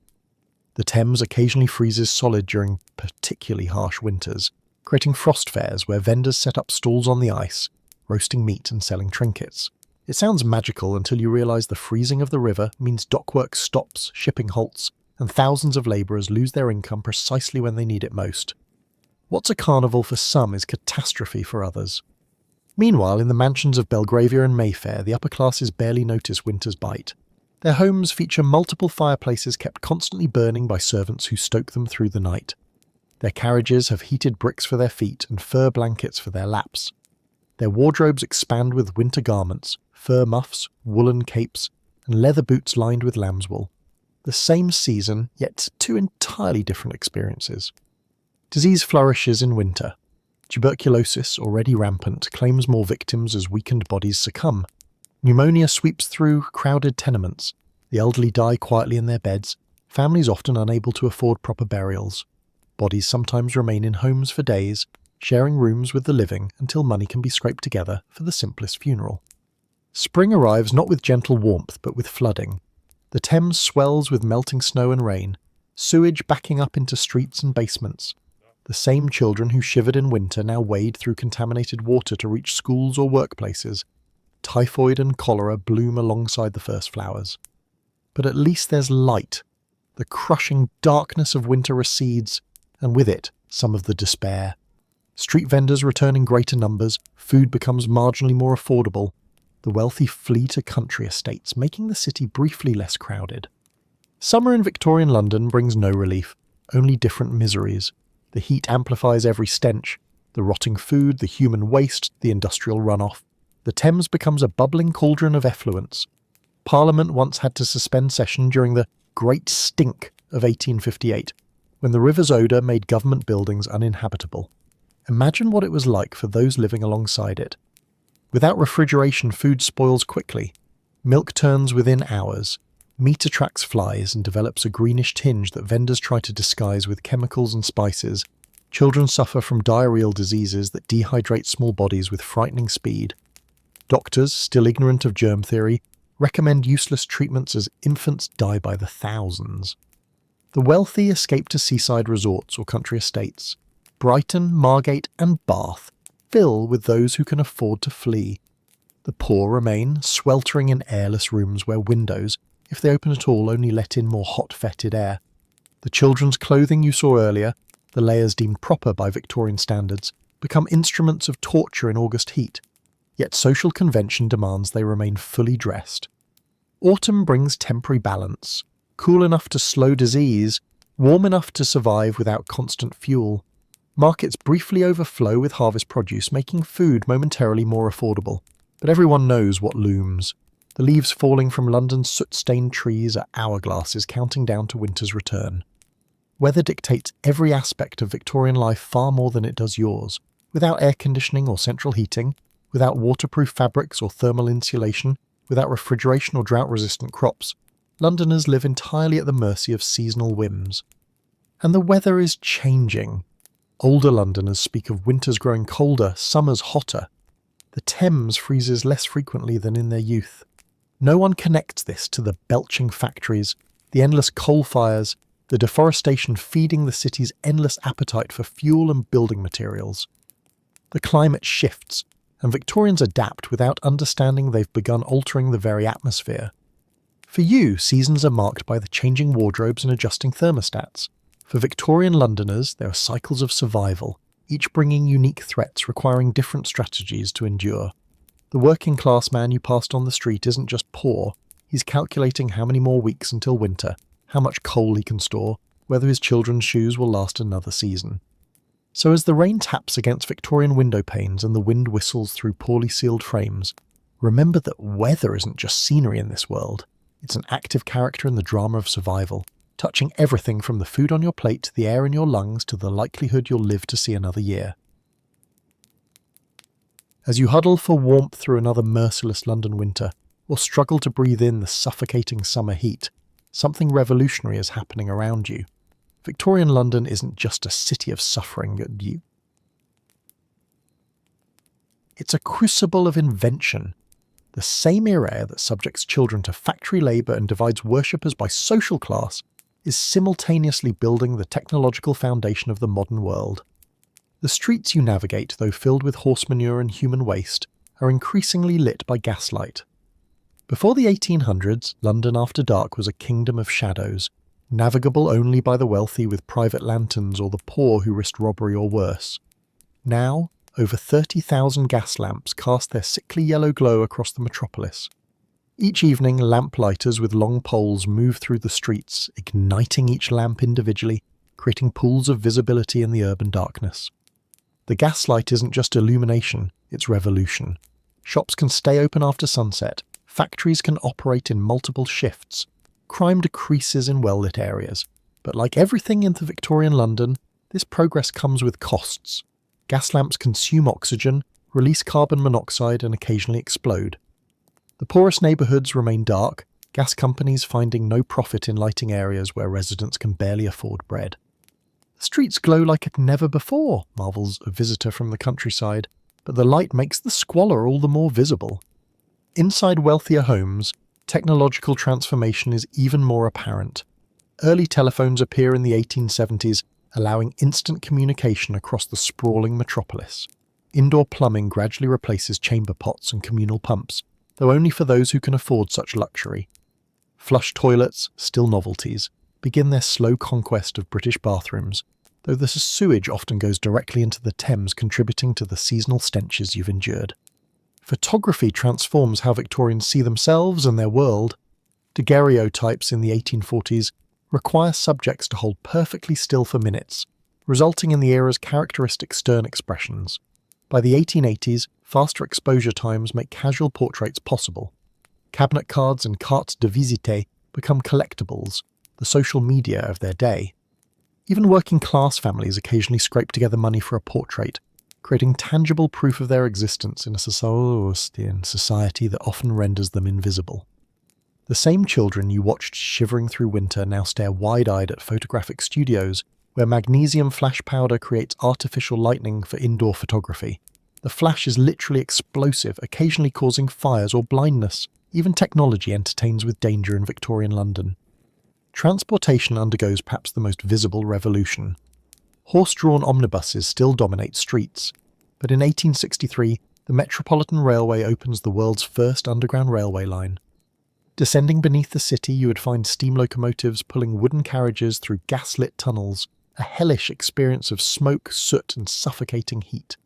The Thames occasionally freezes solid during particularly harsh winters, creating frost fairs where vendors set up stalls on the ice, roasting meat and selling trinkets. It sounds magical until you realise the freezing of the river means dockwork stops, shipping halts, and thousands of labourers lose their income precisely when they need it most. What's a carnival for some is catastrophe for others. Meanwhile, in the mansions of Belgravia and Mayfair, the upper classes barely notice winter's bite. Their homes feature multiple fireplaces kept constantly burning by servants who stoke them through the night. Their carriages have heated bricks for their feet and fur blankets for their laps. Their wardrobes expand with winter garments, fur muffs, woolen capes, and leather boots lined with lamb's wool. The same season, yet two entirely different experiences. Disease flourishes in winter. Tuberculosis, already rampant, claims more victims as weakened bodies succumb. Pneumonia sweeps through crowded tenements. The elderly die quietly in their beds, families often unable to afford proper burials. Bodies sometimes remain in homes for days, sharing rooms with the living until money can be scraped together for the simplest funeral. Spring arrives not with gentle warmth but with flooding. The Thames swells with melting snow and rain, sewage backing up into streets and basements. The same children who shivered in winter now wade through contaminated water to reach schools or workplaces. Typhoid and cholera bloom alongside the first flowers. But at least there's light. The crushing darkness of winter recedes, and with it, some of the despair. Street vendors return in greater numbers, food becomes marginally more affordable. The wealthy flee to country estates, making the city briefly less crowded. Summer in Victorian London brings no relief, only different miseries. The heat amplifies every stench, the rotting food, the human waste, the industrial runoff. The Thames becomes a bubbling cauldron of effluence. Parliament once had to suspend session during the Great Stink of 1858, when the river's odour made government buildings uninhabitable. Imagine what it was like for those living alongside it. Without refrigeration, food spoils quickly. Milk turns within hours. Meat attracts flies and develops a greenish tinge that vendors try to disguise with chemicals and spices. Children suffer from diarrheal diseases that dehydrate small bodies with frightening speed. Doctors, still ignorant of germ theory, recommend useless treatments as infants die by the thousands. The wealthy escape to seaside resorts or country estates. Brighton, Margate and Bath fill with those who can afford to flee. The poor remain, sweltering in airless rooms where windows, if they open at all, only let in more hot, fetid air. The children's clothing you saw earlier, the layers deemed proper by Victorian standards, become instruments of torture in August heat, yet social convention demands they remain fully dressed. Autumn brings temporary balance, cool enough to slow disease, warm enough to survive without constant fuel. Markets briefly overflow with harvest produce, making food momentarily more affordable. But everyone knows what looms. The leaves falling from London's soot-stained trees are hourglasses counting down to winter's return. Weather dictates every aspect of Victorian life far more than it does yours. Without air conditioning or central heating, without waterproof fabrics or thermal insulation, without refrigeration or drought-resistant crops, Londoners live entirely at the mercy of seasonal whims. And the weather is changing. Older Londoners speak of winters growing colder, summers hotter. The Thames freezes less frequently than in their youth. No one connects this to the belching factories, the endless coal fires, the deforestation feeding the city's endless appetite for fuel and building materials. The climate shifts, and Victorians adapt without understanding they've begun altering the very atmosphere. For you, seasons are marked by the changing wardrobes and adjusting thermostats. For Victorian Londoners, there are cycles of survival, each bringing unique threats requiring different strategies to endure. The working-class man you passed on the street isn't just poor, he's calculating how many more weeks until winter, how much coal he can store, whether his children's shoes will last another season. So as the rain taps against Victorian window panes and the wind whistles through poorly sealed frames, remember that weather isn't just scenery in this world. It's an active character in the drama of survival, touching everything from the food on your plate to the air in your lungs to the likelihood you'll live to see another year. As you huddle for warmth through another merciless London winter, or struggle to breathe in the suffocating summer heat, something revolutionary is happening around you. Victorian London isn't just a city of suffering at you. It's a crucible of invention. The same era that subjects children to factory labour and divides worshippers by social class is simultaneously building the technological foundation of the modern world. The streets you navigate, though filled with horse manure and human waste, are increasingly lit by gaslight. Before the 1800s, London after dark was a kingdom of shadows, navigable only by the wealthy with private lanterns or the poor who risked robbery or worse. Now, over 30,000 gas lamps cast their sickly yellow glow across the metropolis. Each evening, lamplighters with long poles move through the streets, igniting each lamp individually, creating pools of visibility in the urban darkness. The gaslight isn't just illumination, it's revolution. Shops can stay open after sunset, factories can operate in multiple shifts, crime decreases in well-lit areas. But like everything in the Victorian London, this progress comes with costs. Gas lamps consume oxygen, release carbon monoxide and occasionally explode. The poorest neighbourhoods remain dark, gas companies finding no profit in lighting areas where residents can barely afford bread. The streets glow like never before, marvels a visitor from the countryside, but the light makes the squalor all the more visible. Inside wealthier homes, technological transformation is even more apparent. Early telephones appear in the 1870s, allowing instant communication across the sprawling metropolis. Indoor plumbing gradually replaces chamber pots and communal pumps, though only for those who can afford such luxury. Flush toilets, still novelties, begin their slow conquest of British bathrooms, though the sewage often goes directly into the Thames, contributing to the seasonal stenches you've endured. Photography transforms how Victorians see themselves and their world. Daguerreotypes in the 1840s require subjects to hold perfectly still for minutes, resulting in the era's characteristic stern expressions. By the 1880s, faster exposure times make casual portraits possible. Cabinet cards and cartes de visite become collectibles, the social media of their day. Even working-class families occasionally scrape together money for a portrait, creating tangible proof of their existence in a society that often renders them invisible. The same children you watched shivering through winter now stare wide-eyed at photographic studios where magnesium flash powder creates artificial lightning for indoor photography. The flash is literally explosive, occasionally causing fires or blindness. Even technology entertains with danger in Victorian London. Transportation undergoes perhaps the most visible revolution. Horse-drawn omnibuses still dominate streets, but in 1863, the Metropolitan Railway opens the world's first underground railway line. Descending beneath the city, you would find steam locomotives pulling wooden carriages through gas-lit tunnels, a hellish experience of smoke, soot, and suffocating heat.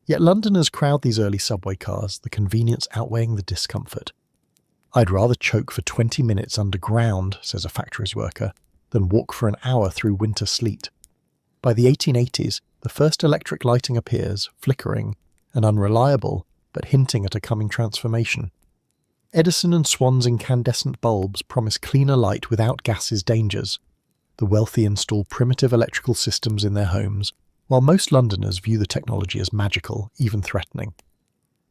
Yet Londoners crowd these early subway cars, the convenience outweighing the discomfort. "I'd rather choke for 20 minutes underground," says a factories worker, "than walk for an hour through winter sleet." By the 1880s, the first electric lighting appears, flickering and unreliable, but hinting at a coming transformation. Edison and Swan's incandescent bulbs promise cleaner light without gases' dangers. The wealthy install primitive electrical systems in their homes, while most Londoners view the technology as magical, even threatening.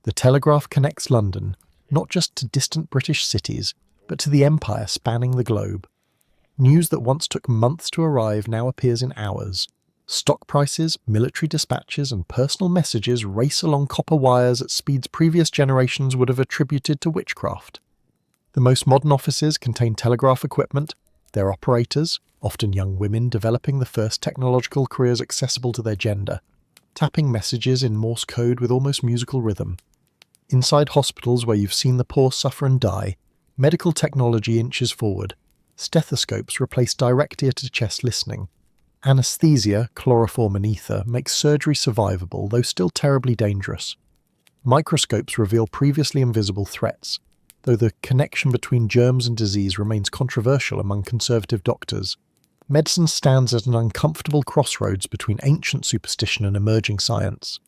The telegraph connects London, not just to distant British cities, but to the empire spanning the globe. News that once took months to arrive now appears in hours. Stock prices, military dispatches, and personal messages race along copper wires at speeds previous generations would have attributed to witchcraft. The most modern offices contain telegraph equipment, their operators, often young women developing the first technological careers accessible to their gender, tapping messages in Morse code with almost musical rhythm. Inside hospitals where you've seen the poor suffer and die, medical technology inches forward. Stethoscopes replace direct ear-to-chest listening. Anesthesia, chloroform and ether, makes surgery survivable, though still terribly dangerous. Microscopes reveal previously invisible threats. though the connection between germs and disease remains controversial among conservative doctors. Medicine stands at an uncomfortable crossroads between ancient superstition and emerging science.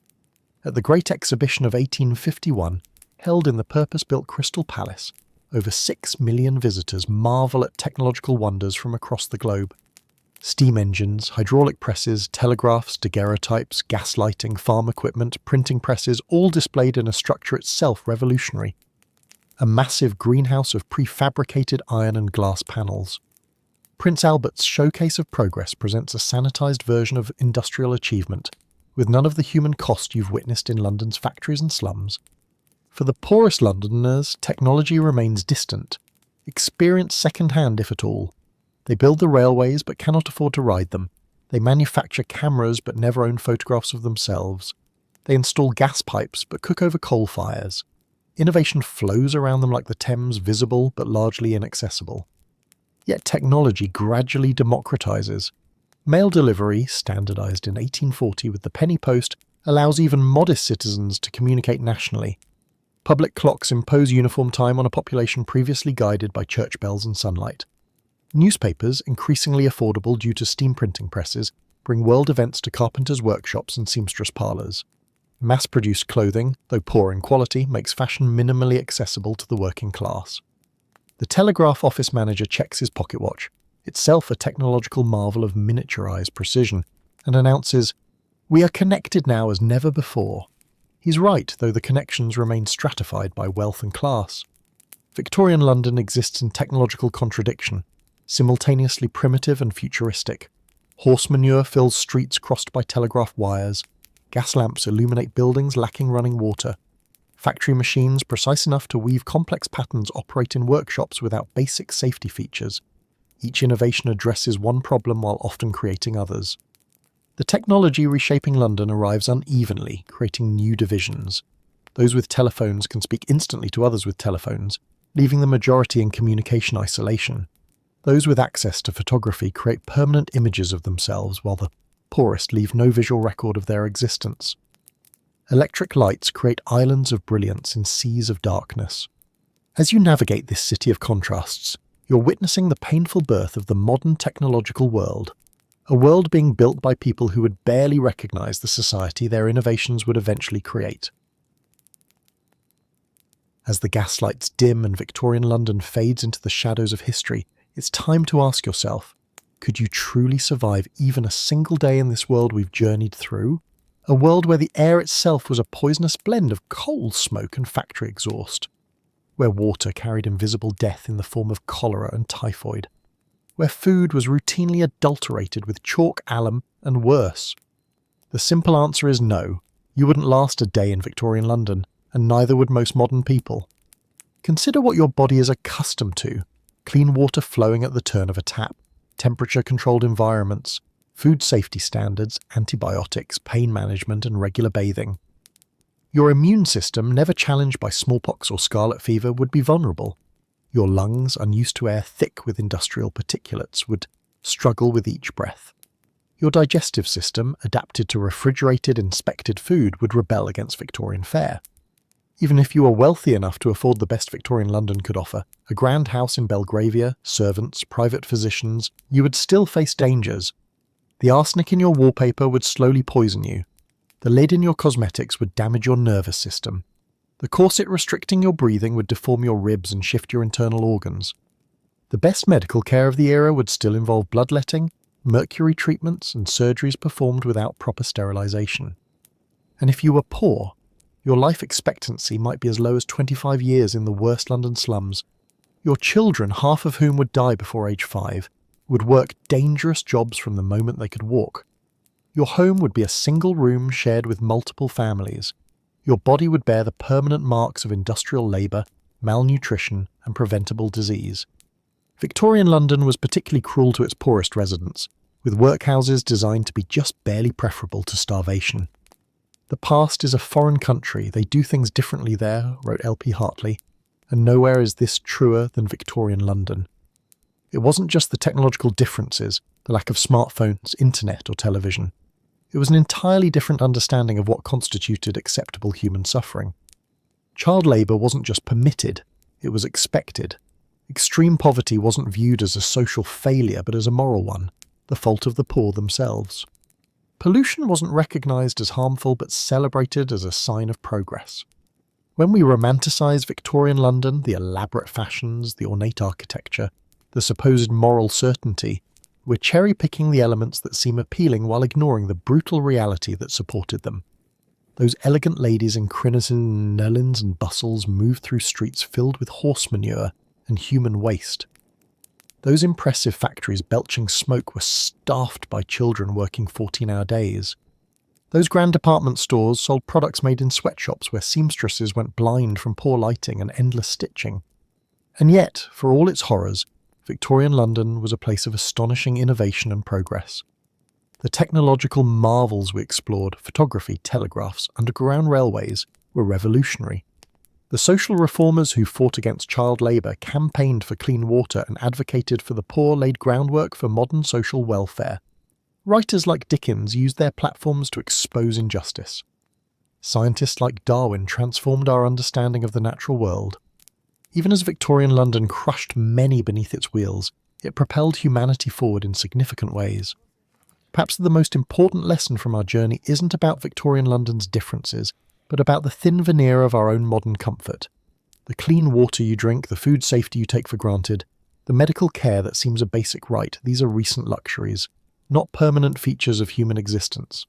At the Great Exhibition of 1851, held in the purpose-built Crystal Palace, over 6 million visitors marvel at technological wonders from across the globe. Steam engines, hydraulic presses, telegraphs, daguerreotypes, gas lighting, farm equipment, printing presses, all displayed in a structure itself revolutionary. A massive greenhouse of prefabricated iron and glass panels. Prince Albert's Showcase of Progress presents a sanitised version of industrial achievement, with none of the human cost you've witnessed in London's factories and slums. For the poorest Londoners, technology remains distant, experienced second-hand if at all. They build the railways but cannot afford to ride them. They manufacture cameras but never own photographs of themselves. They install gas pipes but cook over coal fires. Innovation flows around them like the Thames, visible but largely inaccessible. Yet technology gradually democratizes. Mail delivery, standardized in 1840 with the penny post, allows even modest citizens to communicate nationally. Public clocks impose uniform time on a population previously guided by church bells and sunlight. Newspapers, increasingly affordable due to steam printing presses, bring world events to carpenters' workshops and seamstress parlours. Mass-produced clothing, though poor in quality, makes fashion minimally accessible to the working class. The telegraph office manager checks his pocket watch, itself a technological marvel of miniaturized precision, and announces, "We are connected now as never before." He's right, though the connections remain stratified by wealth and class. Victorian London exists in technological contradiction, simultaneously primitive and futuristic. Horse manure fills streets crossed by telegraph wires. Gas lamps illuminate buildings lacking running water. Factory machines, precise enough to weave complex patterns, operate in workshops without basic safety features. Each innovation addresses one problem while often creating others. The technology reshaping London arrives unevenly, creating new divisions. Those with telephones can speak instantly to others with telephones, leaving the majority in communication isolation. Those with access to photography create permanent images of themselves, while the poorest leave no visual record of their existence. Electric lights create islands of brilliance in seas of darkness. As you navigate this city of contrasts, you're witnessing the painful birth of the modern technological world. A world being built by people who would barely recognise the society their innovations would eventually create. As the gaslights dim and Victorian London fades into the shadows of history, it's time to ask yourself, could you truly survive even a single day in this world we've journeyed through? A world where the air itself was a poisonous blend of coal smoke and factory exhaust. Where water carried invisible death in the form of cholera and typhoid. Where food was routinely adulterated with chalk, alum, and worse. The simple answer is no. You wouldn't last a day in Victorian London, and neither would most modern people. Consider what your body is accustomed to. Clean water flowing at the turn of a tap, temperature-controlled environments, food safety standards, antibiotics, pain management, and regular bathing. Your immune system, never challenged by smallpox or scarlet fever, would be vulnerable. Your lungs, unused to air thick with industrial particulates, would struggle with each breath. Your digestive system, adapted to refrigerated, inspected food, would rebel against Victorian fare. Even if you were wealthy enough to afford the best Victorian London could offer, a grand house in Belgravia, servants, private physicians, you would still face dangers. The arsenic in your wallpaper would slowly poison you. The lid in your cosmetics would damage your nervous system. The corset restricting your breathing would deform your ribs and shift your internal organs. The best medical care of the era would still involve bloodletting, mercury treatments, and surgeries performed without proper sterilisation. And if you were poor, your life expectancy might be as low as 25 years in the worst London slums. Your children, half of whom would die before age 5, would work dangerous jobs from the moment they could walk. Your home would be a single room shared with multiple families. Your body would bear the permanent marks of industrial labour, malnutrition, and preventable disease. Victorian London was particularly cruel to its poorest residents, with workhouses designed to be just barely preferable to starvation. "The past is a foreign country, they do things differently there," wrote L.P. Hartley, and nowhere is this truer than Victorian London. It wasn't just the technological differences, the lack of smartphones, internet, or television. It was an entirely different understanding of what constituted acceptable human suffering. Child labour wasn't just permitted, It was expected. Extreme poverty wasn't viewed as a social failure but as a moral one, the fault of the poor themselves. Pollution wasn't recognised as harmful but celebrated as a sign of progress. When we romanticise Victorian London, the elaborate fashions, the ornate architecture, the supposed moral certainty, we're cherry-picking the elements that seem appealing while ignoring the brutal reality that supported them. Those elegant ladies in crinolines, nulins and bustles moved through streets filled with horse manure and human waste. Those impressive factories belching smoke were staffed by children working 14-hour days. Those grand department stores sold products made in sweatshops where seamstresses went blind from poor lighting and endless stitching. And yet, for all its horrors, Victorian London was a place of astonishing innovation and progress. The technological marvels we explored, photography, telegraphs, underground railways, were revolutionary. The social reformers who fought against child labour campaigned for clean water and advocated for the poor laid groundwork for modern social welfare. Writers like Dickens used their platforms to expose injustice. Scientists like Darwin transformed our understanding of the natural world. Even as Victorian London crushed many beneath its wheels, it propelled humanity forward in significant ways. Perhaps the most important lesson from our journey isn't about Victorian London's differences, but about the thin veneer of our own modern comfort. The clean water you drink, the food safety you take for granted, the medical care that seems a basic right, these are recent luxuries, not permanent features of human existence.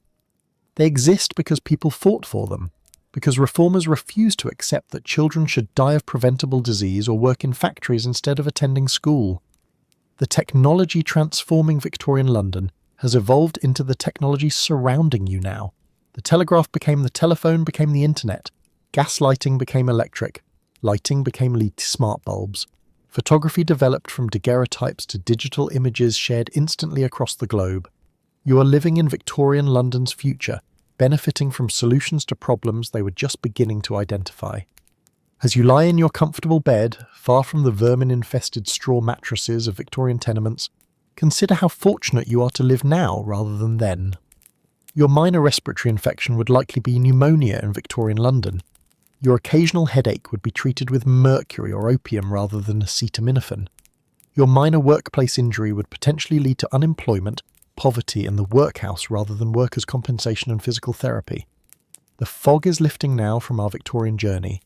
They exist because people fought for them, because reformers refused to accept that children should die of preventable disease or work in factories instead of attending school. The technology transforming Victorian London has evolved into the technology surrounding you now. The telegraph became the telephone, became the internet. Gas lighting became electric. Lighting became LED smart bulbs. Photography developed from daguerreotypes to digital images shared instantly across the globe. You are living in Victorian London's future, benefiting from solutions to problems they were just beginning to identify. As you lie in your comfortable bed, far from the vermin-infested straw mattresses of Victorian tenements, consider how fortunate you are to live now rather than then. Your minor respiratory infection would likely be pneumonia in Victorian London. Your occasional headache would be treated with mercury or opium rather than acetaminophen. Your minor workplace injury would potentially lead to unemployment, poverty and the workhouse rather than workers' compensation and physical therapy. The fog is lifting now from our Victorian journey.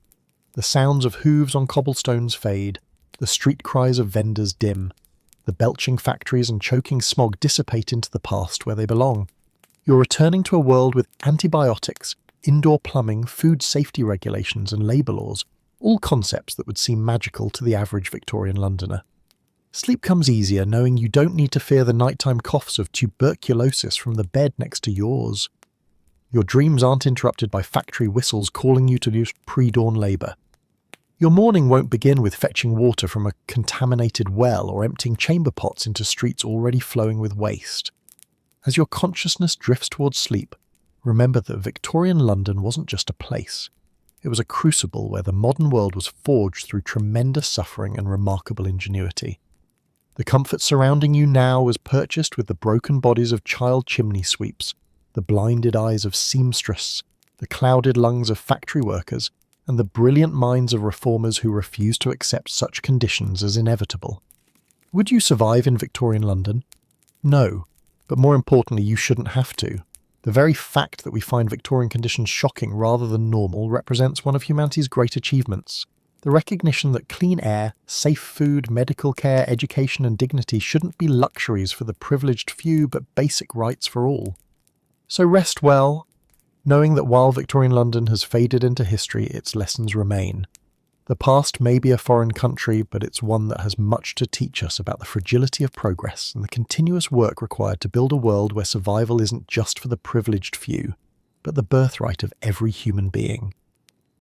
The sounds of hooves on cobblestones fade. The street cries of vendors dim. The belching factories and choking smog dissipate into the past where they belong. You're returning to a world with antibiotics, indoor plumbing, food safety regulations and labour laws, all concepts that would seem magical to the average Victorian Londoner. Sleep comes easier knowing you don't need to fear the nighttime coughs of tuberculosis from the bed next to yours. Your dreams aren't interrupted by factory whistles calling you to do pre-dawn labour. Your morning won't begin with fetching water from a contaminated well or emptying chamber pots into streets already flowing with waste. As your consciousness drifts towards sleep, remember that Victorian London wasn't just a place. It was a crucible where the modern world was forged through tremendous suffering and remarkable ingenuity. The comfort surrounding you now was purchased with the broken bodies of child chimney sweeps, the blinded eyes of seamstresses, the clouded lungs of factory workers, and the brilliant minds of reformers who refused to accept such conditions as inevitable. Would you survive in Victorian London? No, but more importantly, you shouldn't have to. The very fact that we find Victorian conditions shocking rather than normal represents one of humanity's great achievements. The recognition that clean air, safe food, medical care, education and dignity shouldn't be luxuries for the privileged few but basic rights for all. So rest well, knowing that while Victorian London has faded into history, its lessons remain. The past may be a foreign country, but it's one that has much to teach us about the fragility of progress and the continuous work required to build a world where survival isn't just for the privileged few, but the birthright of every human being.